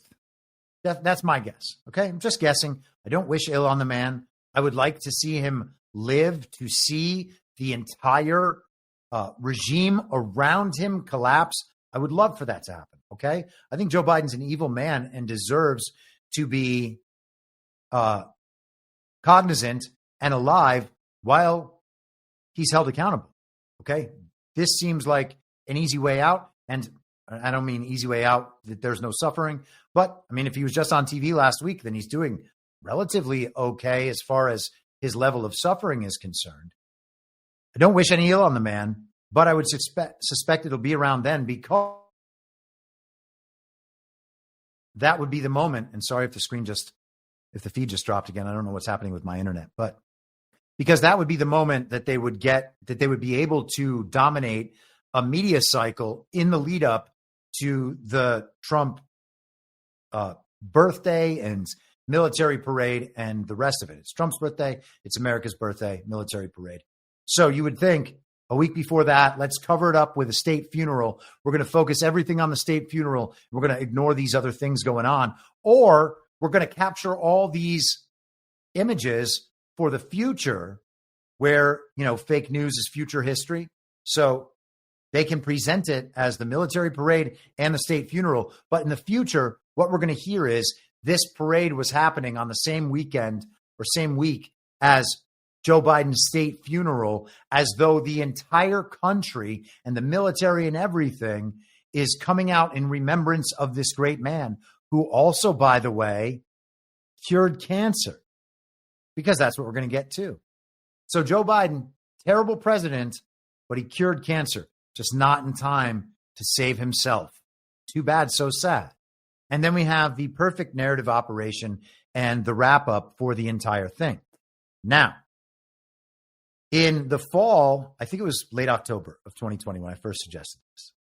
That's my guess. Okay. I'm just guessing. I don't wish ill on the man. I would like to see him live to see the entire regime around him collapse. I would love for that to happen. Okay. I think Joe Biden's an evil man and deserves to be cognizant and alive while he's held accountable. Okay. This seems like an easy way out. And I don't mean easy way out that there's no suffering, but I mean, if he was just on TV last week, then he's doing relatively okay as far as his level of suffering is concerned. I don't wish any ill on the man, but I would suspect it'll be around then, because that would be the moment. And sorry if the feed just dropped again. I don't know what's happening with my internet, but because that would be the moment that they would be able to dominate a media cycle in the lead up to the Trump birthday and military parade and the rest of it. It's Trump's birthday. It's America's birthday, military parade. So you would think a week before that, let's cover it up with a state funeral. We're going to focus everything on the state funeral. We're going to ignore these other things going on, or we're going to capture all these images for the future where, fake news is future history. So they can present it as the military parade and the state funeral. But in the future, what we're going to hear is this parade was happening on the same weekend or same week as Joe Biden's state funeral, as though the entire country and the military and everything is coming out in remembrance of this great man who also, by the way, cured cancer, because that's what we're going to get to. So Joe Biden, terrible president, but he cured cancer, just not in time to save himself. Too bad, so sad. And then we have the perfect narrative operation and the wrap up for the entire thing. Now, in the fall, I think it was late October of 2020 when I first suggested this.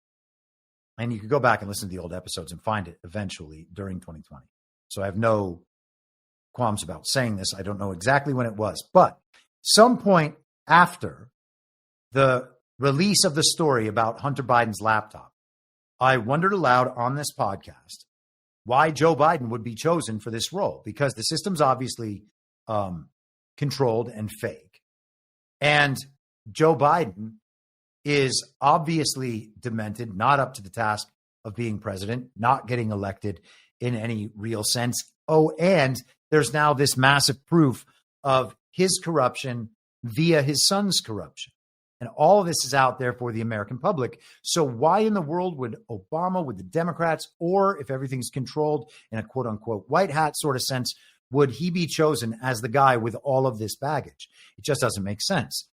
And you could go back and listen to the old episodes and find it eventually during 2020. So I have no qualms about saying this. I don't know exactly when it was, but some point after the release of the story about Hunter Biden's laptop, I wondered aloud on this podcast why Joe Biden would be chosen for this role, because the system's obviously controlled and fake. And Joe Biden is obviously demented, not up to the task of being president, not getting elected in any real sense. Oh, and there's now this massive proof of his corruption via his son's corruption. And all of this is out there for the American public. So why in the world would Obama, with the Democrats, or if everything's controlled in a quote unquote white hat sort of sense, would he be chosen as the guy with all of this baggage? It just doesn't make sense.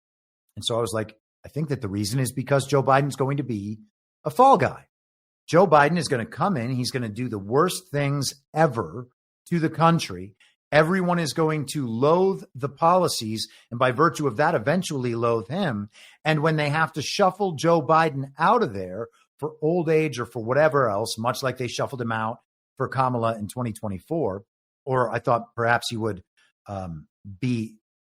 And so I was like, I think that the reason is because Joe Biden's going to be a fall guy. Joe Biden is going to come in. He's going to do the worst things ever to the country. Everyone is going to loathe the policies, and by virtue of that, eventually loathe him. And when they have to shuffle Joe Biden out of there for old age or for whatever else, much like they shuffled him out for Kamala in 2024, or I thought perhaps he would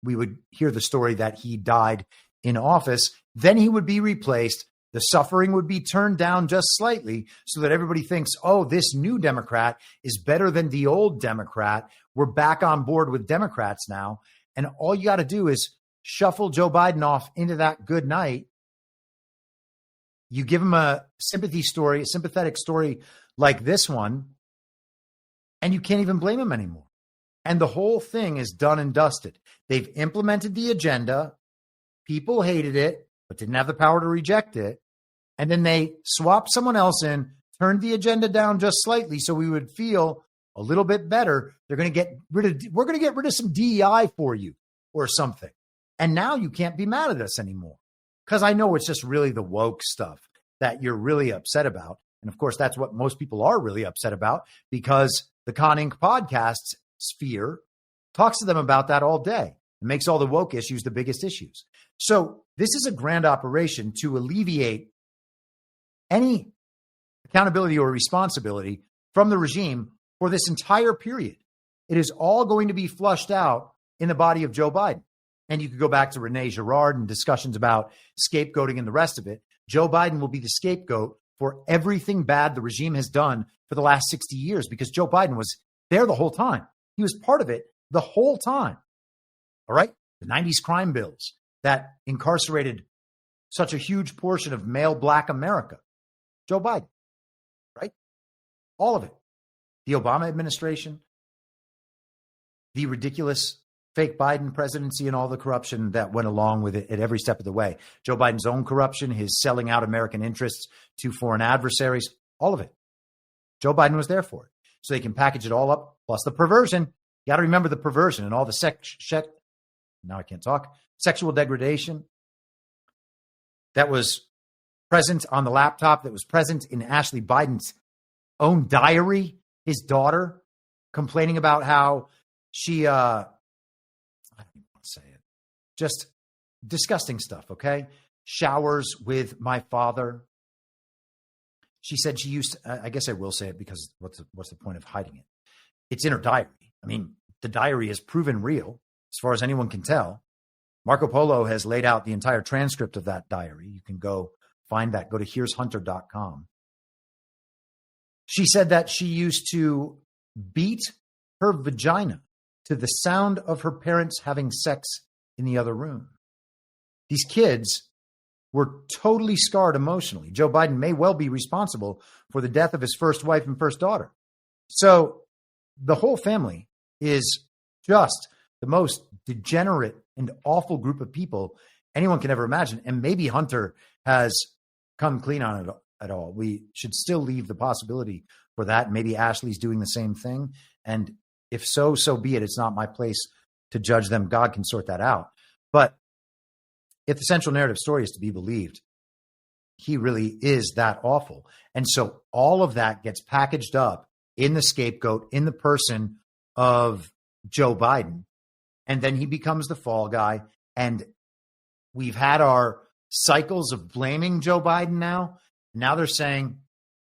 we would hear the story that he died in office, then he would be replaced. The suffering would be turned down just slightly so that everybody thinks, oh, this new Democrat is better than the old Democrat. We're back on board with Democrats now. And all you got to do is shuffle Joe Biden off into that good night. You give him a sympathy story, a sympathetic story like this one, and you can't even blame him anymore. And the whole thing is done and dusted. They've implemented the agenda. People hated it, but didn't have the power to reject it. And then they swapped someone else in, turned the agenda down just slightly so we would feel a little bit better. We're going to get rid of some DEI for you or something. And now you can't be mad at us anymore, because I know it's just really the woke stuff that you're really upset about. And of course, that's what most people are really upset about, because the Con Inc. podcast sphere talks to them about that all day. It makes all the woke issues the biggest issues. So this is a grand operation to alleviate any accountability or responsibility from the regime for this entire period. It is all going to be flushed out in the body of Joe Biden. And you could go back to Rene Girard and discussions about scapegoating and the rest of it. Joe Biden will be the scapegoat for everything bad the regime has done for the last 60 years because Joe Biden was there the whole time. He was part of it the whole time. All right? The 90s crime bills that incarcerated such a huge portion of male Black America. Joe Biden, right? All of it. The Obama administration, the ridiculous fake Biden presidency and all the corruption that went along with it at every step of the way. Joe Biden's own corruption, his selling out American interests to foreign adversaries, all of it. Joe Biden was there for it. So they can package it all up, plus the perversion. You got to remember the perversion and all the sexual degradation that was present on the laptop, that was present in Ashley Biden's own diary, his daughter complaining about how she, I don't even want to say it, just disgusting stuff, okay? Showers with my father. She said she used to, I guess I will say it because what's the point of hiding it? It's in her diary. I mean, the diary is proven real as far as anyone can tell. Marco Polo has laid out the entire transcript of that diary. You can go find that. Go to here'shunter.com. She said that she used to beat her vagina to the sound of her parents having sex in the other room. These kids were totally scarred emotionally. Joe Biden may well be responsible for the death of his first wife and first daughter. So the whole family is just the most degenerate and awful group of people anyone can ever imagine. And maybe Hunter has come clean on it at all. We should still leave the possibility for that. Maybe Ashley's doing the same thing. And if so, so be it. It's not my place to judge them. God can sort that out. But if the central narrative story is to be believed, he really is that awful. And so all of that gets packaged up in the scapegoat, in the person of Joe Biden. And then he becomes the fall guy. And we've had our cycles of blaming Joe Biden now. Now they're saying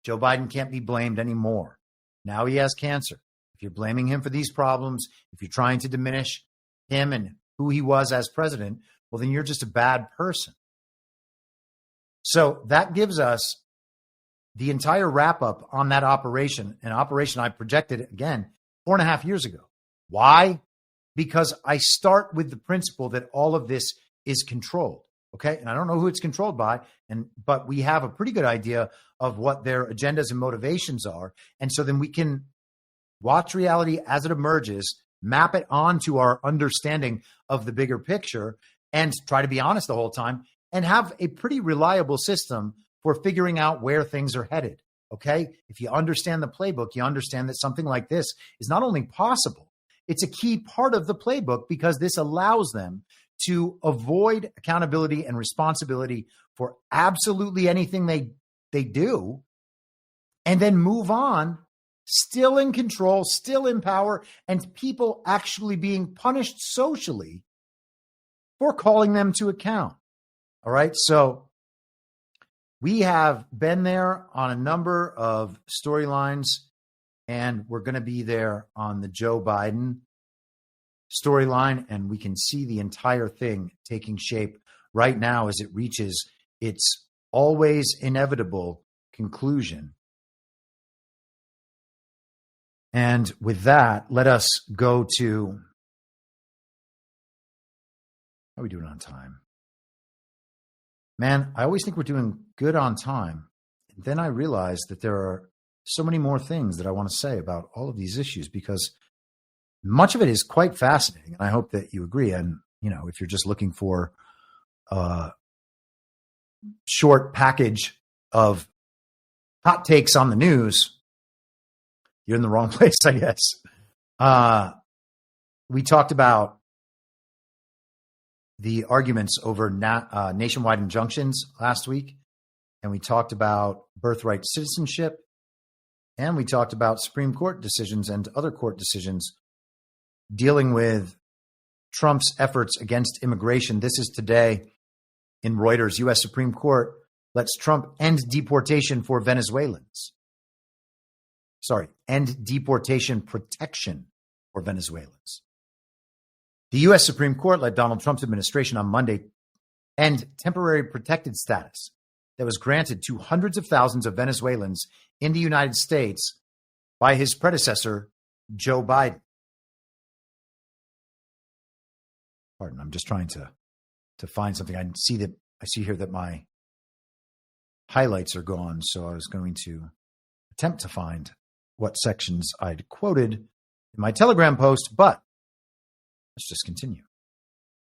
Joe Biden can't be blamed anymore. Now he has cancer. If you're blaming him for these problems, if you're trying to diminish him and who he was as president, well, then you're just a bad person. So that gives us the entire wrap up on that operation, an operation I projected again 4.5 years ago. Why? Because I start with the principle that all of this is controlled. Okay. And I don't know who it's controlled by, but we have a pretty good idea of what their agendas and motivations are. And so then we can watch reality as it emerges, map it onto our understanding of the bigger picture, and try to be honest the whole time and have a pretty reliable system for figuring out where things are headed. Okay. If you understand the playbook, you understand that something like this is not only possible, it's a key part of the playbook because this allows them to avoid accountability and responsibility for absolutely anything they do, and then move on, still in control, still in power, and people actually being punished socially for calling them to account. All right. So we have been there on a number of storylines, and we're going to be there on the Joe Biden storyline, and we can see the entire thing taking shape right now as it reaches its always inevitable conclusion. And with that, let us go to, how are we doing on time? Man, I always think we're doing good on time. And then I realize that there are so many more things that I want to say about all of these issues because much of it is quite fascinating. And I hope that you agree. And, if you're just looking for a short package of hot takes on the news, you're in the wrong place, I guess. We talked about the arguments over nationwide injunctions last week, and we talked about birthright citizenship, And we talked about Supreme Court decisions and other court decisions dealing with Trump's efforts against immigration. This is today in Reuters. U.S. Supreme Court lets Trump end deportation for Venezuelans. End deportation protection for Venezuelans. The U.S. Supreme Court let Donald Trump's administration on Monday end temporary protected status that was granted to hundreds of thousands of Venezuelans in the United States by his predecessor, Joe Biden. Pardon, I'm just trying to find something. I see here that my highlights are gone, so I was going to attempt to find what sections I'd quoted in my Telegram post, but let's just continue.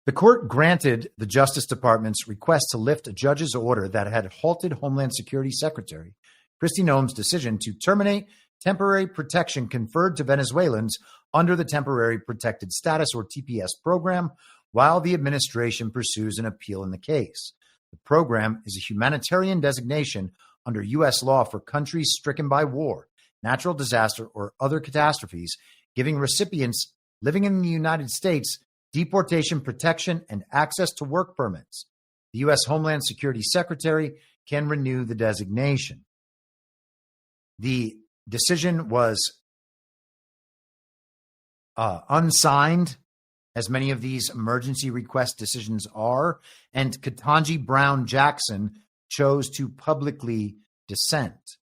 The court granted the Justice Department's request to lift a judge's order that had halted Homeland Security Secretary Kristi Noem's decision to terminate temporary protection conferred to Venezuelans under the Temporary Protected Status, or TPS, program, while the administration pursues an appeal in the case. The program is a humanitarian designation under U.S. law for countries stricken by war, natural disaster, or other catastrophes, giving recipients living in the United States deportation protection and access to work permits. The U.S. Homeland Security Secretary can renew the designation. The decision was unsigned, as many of these emergency request decisions are, and Ketanji Brown Jackson chose to publicly dissent.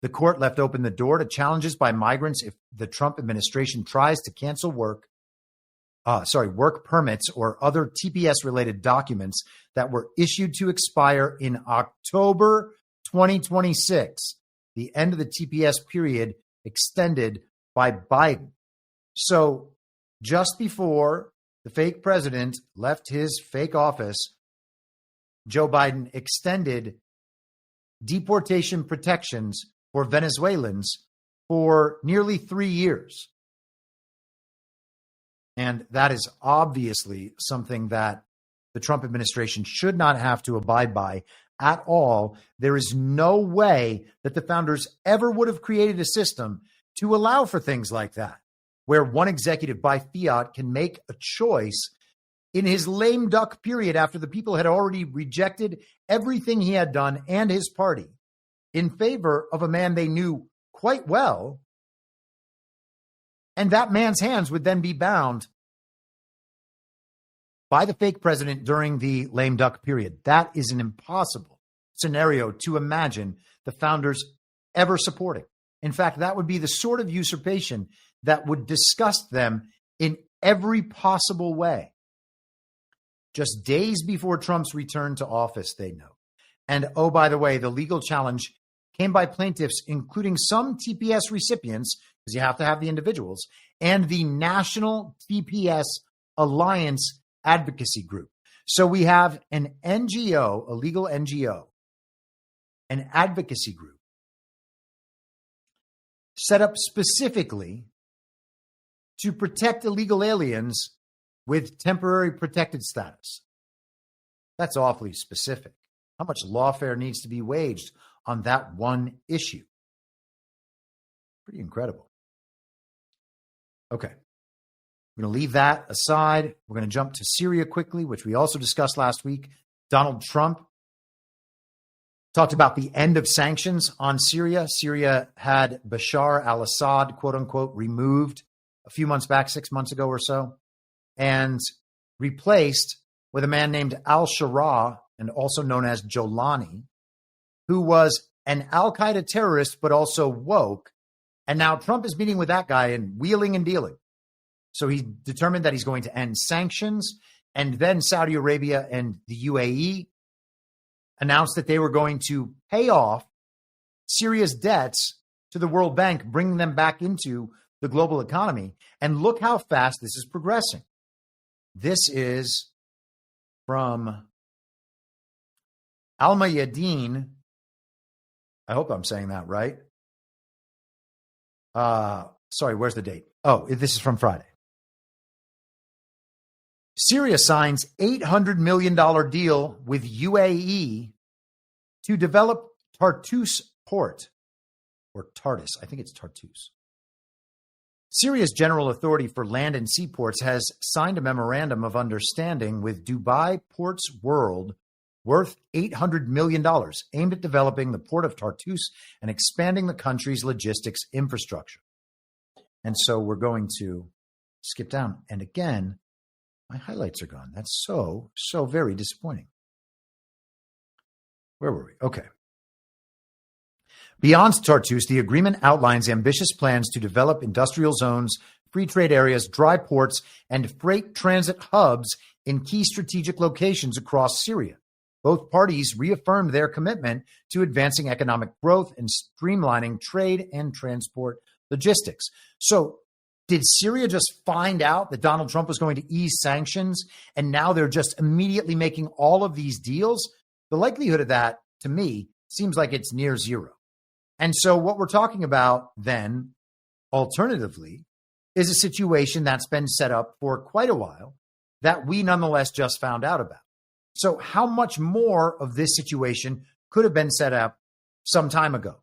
The court left open the door to challenges by migrants if the Trump administration tries to cancel work permits or other TPS-related documents that were issued to expire in October 2026, the end of the TPS period extended by Biden. So just before the fake president left his fake office, Joe Biden extended deportation protections for Venezuelans for nearly 3 years. And that is obviously something that the Trump administration should not have to abide by at all. There is no way that the founders ever would have created a system to allow for things like that, where one executive by fiat can make a choice in his lame duck period after the people had already rejected everything he had done and his party in favor of a man they knew quite well. And that man's hands would then be bound by the fake president during the lame duck period. That is an impossible scenario to imagine the founders ever supporting. In fact, that would be the sort of usurpation that would disgust them in every possible way. Just days before Trump's return to office, they know. And oh, by the way, the legal challenge came by plaintiffs, including some TPS recipients, because you have to have the individuals, and the National TPS Alliance Advocacy Group. So we have an NGO, a legal NGO, an advocacy group set up specifically to protect illegal aliens with temporary protected status. That's awfully specific. How much lawfare needs to be waged on that one issue? Pretty incredible. Okay. We're going to leave that aside. We're going to jump to Syria quickly, which we also discussed last week. Donald Trump talked about the end of sanctions on Syria. Syria had Bashar al-Assad, quote unquote, removed a few months back, 6 months ago or so, and replaced with a man named al-Shara, and also known as Jolani, who was an al-Qaeda terrorist, but also woke. And now Trump is meeting with that guy and wheeling and dealing. So he determined that he's going to end sanctions. And then Saudi Arabia and the UAE announced that they were going to pay off Syria's debts to the World Bank, bringing them back into the global economy. And look how fast this is progressing. This is from Al-Mayadeen. I hope I'm saying that right. Sorry, where's the date? Oh, this is from Friday. Syria signs $800 million deal with UAE to develop Tartus port. or Tartus. I think it's Tartus. Syria's General Authority for Land and Seaports has signed a memorandum of understanding with Dubai Ports World worth $800 million, aimed at developing the port of Tartus and expanding the country's logistics infrastructure. And so we're going to skip down. And again, my highlights are gone. That's so very disappointing. Where were we? Okay. Beyond Tartus, the agreement outlines ambitious plans to develop industrial zones, free trade areas, dry ports, and freight transit hubs in key strategic locations across Syria. Both parties reaffirmed their commitment to advancing economic growth and streamlining trade and transport logistics. So, did Syria just find out that Donald Trump was going to ease sanctions, and now they're just immediately making all of these deals? The likelihood of that, to me, seems like it's near zero. And so what we're talking about then, alternatively, is a situation that's been set up for quite a while that we nonetheless just found out about. So how much more of this situation could have been set up some time ago?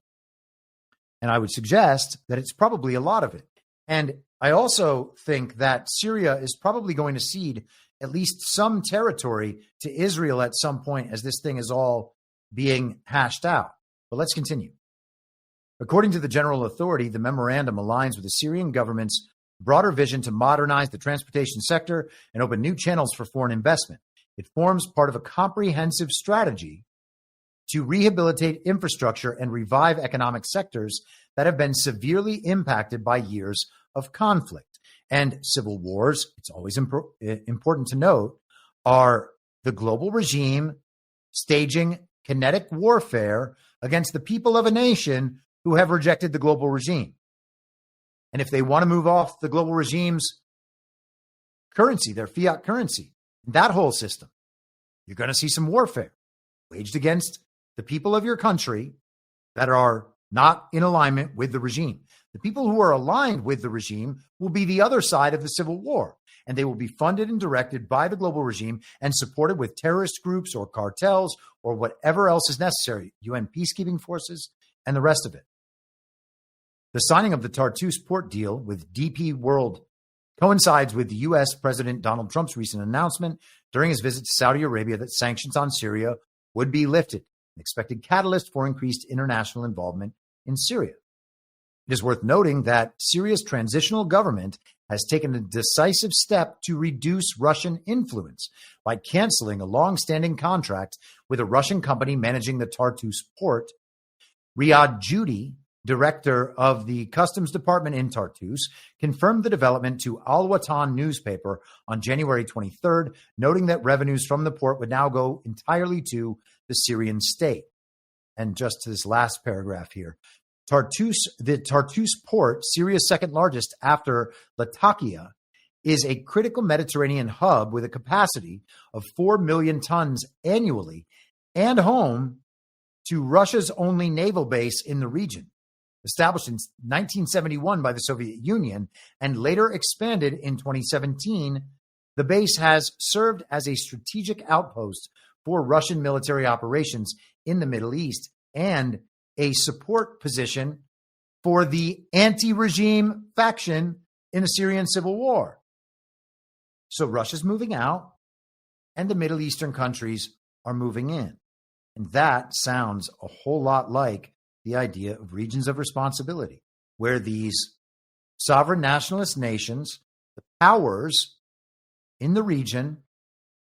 And I would suggest that it's probably a lot of it. And I also think that Syria is probably going to cede at least some territory to Israel at some point as this thing is all being hashed out. But let's continue. According to the General Authority, the memorandum aligns with the Syrian government's broader vision to modernize the transportation sector and open new channels for foreign investment. It forms part of a comprehensive strategy to rehabilitate infrastructure and revive economic sectors that have been severely impacted by years of conflict. And civil wars, it's always important to note, are the global regime staging kinetic warfare against the people of a nation who have rejected the global regime. And if they want to move off the global regime's currency, their fiat currency, that whole system, you're going to see some warfare waged against the people of your country that are not in alignment with the regime. The people who are aligned with the regime will be the other side of the civil war, and they will be funded and directed by the global regime and supported with terrorist groups or cartels or whatever else is necessary, UN peacekeeping forces, and the rest of it. The signing of the Tartus port deal with DP World coincides with the U.S. President Donald Trump's recent announcement during his visit to Saudi Arabia that sanctions on Syria would be lifted, an expected catalyst for increased international involvement in Syria. It is worth noting that Syria's transitional government has taken a decisive step to reduce Russian influence by canceling a long-standing contract with a Russian company managing the Tartus port. Riyad Judy, director of the Customs Department in Tartus, confirmed the development to Al Watan newspaper on January 23rd, noting that revenues from the port would now go entirely to the Syrian state. And just to this last paragraph here, the Tartus port, Syria's second largest after Latakia, is a critical Mediterranean hub with a capacity of 4 million tons annually and home to Russia's only naval base in the region. Established in 1971 by the Soviet Union and later expanded in 2017, the base has served as a strategic outpost for Russian military operations in the Middle East and a support position for the anti-regime faction in the Syrian civil war. So Russia's moving out and the Middle Eastern countries are moving in. And that sounds a whole lot like the idea of regions of responsibility, where these sovereign nationalist nations, the powers in the region,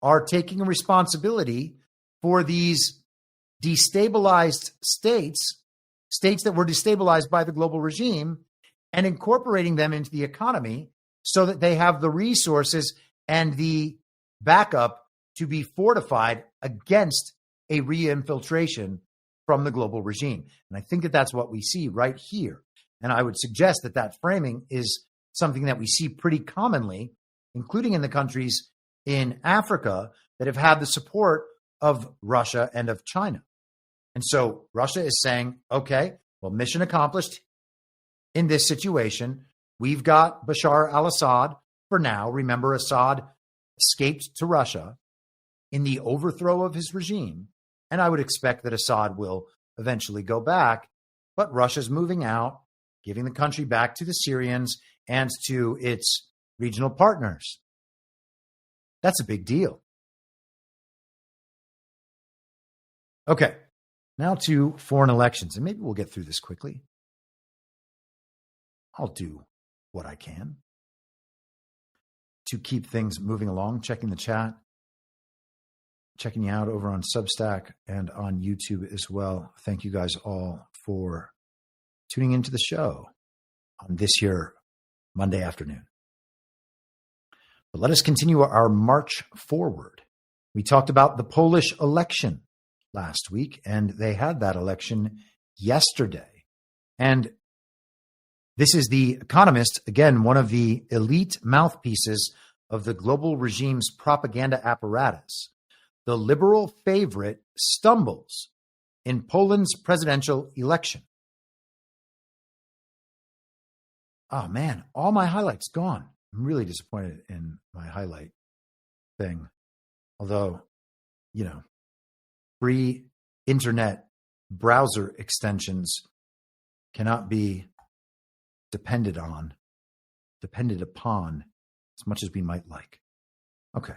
are taking a responsibility for these destabilized states that were destabilized by the global regime, and incorporating them into the economy so that they have the resources and the backup to be fortified against a re-infiltration from the global regime. And I think that that's what we see right here. And I would suggest that that framing is something that we see pretty commonly, including in the countries in Africa that have had the support of Russia and of China. And so Russia is saying, okay, well, mission accomplished in this situation. We've got Bashar al-Assad for now. Remember, Assad escaped to Russia in the overthrow of his regime. And I would expect that Assad will eventually go back. but Russia's moving out, giving the country back to the Syrians and to its regional partners. That's a big deal. Okay, now to foreign elections, and maybe we'll get through this quickly. I'll do what I can to keep things moving along, checking the chat, checking you out over on Substack and on YouTube as well. Thank you guys all for tuning into the show on this here Monday afternoon. But let us continue our march forward. We talked about the Polish election last week, and they had that election yesterday. And this is The Economist, again, one of the elite mouthpieces of the global regime's propaganda apparatus. The liberal favorite stumbles in Poland's presidential election. Oh, man, all my highlights gone. I'm really disappointed in my highlight thing. Although, free internet browser extensions cannot be depended upon as much as we might like. Okay.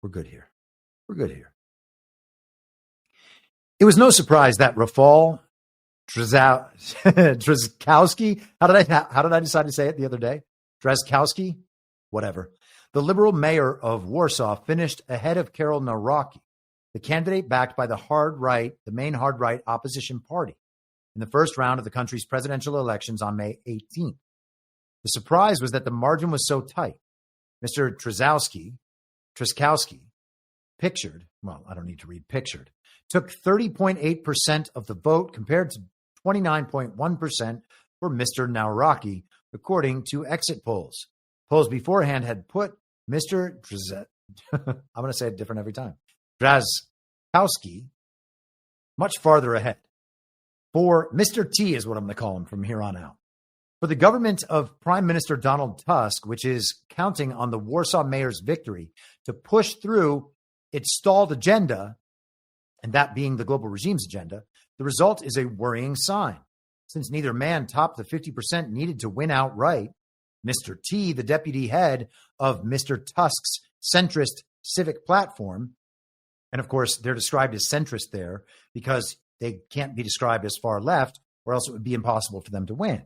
We're good here. It was no surprise that Rafal Trzaskowski, how did I decide to say it the other day? Trzaskowski? Whatever. The liberal mayor of Warsaw finished ahead of Karol Nawrocki, the candidate backed by the main hard right opposition party, in the first round of the country's presidential elections on May 18th. The surprise was that the margin was so tight. Mr. Trzaskowski, took 30.8% of the vote compared to 29.1% for Mr. Nawrocki, according to exit polls. Polls beforehand had put Mr. I'm going to say it different every time. Trzaskowski much farther ahead. For Mr. T is what I'm going to call him from here on out. For the government of Prime Minister Donald Tusk, which is counting on the Warsaw mayor's victory to push through its stalled agenda, and that being the global regime's agenda, the result is a worrying sign. Since neither man topped the 50% needed to win outright, Mr. T, the deputy head of Mr. Tusk's centrist civic platform, and of course they're described as centrist there because they can't be described as far left or else it would be impossible for them to win.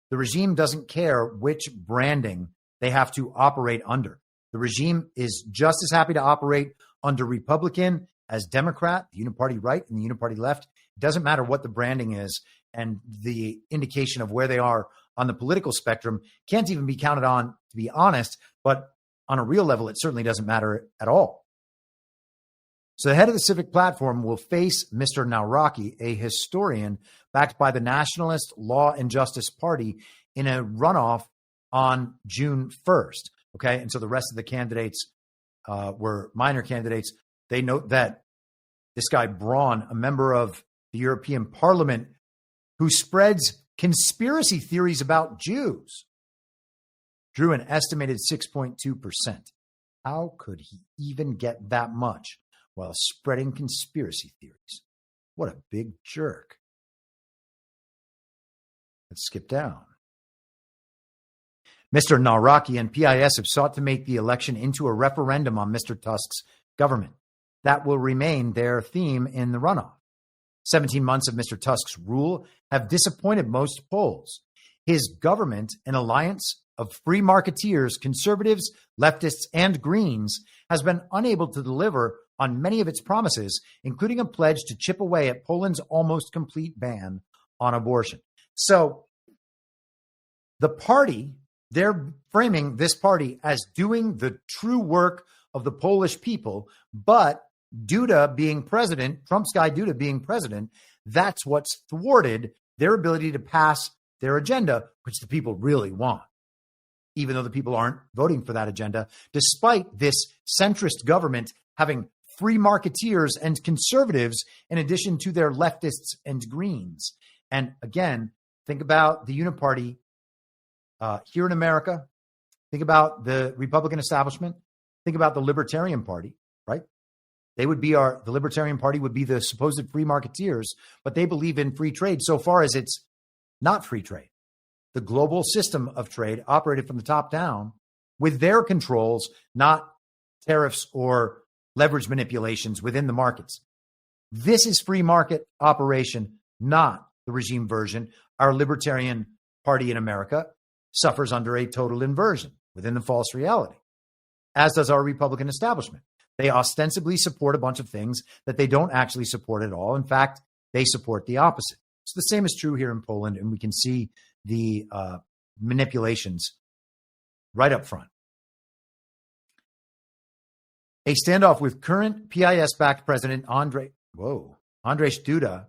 The regime doesn't care which branding they have to operate under. The regime is just as happy to operate under Republican as Democrat, the uniparty right and the uniparty left. It doesn't matter what the branding is, and the indication of where they are on the political spectrum can't even be counted on, to be honest, but on a real level, it certainly doesn't matter at all. So the head of the civic platform will face Mr. Nawrocki, a historian backed by the Nationalist Law and Justice Party, in a runoff on June 1st. Okay, and so the rest of the candidates were minor candidates. They note that this guy Braun, a member of the European Parliament, who spreads conspiracy theories about Jews, drew an estimated 6.2%. How could he even get that much while spreading conspiracy theories? What a big jerk. Let's skip down. Mr. Nawrocki and PIS have sought to make the election into a referendum on Mr. Tusk's government. That will remain their theme in the runoff. 17 months of Mr. Tusk's rule have disappointed most polls. His government, an alliance of free marketeers, conservatives, leftists, and Greens, has been unable to deliver on many of its promises, including a pledge to chip away at Poland's almost complete ban on abortion. So the party, they're framing this party as doing the true work of the Polish people, but Duda being president, Trump's guy Duda being president, that's what's thwarted their ability to pass their agenda, which the people really want, even though the people aren't voting for that agenda, despite this centrist government having free marketeers and conservatives in addition to their leftists and Greens. And again, think about the uniparty here in America. Think about the Republican establishment. Think about the Libertarian Party, right? They would be the Libertarian Party would be the supposed free marketeers, but they believe in free trade so far as it's not free trade. The global system of trade operated from the top down with their controls, not tariffs or leverage manipulations within the markets. This is free market operation, not the regime version. Our Libertarian Party in America suffers under a total inversion within the false reality, as does our Republican establishment. They ostensibly support a bunch of things that they don't actually support at all. In fact, they support the opposite. So the same is true here in Poland, and we can see the manipulations right up front. A standoff with current PIS-backed President Andrzej Duda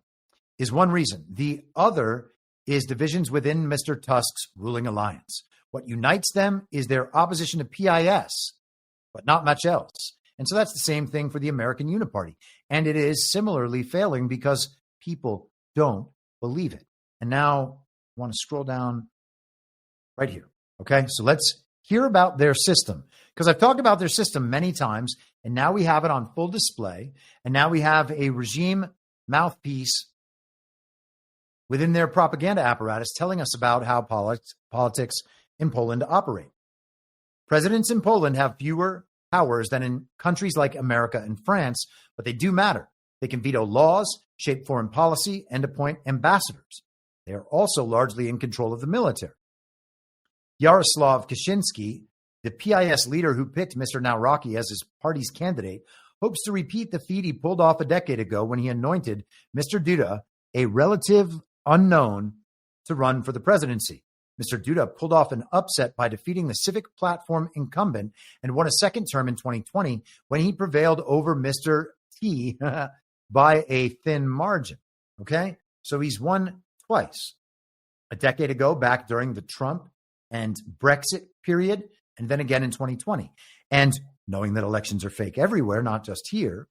is one reason. The other is divisions within Mr. Tusk's ruling alliance. What unites them is their opposition to PIS, but not much else. And so that's the same thing for the American Uniparty. And it is similarly failing because people don't believe it. And now I want to scroll down right here. Okay, so let's hear about their system, because I've talked about their system many times, and now we have it on full display. And now we have a regime mouthpiece within their propaganda apparatus telling us about how politics in Poland operate. Presidents in Poland have fewer powers than in countries like America and France, but they do matter. They can veto laws, shape foreign policy, and appoint ambassadors. They are also largely in control of the military. Yaroslav Kaczynski, the PIS leader who picked Mr. Nawrocki as his party's candidate, hopes to repeat the feat he pulled off a decade ago when he anointed Mr. Duda, a relative unknown, to run for the presidency. Mr. Duda pulled off an upset by defeating the Civic Platform incumbent and won a second term in 2020 when he prevailed over Mr. T by a thin margin. Okay? So he's won twice. A decade ago, back during the Trump and Brexit period, and then again in 2020. And knowing that elections are fake everywhere, not just here,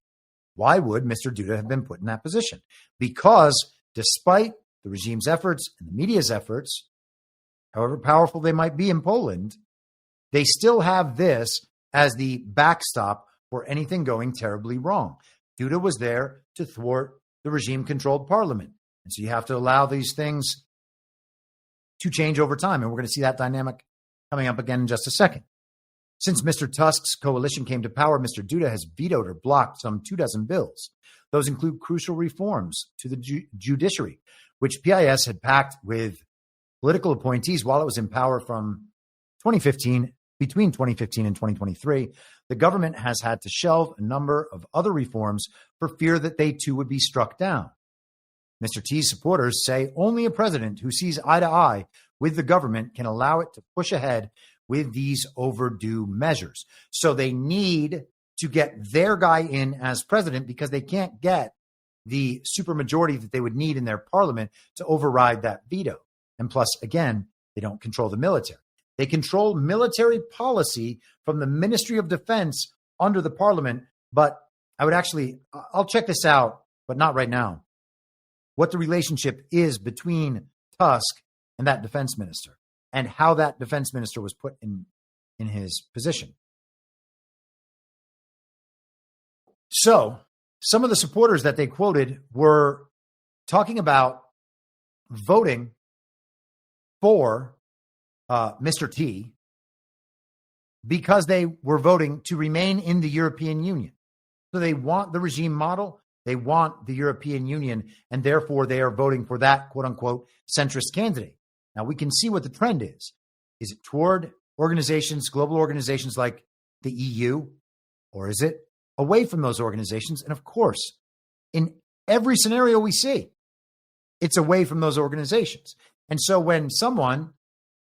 why would Mr. Duda have been put in that position? Because despite the regime's efforts and the media's efforts, however powerful they might be in Poland, they still have this as the backstop for anything going terribly wrong. Duda was there to thwart the regime-controlled parliament. And so you have to allow these things to change over time. And we're going to see that dynamic coming up again in just a second. Since Mr. Tusk's coalition came to power, Mr. Duda has vetoed or blocked some 24 bills. Those include crucial reforms to the judiciary, which PIS had packed with political appointees while it was in power from 2015. Between 2015 and 2023, the government has had to shelve a number of other reforms for fear that they too would be struck down. Mr. T's supporters say only a president who sees eye to eye with the government can allow it to push ahead with these overdue measures. So they need to get their guy in as president because they can't get the supermajority that they would need in their parliament to override that veto. And plus, again, they don't control the military. They control military policy from the Ministry of Defense under the parliament. But I'll check this out, but not right now, what the relationship is between Tusk and that defense minister and how that defense minister was put in his position. So some of the supporters that they quoted were talking about voting for Mr. T because they were voting to remain in the European Union. So they want the regime model. They want the European Union, and therefore they are voting for that quote-unquote centrist candidate. Now, we can see what the trend is. Is it toward organizations, global organizations like the EU, or is it away from those organizations? And of course, in every scenario we see, it's away from those organizations. And so when someone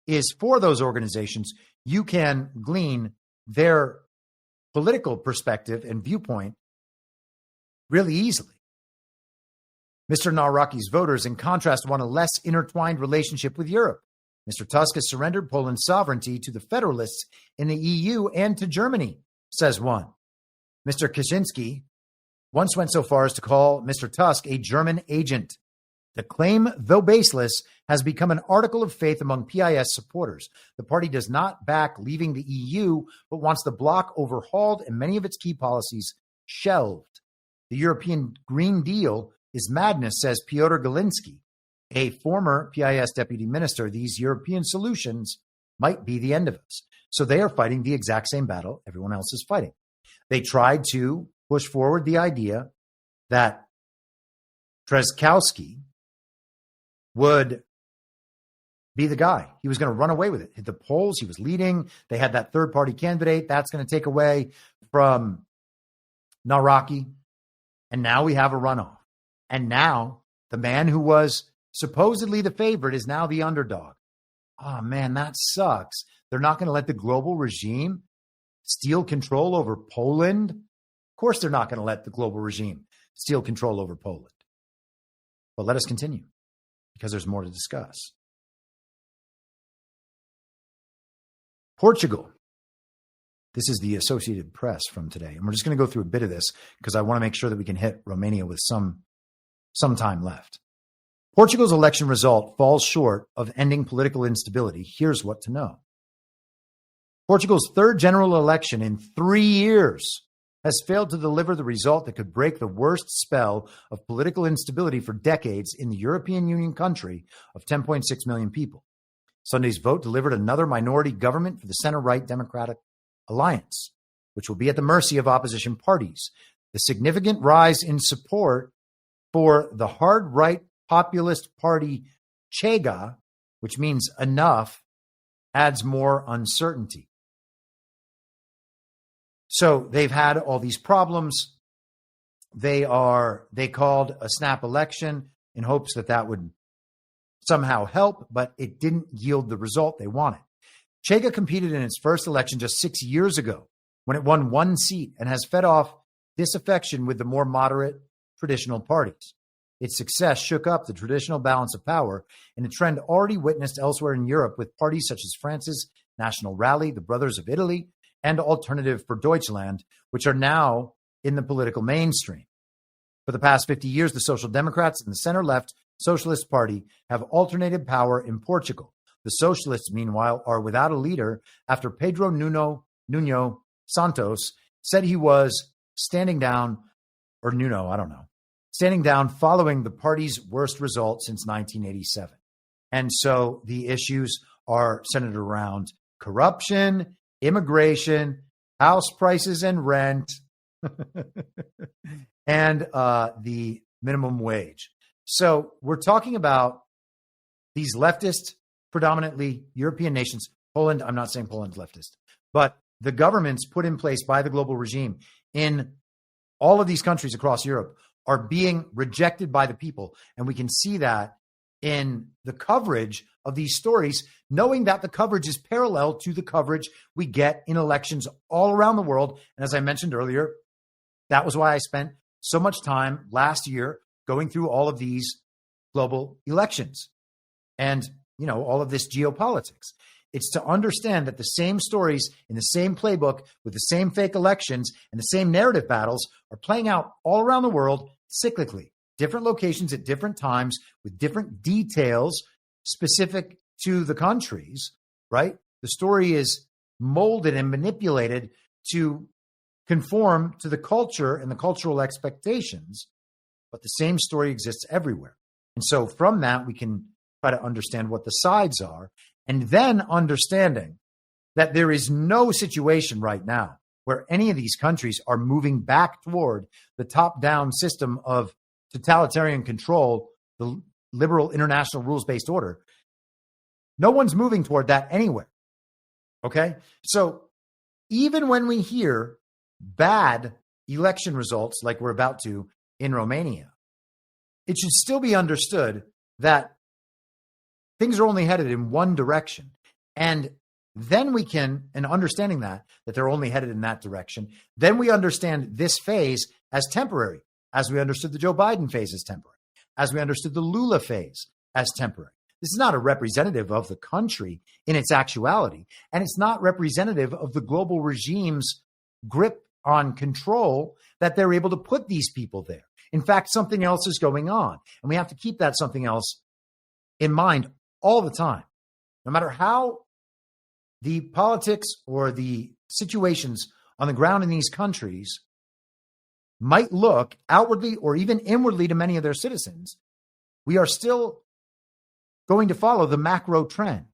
is for those organizations, you can glean their political perspective and viewpoint really easily. Mr. Nawrocki's voters, in contrast, want a less intertwined relationship with Europe. Mr. Tusk has surrendered Poland's sovereignty to the federalists in the EU and to Germany, says one. Mr. Kaczynski once went so far as to call Mr. Tusk a German agent. The claim, though baseless, has become an article of faith among PIS supporters. The party does not back leaving the EU, but wants the bloc overhauled and many of its key policies shelved. The European Green Deal is madness, says Piotr Galiński, a former PIS deputy minister. These European solutions might be the end of us. So they are fighting the exact same battle everyone else is fighting. They tried to push forward the idea that Trzaskowski would be the guy. He was going to run away with it. Hit the polls. He was leading. They had that third-party candidate. That's going to take away from Nawrocki. And now we have a runoff. And now the man who was supposedly the favorite is now the underdog. Oh, man, that sucks. They're not going to let the global regime steal control over Poland. Of course, they're not going to let the global regime steal control over Poland. But let us continue, because there's more to discuss. Portugal. This is the Associated Press from today. And we're just going to go through a bit of this because I want to make sure that we can hit Romania with some time left. Portugal's election result falls short of ending political instability. Here's what to know. Portugal's third general election in 3 years has failed to deliver the result that could break the worst spell of political instability for decades in the European Union country of 10.6 million people. Sunday's vote delivered another minority government for the center-right Democratic Alliance, which will be at the mercy of opposition parties. The significant rise in support for the hard-right populist party Chega, which means enough, adds more uncertainty. So they've had all these problems. They called a snap election in hopes that would somehow help, but it didn't yield the result they wanted. Chega competed in its first election just 6 years ago when it won one seat and has fed off disaffection with the more moderate traditional parties. Its success shook up the traditional balance of power in a trend already witnessed elsewhere in Europe with parties such as France's National Rally, the Brothers of Italy, and Alternative for Deutschland, which are now in the political mainstream. For the past 50 years, the Social Democrats and the center-left Socialist Party have alternated power in Portugal. The Socialists, meanwhile, are without a leader after Pedro Nuno Santos said he was standing down following the party's worst result since 1987. And so the issues are centered around corruption, immigration, house prices and rent, and the minimum wage. So we're talking about these leftist, predominantly European nations. Poland, I'm not saying Poland's leftist, but the governments put in place by the global regime in all of these countries across Europe are being rejected by the people. And we can see that in the coverage of these stories, knowing that the coverage is parallel to the coverage we get in elections all around the world. And as I mentioned earlier, that was why I spent so much time last year going through all of these global elections and, all of this geopolitics. It's to understand that the same stories in the same playbook with the same fake elections and the same narrative battles are playing out all around the world cyclically, different locations at different times with different details specific to the countries, right? The story is molded and manipulated to conform to the culture and the cultural expectations, but the same story exists everywhere. And so from that, we can try to understand what the sides are, and then understanding that there is no situation right now where any of these countries are moving back toward the top-down system of totalitarian control, the liberal international rules-based order. No one's moving toward that anywhere, okay? So even when we hear bad election results like we're about to in Romania, it should still be understood that things are only headed in one direction. And then we can, and understanding that they're only headed in that direction, then we understand this phase as temporary, as we understood the Joe Biden phase as temporary, as we understood the Lula phase as temporary. This is not a representative of the country in its actuality, and it's not representative of the global regime's grip on control that they're able to put these people there. In fact, something else is going on, and we have to keep that something else in mind all the time. No matter how the politics or the situations on the ground in these countries might look outwardly or even inwardly to many of their citizens, we are still going to follow the macro trend,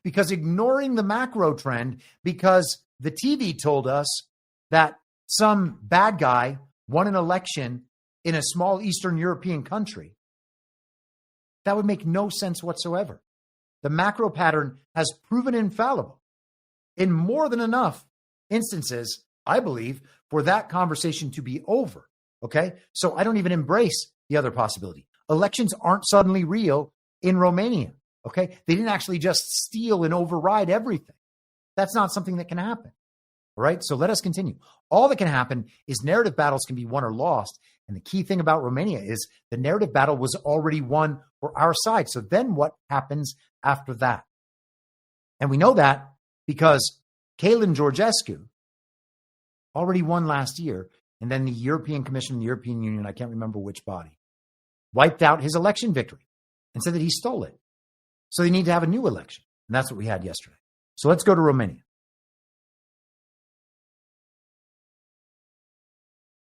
because ignoring the macro trend because the TV told us that some bad guy won an election in a small Eastern European country, that would make no sense whatsoever. The macro pattern has proven infallible in more than enough instances, I believe, for that conversation to be over. Okay? So I don't even embrace the other possibility. Elections aren't suddenly real in Romania. Okay? They didn't actually just steal and override everything. That's not something that can happen. All right? So let us continue. All that can happen is narrative battles can be won or lost. And the key thing about Romania is the narrative battle was already won for our side. So then what happens after that? And we know that because Kalin Georgescu already won last year. And then the European Commission, the European Union, I can't remember which body, wiped out his election victory and said that he stole it. So they need to have a new election. And that's what we had yesterday. So let's go to Romania.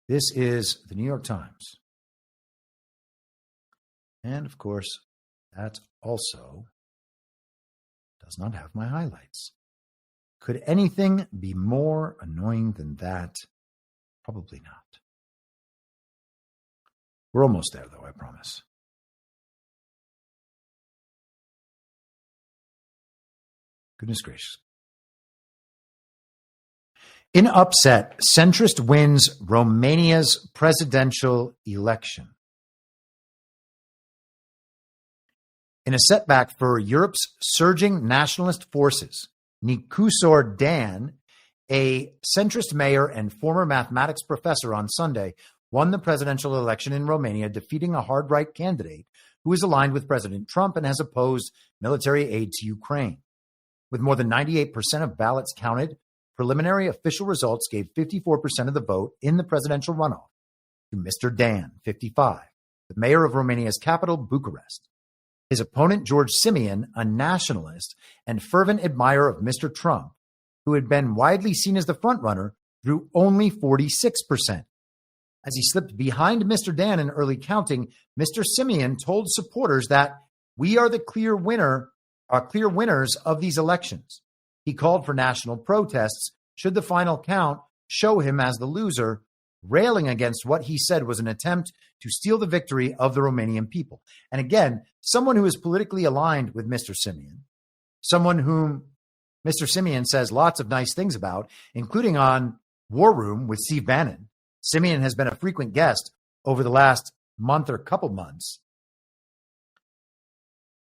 This is the New York Times. And of course, that also does not have my highlights. Could anything be more annoying than that? Probably not. We're almost there, though, I promise. Goodness gracious. In upset, centrist wins Romania's presidential election. In a setback for Europe's surging nationalist forces, Nicusor Dan, a centrist mayor and former mathematics professor, on Sunday won the presidential election in Romania, defeating a hard-right candidate who is aligned with President Trump and has opposed military aid to Ukraine. With more than 98% of ballots counted, preliminary official results gave 54% of the vote in the presidential runoff to Mr. Dan, 55, the mayor of Romania's capital, Bucharest. His opponent, George Simeon, a nationalist and fervent admirer of Mr. Trump, who had been widely seen as the frontrunner, drew only 46%. As he slipped behind Mr. Dan in early counting, Mr. Simeon told supporters that we are the clear winners of these elections. He called for national protests should the final count show him as the loser, railing against what he said was an attempt to steal the victory of the Romanian people. And again, someone who is politically aligned with Mr. Simeon, someone whom Mr. Simeon says lots of nice things about, including on War Room with Steve Bannon. Simeon has been a frequent guest over the last month or couple months.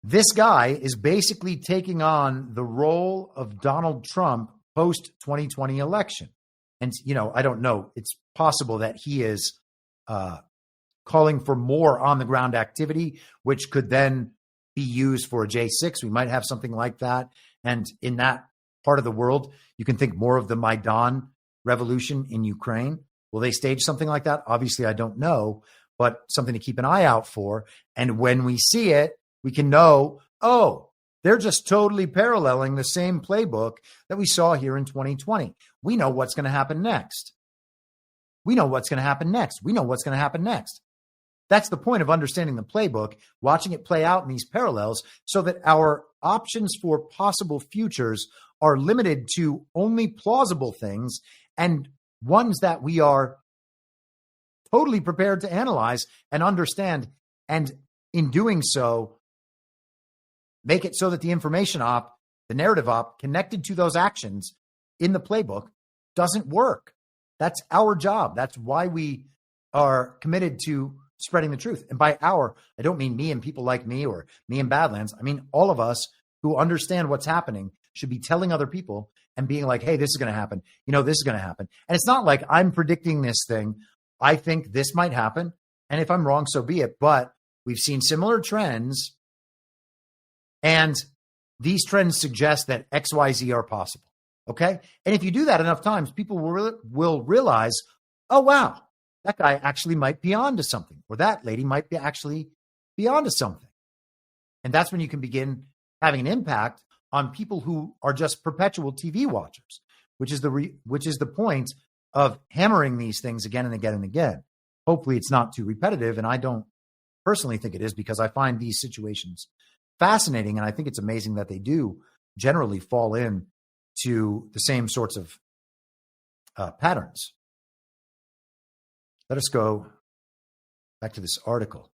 This guy is basically taking on the role of Donald Trump post-2020 election. And, I don't know. It's possible that he is calling for more on-the-ground activity, which could then be used for a J6. We might have something like that. And in that part of the world, you can think more of the Maidan revolution in Ukraine. Will they stage something like that? Obviously, I don't know, but something to keep an eye out for. And when we see it, we can know, they're just totally paralleling the same playbook that we saw here in 2020. We know what's going to happen next. We know what's going to happen next. We know what's going to happen next. That's the point of understanding the playbook, watching it play out in these parallels so that our options for possible futures are limited to only plausible things and ones that we are totally prepared to analyze and understand. And in doing so, make it so that the information op, the narrative op connected to those actions in the playbook doesn't work. That's our job. That's why we are committed to spreading the truth. And by our, I don't mean me and people like me or me and Badlands. I mean, all of us who understand what's happening should be telling other people and being like, hey, this is going to happen. This is going to happen. And it's not like I'm predicting this thing. I think this might happen. And if I'm wrong, so be it. But we've seen similar trends. And these trends suggest that X, Y, Z are possible. Okay. And if you do that enough times, people will realize, oh, wow, that guy actually might be onto something, or that lady might be actually be onto something. And that's when you can begin having an impact on people who are just perpetual TV watchers, which is the point of hammering these things again and again and again. hopefully it's not too repetitive. And I don't personally think it is, because I find these situations fascinating. And I think it's amazing that they do generally fall in to the same sorts of patterns. Let us go back to this article.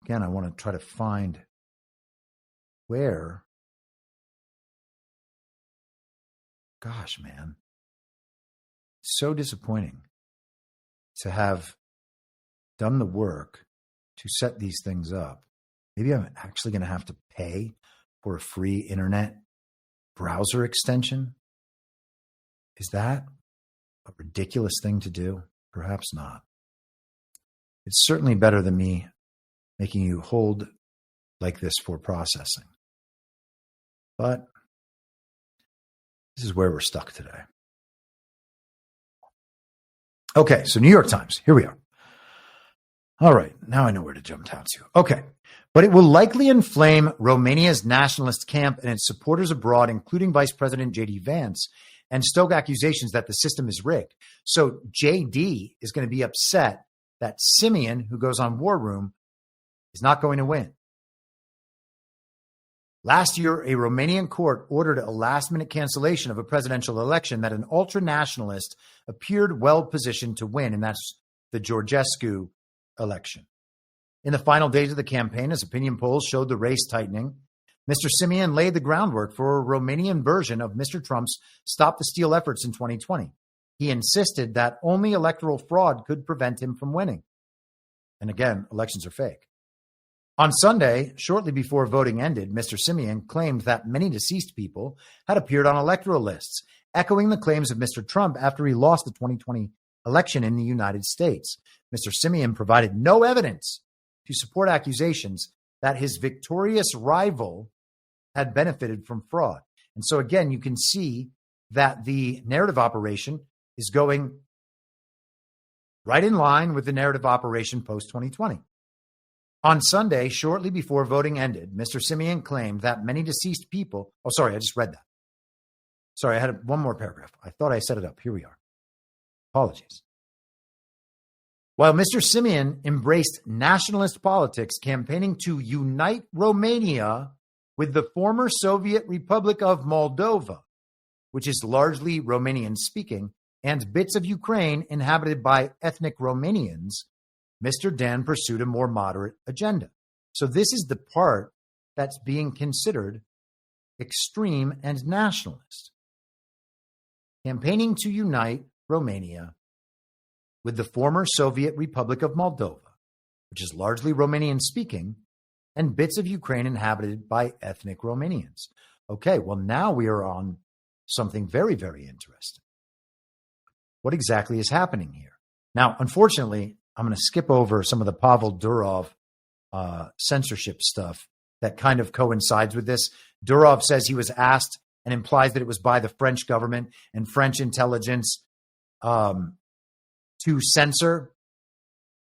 Again, I want to try to find where. Gosh, man. So disappointing to have done the work to set these things up. Maybe I'm actually going to have to pay for a free internet browser extension. Is that a ridiculous thing to do? Perhaps not. It's certainly better than me making you hold like this for processing. But this is where we're stuck today. Okay, so New York Times, here we are. All right, now I know where to jump down to. Okay, but it will likely inflame Romania's nationalist camp and its supporters abroad, including Vice President J.D. Vance, and stoke accusations that the system is rigged. So J.D. is going to be upset that Simeon, who goes on War Room, is not going to win. Last year, a Romanian court ordered a last-minute cancellation of a presidential election that an ultra-nationalist appeared well-positioned to win, and that's the Georgescu election. In the final days of the campaign, as opinion polls showed the race tightening, Mr. Simeon laid the groundwork for a Romanian version of Mr. Trump's Stop the Steal efforts in 2020. He insisted that only electoral fraud could prevent him from winning. And again, elections are fake. On Sunday, shortly before voting ended, Mr. Simeon claimed that many deceased people had appeared on electoral lists, echoing the claims of Mr. Trump after he lost the 2020 election in the United States. Mr. Simeon provided no evidence to support accusations that his victorious rival had benefited from fraud. And so again, you can see that the narrative operation is going right in line with the narrative operation post-2020. On Sunday, shortly before voting ended, Mr. Simeon claimed that many deceased people... Oh, sorry, I just read that. Sorry, I had one more paragraph. I thought I set it up. Here we are. Apologies. While Mr. Simeon embraced nationalist politics, campaigning to unite Romania with the former Soviet Republic of Moldova, which is largely Romanian-speaking, and bits of Ukraine inhabited by ethnic Romanians, Mr. Dan pursued a more moderate agenda. So this is the part that's being considered extreme and nationalist. Campaigning to unite Romania with the former Soviet Republic of Moldova, which is largely Romanian-speaking, and bits of Ukraine inhabited by ethnic Romanians. Okay, well, now we are on something very, very interesting. What exactly is happening here? Now, unfortunately, I'm going to skip over some of the Pavel Durov censorship stuff that kind of coincides with this. Durov says he was asked and implies that it was by the French government and French intelligence to censor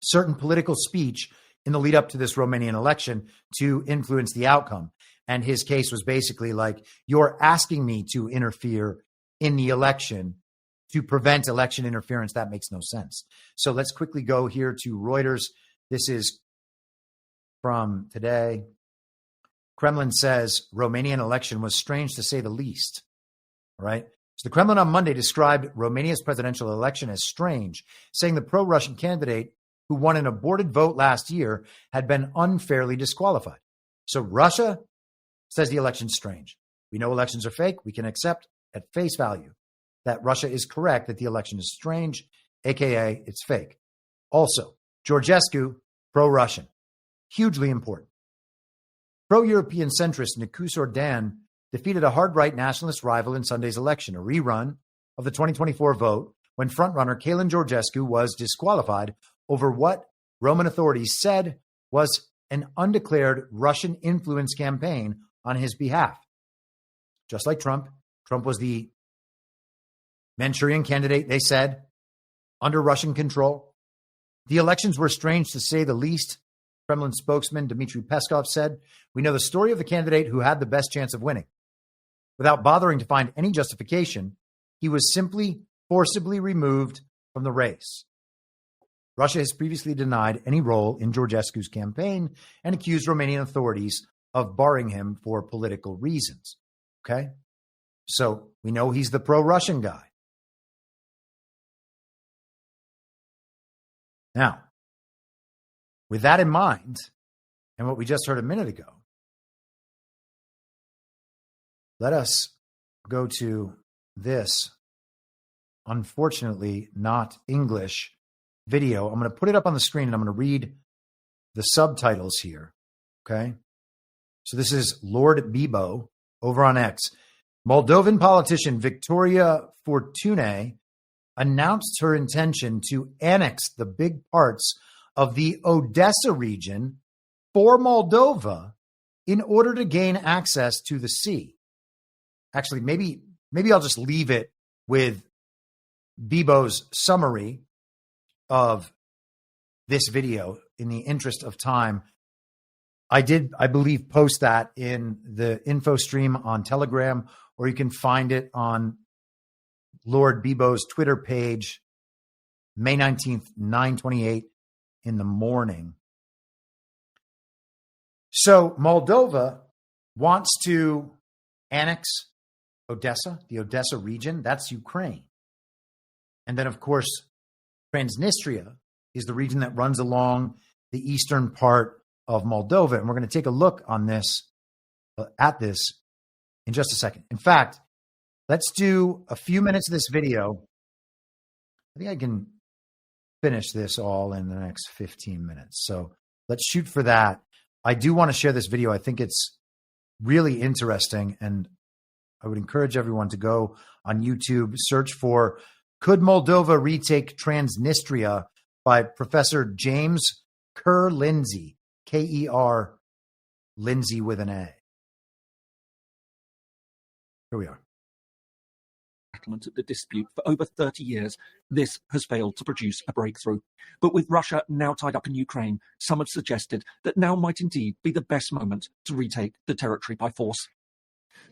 certain political speech in the lead up to this Romanian election to influence the outcome. And his case was basically like, you're asking me to interfere in the election to prevent election interference. That makes no sense. So let's quickly go here to Reuters. This is from today. Kremlin says Romanian election was strange to say the least. All right. So the Kremlin on Monday described Romania's presidential election as strange, saying the pro-Russian candidate who won an aborted vote last year had been unfairly disqualified. So Russia says the election's strange. We know elections are fake. We can accept at face value that Russia is correct that the election is strange, aka it's fake. Also, Georgescu, pro-Russian, hugely important. Pro-European centrist Nicus Ordan defeated a hard-right nationalist rival in Sunday's election, a rerun of the 2024 vote when frontrunner Kalin Georgescu was disqualified over what Roman authorities said was an undeclared Russian influence campaign on his behalf. Just like Trump, Trump was the Manchurian candidate, they said, under Russian control. The elections were strange to say the least, Kremlin spokesman Dmitry Peskov said. We know the story of the candidate who had the best chance of winning. Without bothering to find any justification, he was simply forcibly removed from the race. Russia has previously denied any role in Georgescu's campaign and accused Romanian authorities of barring him for political reasons. Okay? So we know he's the pro-Russian guy. Now, with that in mind, and what we just heard a minute ago, let us go to this, unfortunately, not English video. I'm going to put it up on the screen and I'm going to read the subtitles here. Okay. So this is Lord Bibo over on X. Moldovan politician Victoria Fortune announced her intention to annex the big parts of the Odessa region for Moldova in order to gain access to the sea. Actually, maybe I'll just leave it with Bibo's summary of this video in the interest of time. I believe, post that in the info stream on Telegram, or you can find it on Lord Bibo's Twitter page, May 19th, 9:28 in the morning. So Moldova wants to annex Odessa, the Odessa region. That's Ukraine. And then, of course, Transnistria is the region that runs along the eastern part of Moldova. And we're going to take a look on this, at this in just a second. In fact, let's do a few minutes of this video. I think I can finish this all in the next 15 minutes. So let's shoot for that. I do want to share this video. I think it's really interesting, and I would encourage everyone to go on YouTube, search for "Could Moldova Retake Transnistria" by Professor James Kerr Lindsay, K-E-R, Lindsay with an A. Here we are. Settlement of the dispute for over 30 years, this has failed to produce a breakthrough. But with Russia now tied up in Ukraine, some have suggested that now might indeed be the best moment to retake the territory by force.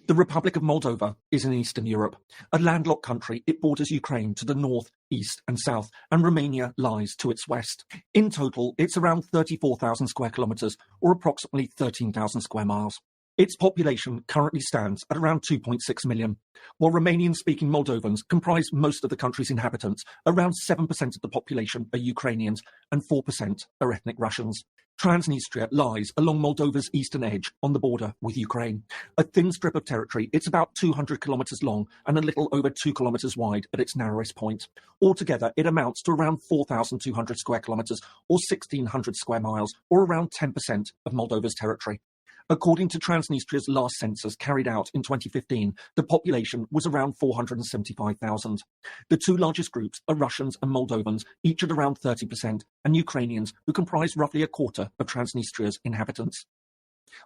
The Republic of Moldova is in Eastern Europe. A landlocked country, it borders Ukraine to the north, east and south, and Romania lies to its west. In total, it's around 34,000 square kilometres, or approximately 13,000 square miles. Its population currently stands at around 2.6 million. While Romanian-speaking Moldovans comprise most of the country's inhabitants, around 7% of the population are Ukrainians and 4% are ethnic Russians. Transnistria lies along Moldova's eastern edge on the border with Ukraine. A thin strip of territory, it's about 200 kilometres long and a little over 2 kilometres wide at its narrowest point. Altogether, it amounts to around 4,200 square kilometres, or 1,600 square miles, or around 10% of Moldova's territory. According to Transnistria's last census carried out in 2015, the population was around 475,000. The two largest groups are Russians and Moldovans, each at around 30%, and Ukrainians, who comprise roughly a quarter of Transnistria's inhabitants.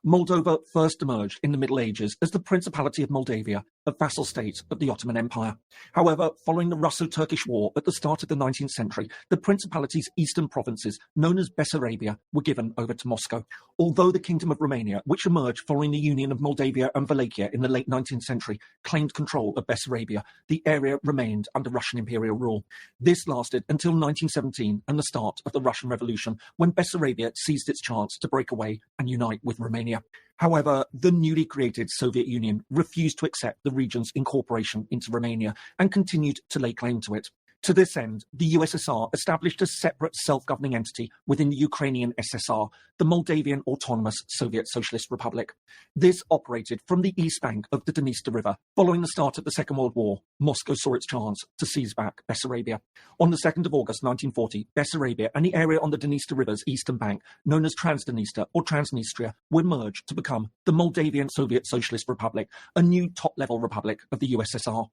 Moldova first emerged in the Middle Ages as the Principality of Moldavia, a vassal state of the Ottoman Empire. However, following the Russo-Turkish War at the start of the 19th century, the Principality's eastern provinces, known as Bessarabia, were given over to Moscow. Although the Kingdom of Romania, which emerged following the union of Moldavia and Wallachia in the late 19th century, claimed control of Bessarabia, the area remained under Russian imperial rule. This lasted until 1917 and the start of the Russian Revolution, when Bessarabia seized its chance to break away and unite with Romania. However, the newly created Soviet Union refused to accept the region's incorporation into Romania and continued to lay claim to it. To this end, the USSR established a separate self-governing entity within the Ukrainian SSR, the Moldavian Autonomous Soviet Socialist Republic. This operated from the east bank of the Dniester River. Following the start of the Second World War, Moscow saw its chance to seize back Bessarabia. On the 2nd of August 1940, Bessarabia and the area on the Dniester River's eastern bank, known as Transdniester or Transnistria, were merged to become the Moldavian Soviet Socialist Republic, a new top-level republic of the USSR.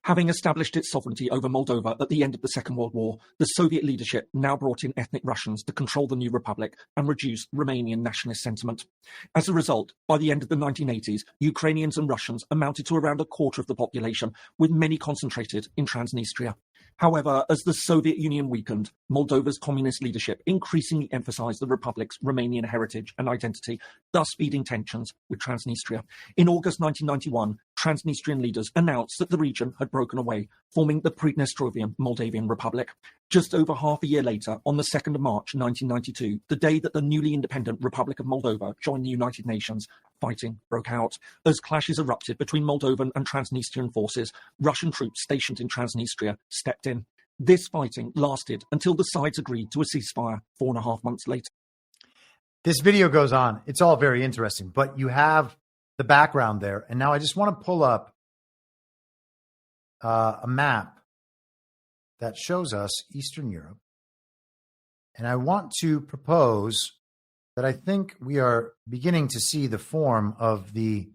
Having established its sovereignty over Moldova at the end of the Second World War, the Soviet leadership now brought in ethnic Russians to control the new republic and reduce Romanian nationalist sentiment. As a result, by the end of the 1980s, Ukrainians and Russians amounted to around a quarter of the population, with many concentrated in Transnistria. However, as the Soviet Union weakened, Moldova's communist leadership increasingly emphasized the republic's Romanian heritage and identity, thus feeding tensions with Transnistria. In August 1991, Transnistrian leaders announced that the region had broken away, forming the Pridnestrovian Moldavian Republic. Just over half a year later, on the 2nd of March 1992, the day that the newly independent Republic of Moldova joined the United Nations, fighting broke out. As clashes erupted between Moldovan and Transnistrian forces, Russian troops stationed in Transnistria stepped in. This fighting lasted until the sides agreed to a ceasefire 4.5 months later. This video goes on. It's all very interesting, but you have the background there. And now I just want to pull up a map that shows us Eastern Europe. And I want to propose that I think we are beginning to see the form of the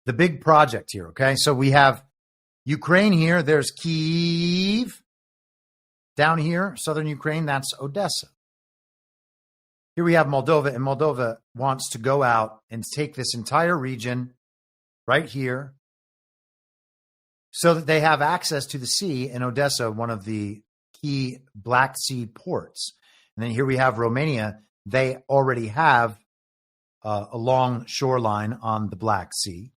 big project here, okay? So we have Ukraine here. There's Kyiv. Down here, southern Ukraine, that's Odessa. Here we have Moldova, and Moldova wants to go out and take this entire region right here so that they have access to the sea in Odessa, one of the key Black Sea ports. And then here we have Romania. They already have a long shoreline on the Black Sea.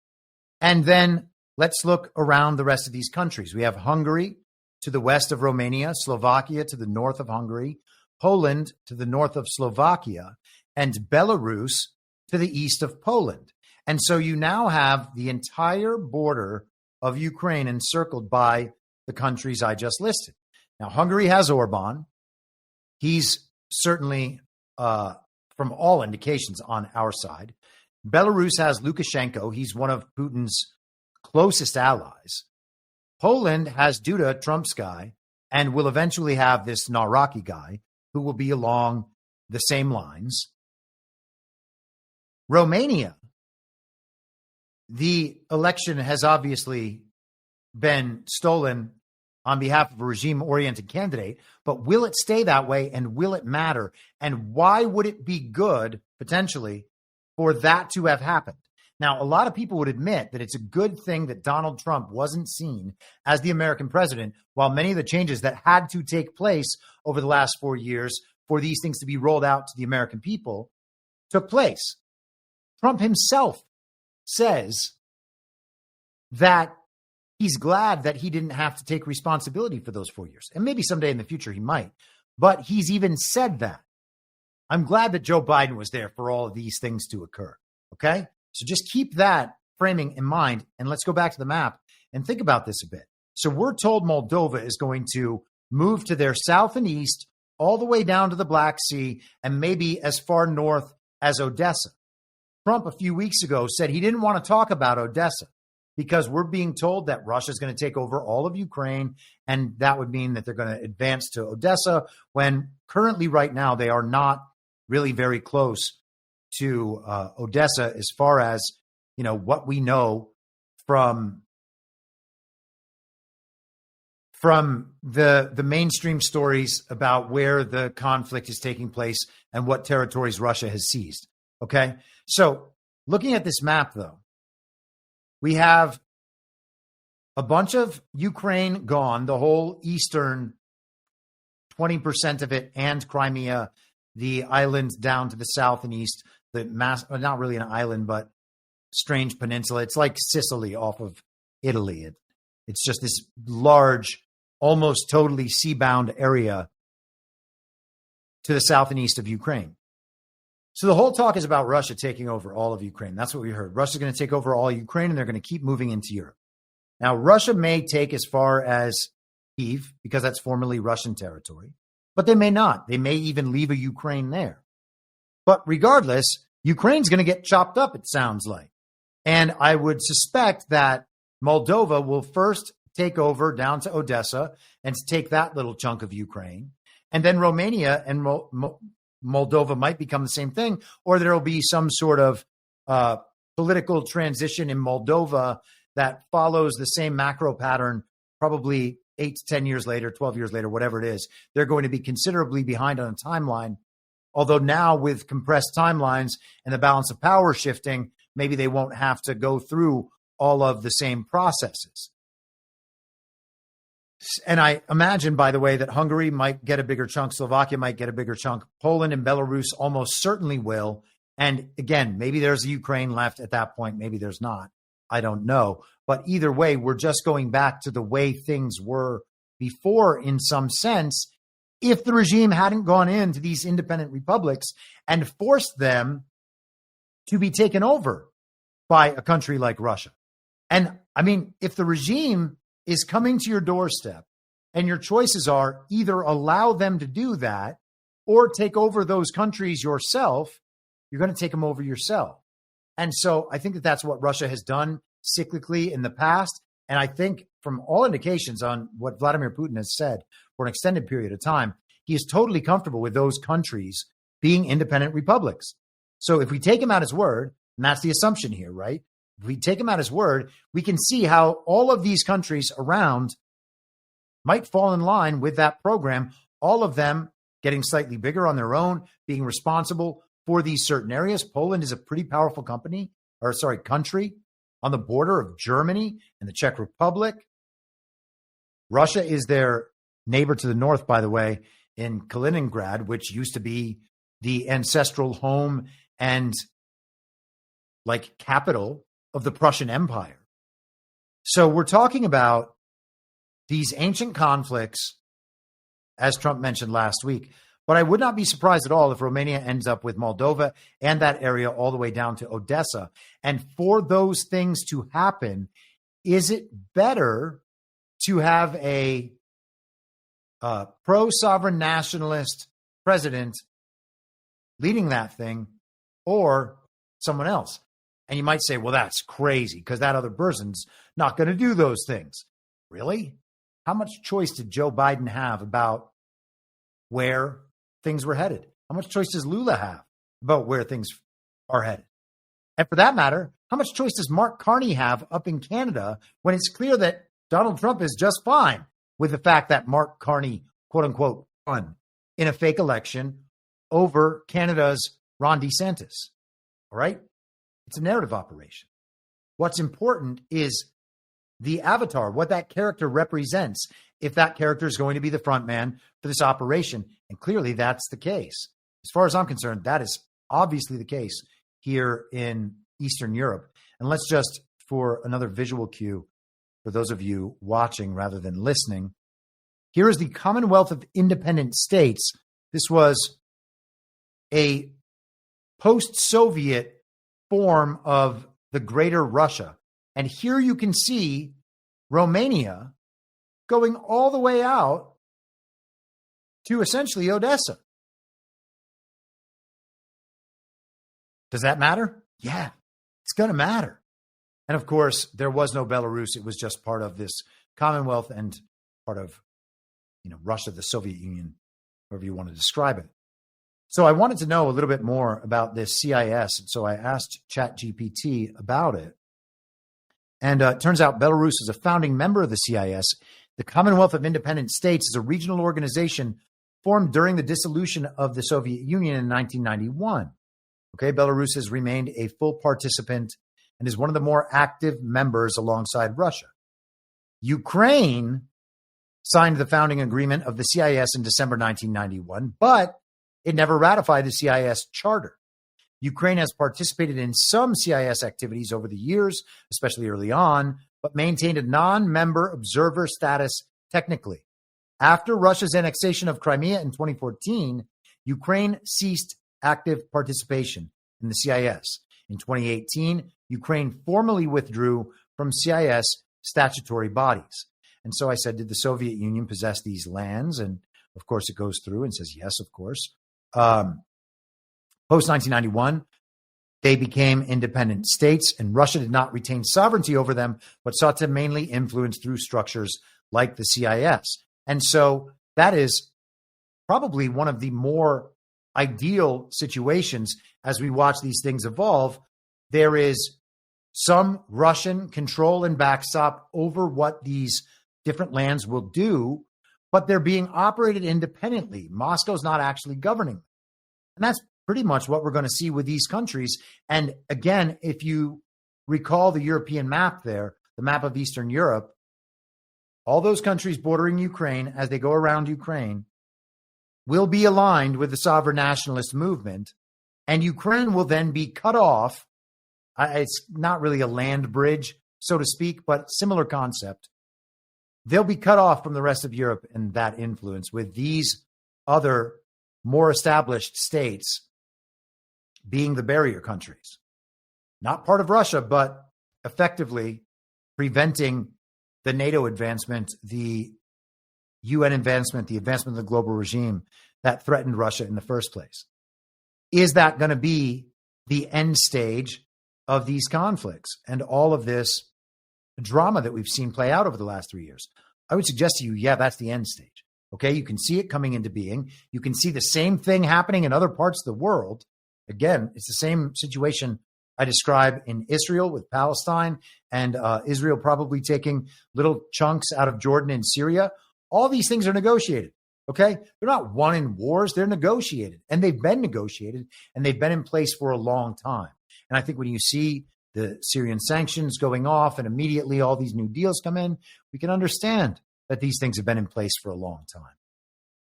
And then let's look around the rest of these countries. We have Hungary to the west of Romania, Slovakia to the north of Hungary, Poland to the north of Slovakia, and Belarus to the east of Poland. And so you now have the entire border of Ukraine encircled by the countries I just listed. Now, Hungary has Orban. He's certainly, from all indications, on our side. Belarus has Lukashenko. He's one of Putin's closest allies. Poland has Duda, Trump's guy, and will eventually have this Nawrocki guy who will be along the same lines. Romania, the election has obviously been stolen on behalf of a regime-oriented candidate, but will it stay that way and will it matter? And why would it be good, potentially, for that to have happened? Now, a lot of people would admit that it's a good thing that Donald Trump wasn't seen as the American president, while many of the changes that had to take place over the last 4 years for these things to be rolled out to the American people took place. Trump himself says that he's glad that he didn't have to take responsibility for those 4 years. And maybe someday in the future he might. But he's even said that. I'm glad that Joe Biden was there for all of these things to occur. Okay? So just keep that framing in mind, and let's go back to the map and think about this a bit. So we're told Moldova is going to move to their south and east, all the way down to the Black Sea, and maybe as far north as Odessa. Trump, a few weeks ago, said he didn't want to talk about Odessa because we're being told that Russia is going to take over all of Ukraine, and that would mean that they're going to advance to Odessa, when currently right now they are not really very close to Odessa as far as, you know, what we know from the mainstream stories about where the conflict is taking place and what territories Russia has seized. Okay. So looking at this map, though, we have a bunch of Ukraine gone, the whole eastern 20% of it, and Crimea, the island down to the south and east, not really an island, but strange peninsula. It's like Sicily off of Italy. It's just this large, almost totally sea-bound area to the south and east of Ukraine. So the whole talk is about Russia taking over all of Ukraine. That's what we heard. Russia's going to take over all Ukraine, and they're going to keep moving into Europe. Now, Russia may take as far as Kyiv, because that's formerly Russian territory, but they may not. They may even leave a Ukraine there. But regardless, Ukraine's going to get chopped up, it sounds like. And I would suspect that Moldova will first take over down to Odessa and take that little chunk of Ukraine. And then Romania and Moldova might become the same thing, or there will be some sort of political transition in Moldova that follows the same macro pattern, probably 8 to 10 years later, 12 years later, whatever it is. They're going to be considerably behind on a timeline. Although now with compressed timelines and the balance of power shifting, maybe they won't have to go through all of the same processes. And I imagine, by the way, that Hungary might get a bigger chunk, Slovakia might get a bigger chunk, Poland and Belarus almost certainly will. And again, maybe there's a Ukraine left at that point, maybe there's not. I don't know. But either way, we're just going back to the way things were before in some sense. If the regime hadn't gone into these independent republics and forced them to be taken over by a country like Russia. And I mean, if the regime is coming to your doorstep and your choices are either allow them to do that or take over those countries yourself, you're going to take them over yourself. And so I think that that's what Russia has done cyclically in the past. And I think from all indications on what Vladimir Putin has said for an extended period of time, he is totally comfortable with those countries being independent republics. So if we take him at his word, and that's the assumption here, right? If we take him at his word, we can see how all of these countries around might fall in line with that program, all of them getting slightly bigger on their own, being responsible for these certain areas. Poland is a pretty powerful country on the border of Germany and the Czech Republic. Russia is their neighbor to the north, by the way, in Kaliningrad, which used to be the ancestral home and like capital of the Prussian Empire. So we're talking about these ancient conflicts, as Trump mentioned last week. But I would not be surprised at all if Romania ends up with Moldova and that area all the way down to Odessa. And for those things to happen, is it better to have a pro-sovereign nationalist president leading that thing or someone else? And you might say, well, that's crazy because that other person's not going to do those things. Really? How much choice did Joe Biden have about where things were headed? How much choice does Lula have about where things are headed? And for that matter, how much choice does Mark Carney have up in Canada when it's clear that Donald Trump is just fine with the fact that Mark Carney, quote unquote, won in a fake election over Canada's Ron DeSantis? All right? It's a narrative operation. What's important is the avatar, what that character represents, if that character is going to be the front man for this operation. And clearly that's the case. As far as I'm concerned, that is obviously the case here in Eastern Europe. And let's just, for another visual cue, for those of you watching rather than listening, here is the Commonwealth of Independent States. This was a post-Soviet form of the Greater Russia. And here you can see Romania going all the way out to essentially Odessa. Does that matter? Yeah, it's going to matter. And of course, there was no Belarus. It was just part of this Commonwealth and part of, Russia, the Soviet Union, however you want to describe it. So I wanted to know a little bit more about this CIS. So I asked ChatGPT about it. And it turns out Belarus is a founding member of the CIS. The Commonwealth of Independent States is a regional organization formed during the dissolution of the Soviet Union in 1991. Okay, Belarus has remained a full participant and is one of the more active members alongside Russia. Ukraine signed the founding agreement of the CIS in December 1991, but it never ratified the CIS charter. Ukraine has participated in some CIS activities over the years, especially early on, but maintained a non-member observer status technically. After Russia's annexation of Crimea in 2014, Ukraine ceased active participation in the CIS. In 2018, Ukraine formally withdrew from CIS statutory bodies. And so I said, did the Soviet Union possess these lands? And of course, it goes through and says, yes, of course. Post-1991, they became independent states, and Russia did not retain sovereignty over them, but sought to mainly influence through structures like the CIS. And so that is probably one of the more ideal situations as we watch these things evolve. There is some Russian control and backstop over what these different lands will do, but they're being operated independently. Moscow's not actually governing. And that's pretty much what we're going to see with these countries. And again, if you recall the European map there, the map of Eastern Europe, all those countries bordering Ukraine, as they go around Ukraine, will be aligned with the sovereign nationalist movement. And Ukraine will then be cut off It's not really a land bridge, so to speak, but similar concept. They'll be cut off from the rest of Europe and that influence, with these other more established states being the barrier countries. Not part of Russia, but effectively preventing the NATO advancement, the UN advancement, the advancement of the global regime that threatened Russia in the first place. Is that going to be the end stage of these conflicts and all of this drama that we've seen play out over the last 3 years? I would suggest to you, yeah, that's the end stage. Okay, you can see it coming into being. You can see the same thing happening in other parts of the world. Again, it's the same situation I describe in Israel with Palestine and Israel probably taking little chunks out of Jordan and Syria. All these things are negotiated. Okay, they're not won in wars. They're negotiated, and they've been negotiated, and they've been in place for a long time. And I think when you see the Syrian sanctions going off and immediately all these new deals come in, we can understand that these things have been in place for a long time.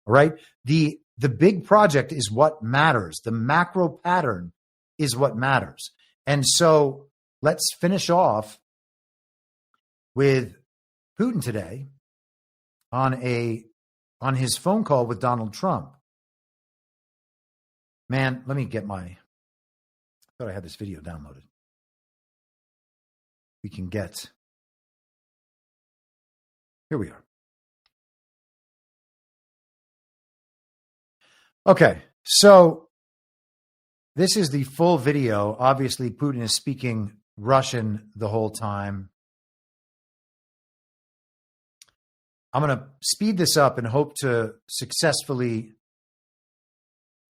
All right. The big project is what matters. The macro pattern is what matters. And so let's finish off with Putin today on his phone call with Donald Trump. Man, let me get I thought I had this video downloaded. Here we are. Okay, so this is the full video. Obviously, Putin is speaking Russian the whole time. I'm going to speed this up and hope to successfully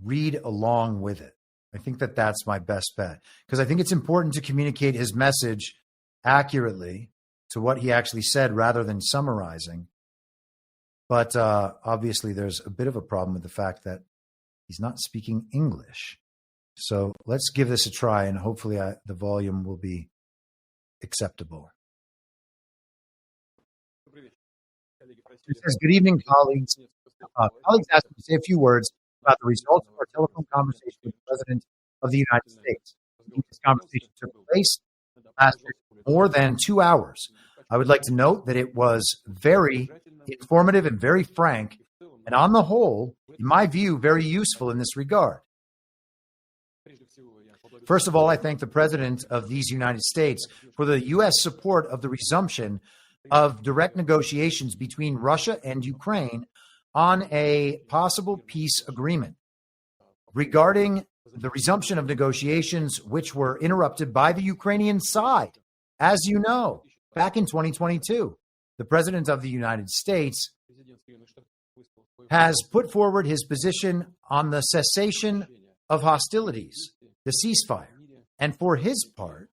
read along with it. I think that that's my best bet, because I think it's important to communicate his message accurately to what he actually said rather than summarizing. But obviously, there's a bit of a problem with the fact that he's not speaking English. So let's give this a try, and hopefully the volume will be acceptable. He says, "Good evening, colleagues. Colleagues asked me to say a few words about the results of our telephone conversation with the President of the United States. This conversation took place lasted more than 2 hours. I would like to note that it was very informative and very frank, and on the whole, in my view, very useful in this regard. First of all, I thank the President of these United States for the U.S. support of the resumption of direct negotiations between Russia and Ukraine on a possible peace agreement. Regarding the resumption of negotiations, which were interrupted by the Ukrainian side, as you know, back in 2022, the President of the United States has put forward his position on the cessation of hostilities, the ceasefire. And for his part,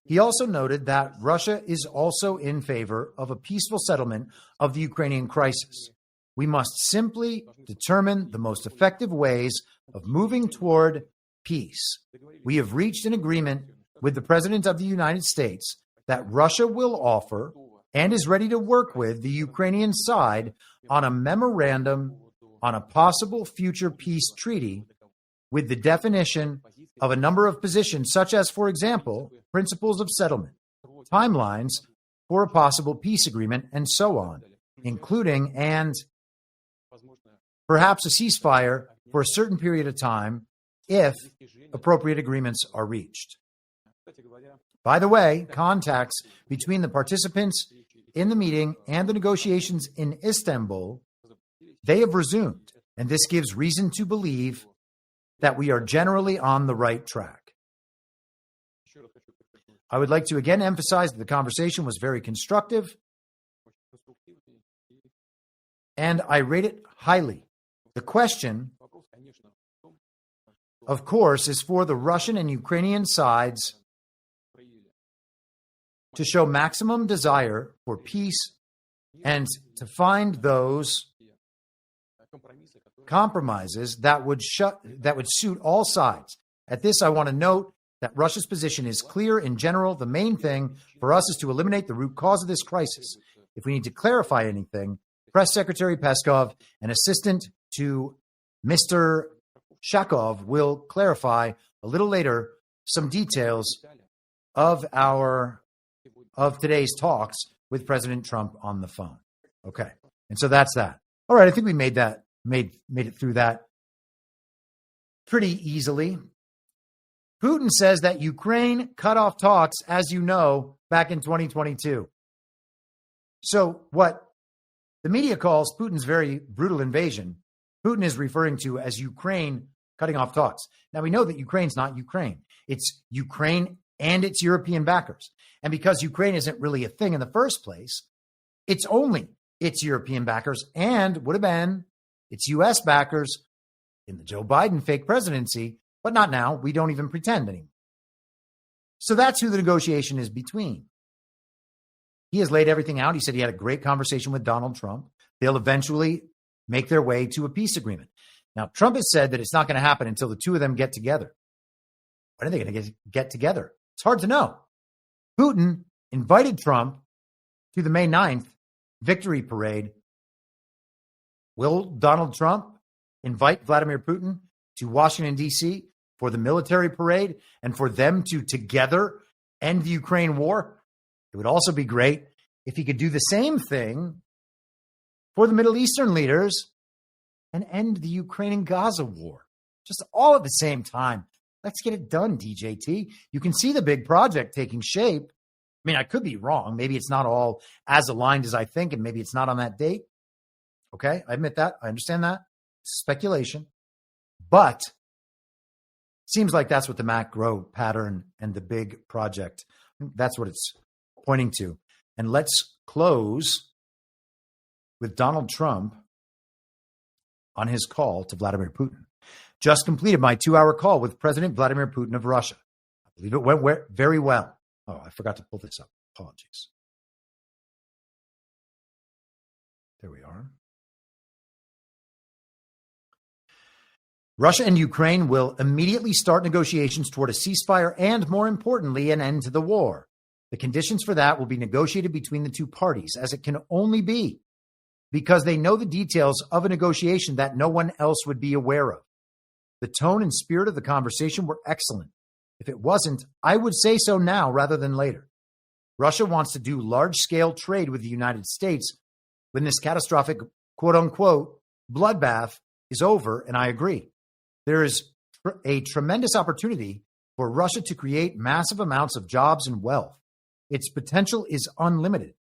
he also noted that Russia is also in favor of a peaceful settlement of the Ukrainian crisis. We must simply determine the most effective ways of moving toward peace. We have reached an agreement with the President of the United States that Russia will offer and is ready to work with the Ukrainian side on a memorandum on a possible future peace treaty with the definition of a number of positions, such as, for example, principles of settlement, timelines for a possible peace agreement, and so on, including and perhaps a ceasefire for a certain period of time if appropriate agreements are reached. By the way, contacts between the participants in the meeting and the negotiations in Istanbul, they have resumed, and this gives reason to believe that we are generally on the right track. I would like to again emphasize that the conversation was very constructive, and I rate it highly. The question, of course, is for the Russian and Ukrainian sides to show maximum desire for peace and to find those compromises that would suit all sides. At this, I want to note that Russia's position is clear. In general, the main thing for us is to eliminate the root cause of this crisis. If we need to clarify anything, Press Secretary Peskov, an assistant to Mr. Shakov, will clarify a little later some details of today's talks with President Trump on the phone. Okay. And so that's that. All right. I think we made it through that pretty easily. Putin says that Ukraine cut off talks, as you know, back in 2022. So what the media calls Putin's very brutal invasion, Putin is referring to as Ukraine cutting off talks. Now, we know that Ukraine's not Ukraine. It's Ukraine and its European backers. And because Ukraine isn't really a thing in the first place, it's only its European backers and would have been its U.S. backers in the Joe Biden fake presidency, but not now. We don't even pretend anymore. So that's who the negotiation is between. He has laid everything out. He said he had a great conversation with Donald Trump. They'll eventually make their way to a peace agreement. Now, Trump has said that it's not going to happen until the two of them get together. When are they going to get together? It's hard to know. Putin invited Trump to the May 9th victory parade. Will Donald Trump invite Vladimir Putin to Washington, D.C. for the military parade and for them to together end the Ukraine war? It would also be great if he could do the same thing for the Middle Eastern leaders and end the Ukraine and Gaza war. Just all at the same time. Let's get it done, DJT. You can see the big project taking shape. I mean, I could be wrong. Maybe it's not all as aligned as I think, and maybe it's not on that date. Okay, I admit that. I understand that. Speculation. But seems like that's what the macro pattern and the big project, that's what it's pointing to. And let's close with Donald Trump on his call to Vladimir Putin. Just completed my 2-hour call with President Vladimir Putin of Russia. I believe it went very well. Oh, I forgot to pull this up. Apologies. There we are. Russia and Ukraine will immediately start negotiations toward a ceasefire and, more importantly, an end to the war. The conditions for that will be negotiated between the two parties, as it can only be, because they know the details of a negotiation that no one else would be aware of. The tone and spirit of the conversation were excellent. If it wasn't, I would say so now rather than later. Russia wants to do large-scale trade with the United States when this catastrophic, quote-unquote, bloodbath is over, and I agree. There is a tremendous opportunity for Russia to create massive amounts of jobs and wealth. Its potential is unlimited.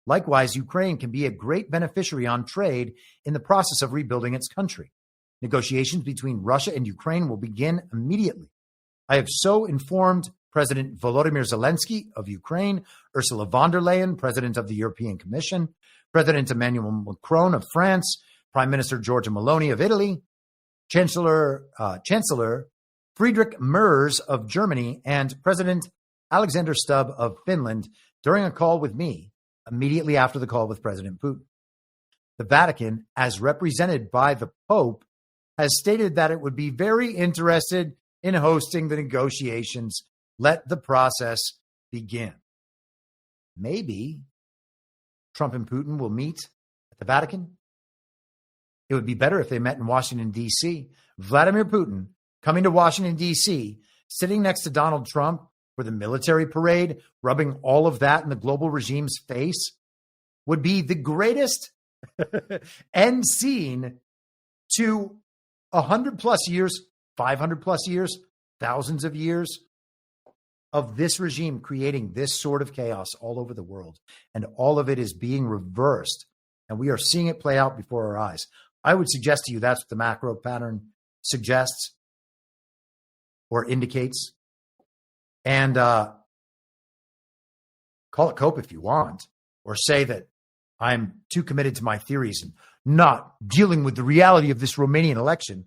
Likewise, Ukraine can be a great beneficiary on trade in the process of rebuilding its country. Negotiations between Russia and Ukraine will begin immediately. I have so informed President Volodymyr Zelensky of Ukraine, Ursula von der Leyen, President of the European Commission, President Emmanuel Macron of France, Prime Minister Giorgia Meloni of Italy, Chancellor Friedrich Merz of Germany, and President Alexander Stubb of Finland during a call with me immediately after the call with President Putin. The Vatican, as represented by the Pope, has stated that it would be very interested in hosting the negotiations. Let the process begin. Maybe Trump and Putin will meet at the Vatican. It would be better if they met in Washington, D.C. Vladimir Putin coming to Washington, D.C., sitting next to Donald Trump for the military parade, rubbing all of that in the global regime's face, would be the greatest end scene to 100 plus years, 500 plus years, thousands of years of this regime creating this sort of chaos all over the world. And all of it is being reversed. And we are seeing it play out before our eyes. I would suggest to you that's what the macro pattern suggests or indicates. And call it cope if you want, or say that I'm too committed to my theories and not dealing with the reality of this Romanian election.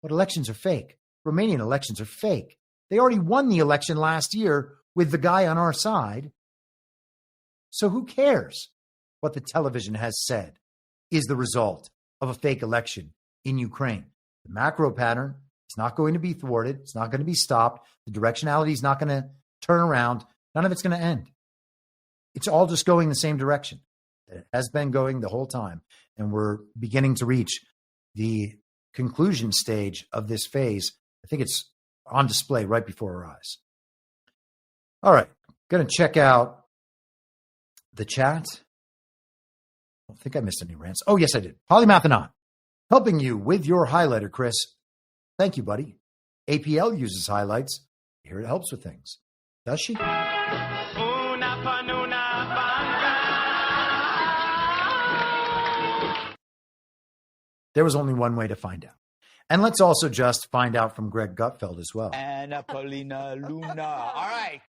But elections are fake. Romanian elections are fake. They already won the election last year with the guy on our side. So who cares what the television has said is the result of a fake election in Ukraine? The macro pattern is not going to be thwarted. It's not going to be stopped. The directionality is not going to turn around. None of it's going to end. It's all just going the same direction. It has been going the whole time. And we're beginning to reach the conclusion stage of this phase. I think it's on display right before our eyes. All right. Going to check out the chat. I don't think I missed any rants. Oh, yes, I did. Polymath helping you with your highlighter, Chris. Thank you, buddy. APL uses highlights. Here it helps with things. Does she? There was only one way to find out. And let's also just find out from Greg Gutfeld as well. Anna Paulina Luna. All right.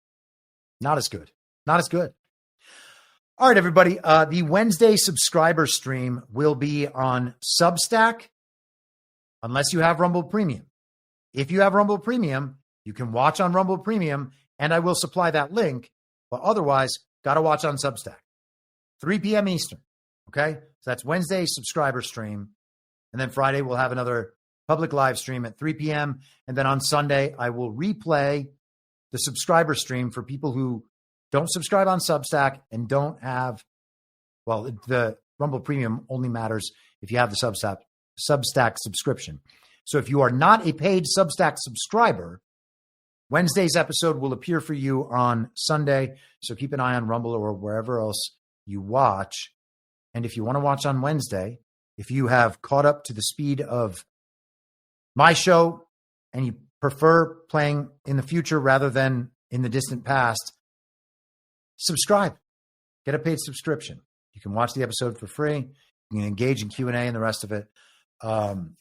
Not as good. Not as good. All right, everybody. The Wednesday subscriber stream will be on Substack, unless you have Rumble Premium. If you have Rumble Premium, you can watch on Rumble Premium, and I will supply that link. But otherwise, got to watch on Substack. 3 p.m. Eastern. Okay? So that's Wednesday subscriber stream. And then Friday, we'll have another public live stream at 3 p.m. And then on Sunday, I will replay the subscriber stream for people who don't subscribe on Substack and don't have, well, the Rumble Premium only matters if you have the Substack subscription. So if you are not a paid Substack subscriber, Wednesday's episode will appear for you on Sunday. So keep an eye on Rumble or wherever else you watch. And if you want to watch on Wednesday, if you have caught up to the speed of my show and you prefer playing in the future rather than in the distant past, subscribe. Get a paid subscription. You can watch the episode for free. You can engage in Q&A and the rest of it. And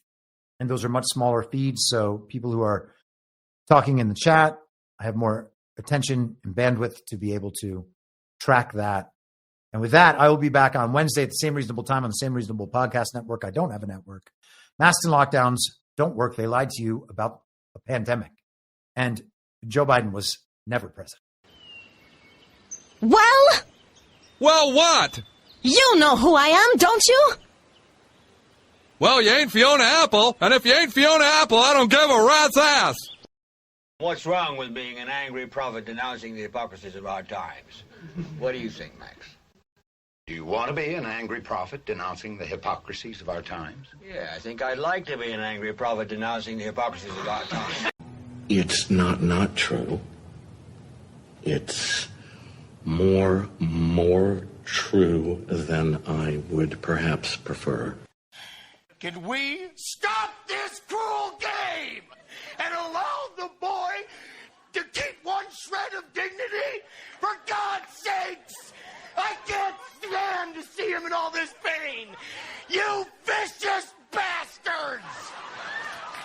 those are much smaller feeds, so people who are talking in the chat, I have more attention and bandwidth to be able to track that. And with that, I will be back on Wednesday at the same reasonable time on the same reasonable podcast network. I don't have a network. Masks and lockdowns don't work. They lied to you about a pandemic. And Joe Biden was never president. Well, what? You know who I am, don't you? Well, you ain't Fiona Apple, and if you ain't Fiona Apple, I don't give a rat's ass. What's wrong with being an angry prophet denouncing the hypocrisies of our times? What do you think, Max? Do you want to be an angry prophet denouncing the hypocrisies of our times? Yeah, I think I'd like to be an angry prophet denouncing the hypocrisies of our times. It's not true. It's more true than I would perhaps prefer. Can we stop this cruel game and allow the boy to keep one shred of dignity? For God's sakes! I can't stand to see him in all this pain! You vicious bastards!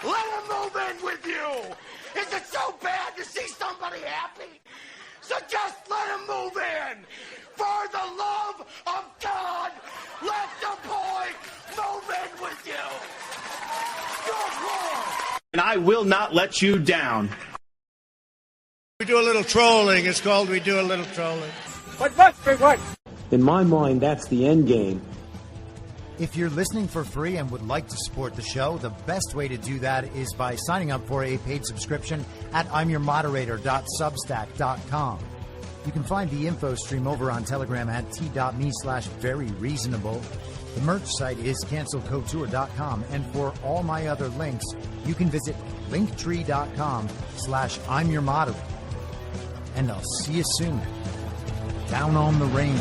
Let him move in with you! Is it so bad to see somebody happy? So just let him move in! For the love of God, let the boy move in with you! Good Lord! And I will not let you down. We do a little trolling. It's called We Do a Little Trolling. What? In my mind, that's the end game. If you're listening for free and would like to support the show, the best way to do that is by signing up for a paid subscription at imyourmoderator.substack.com. You can find the info stream over on Telegram at t.me/veryreasonable. The merch site is cancelcouture.com. And for all my other links, you can visit linktree.com/imyourmoderator. And I'll see you soon. Down on the range.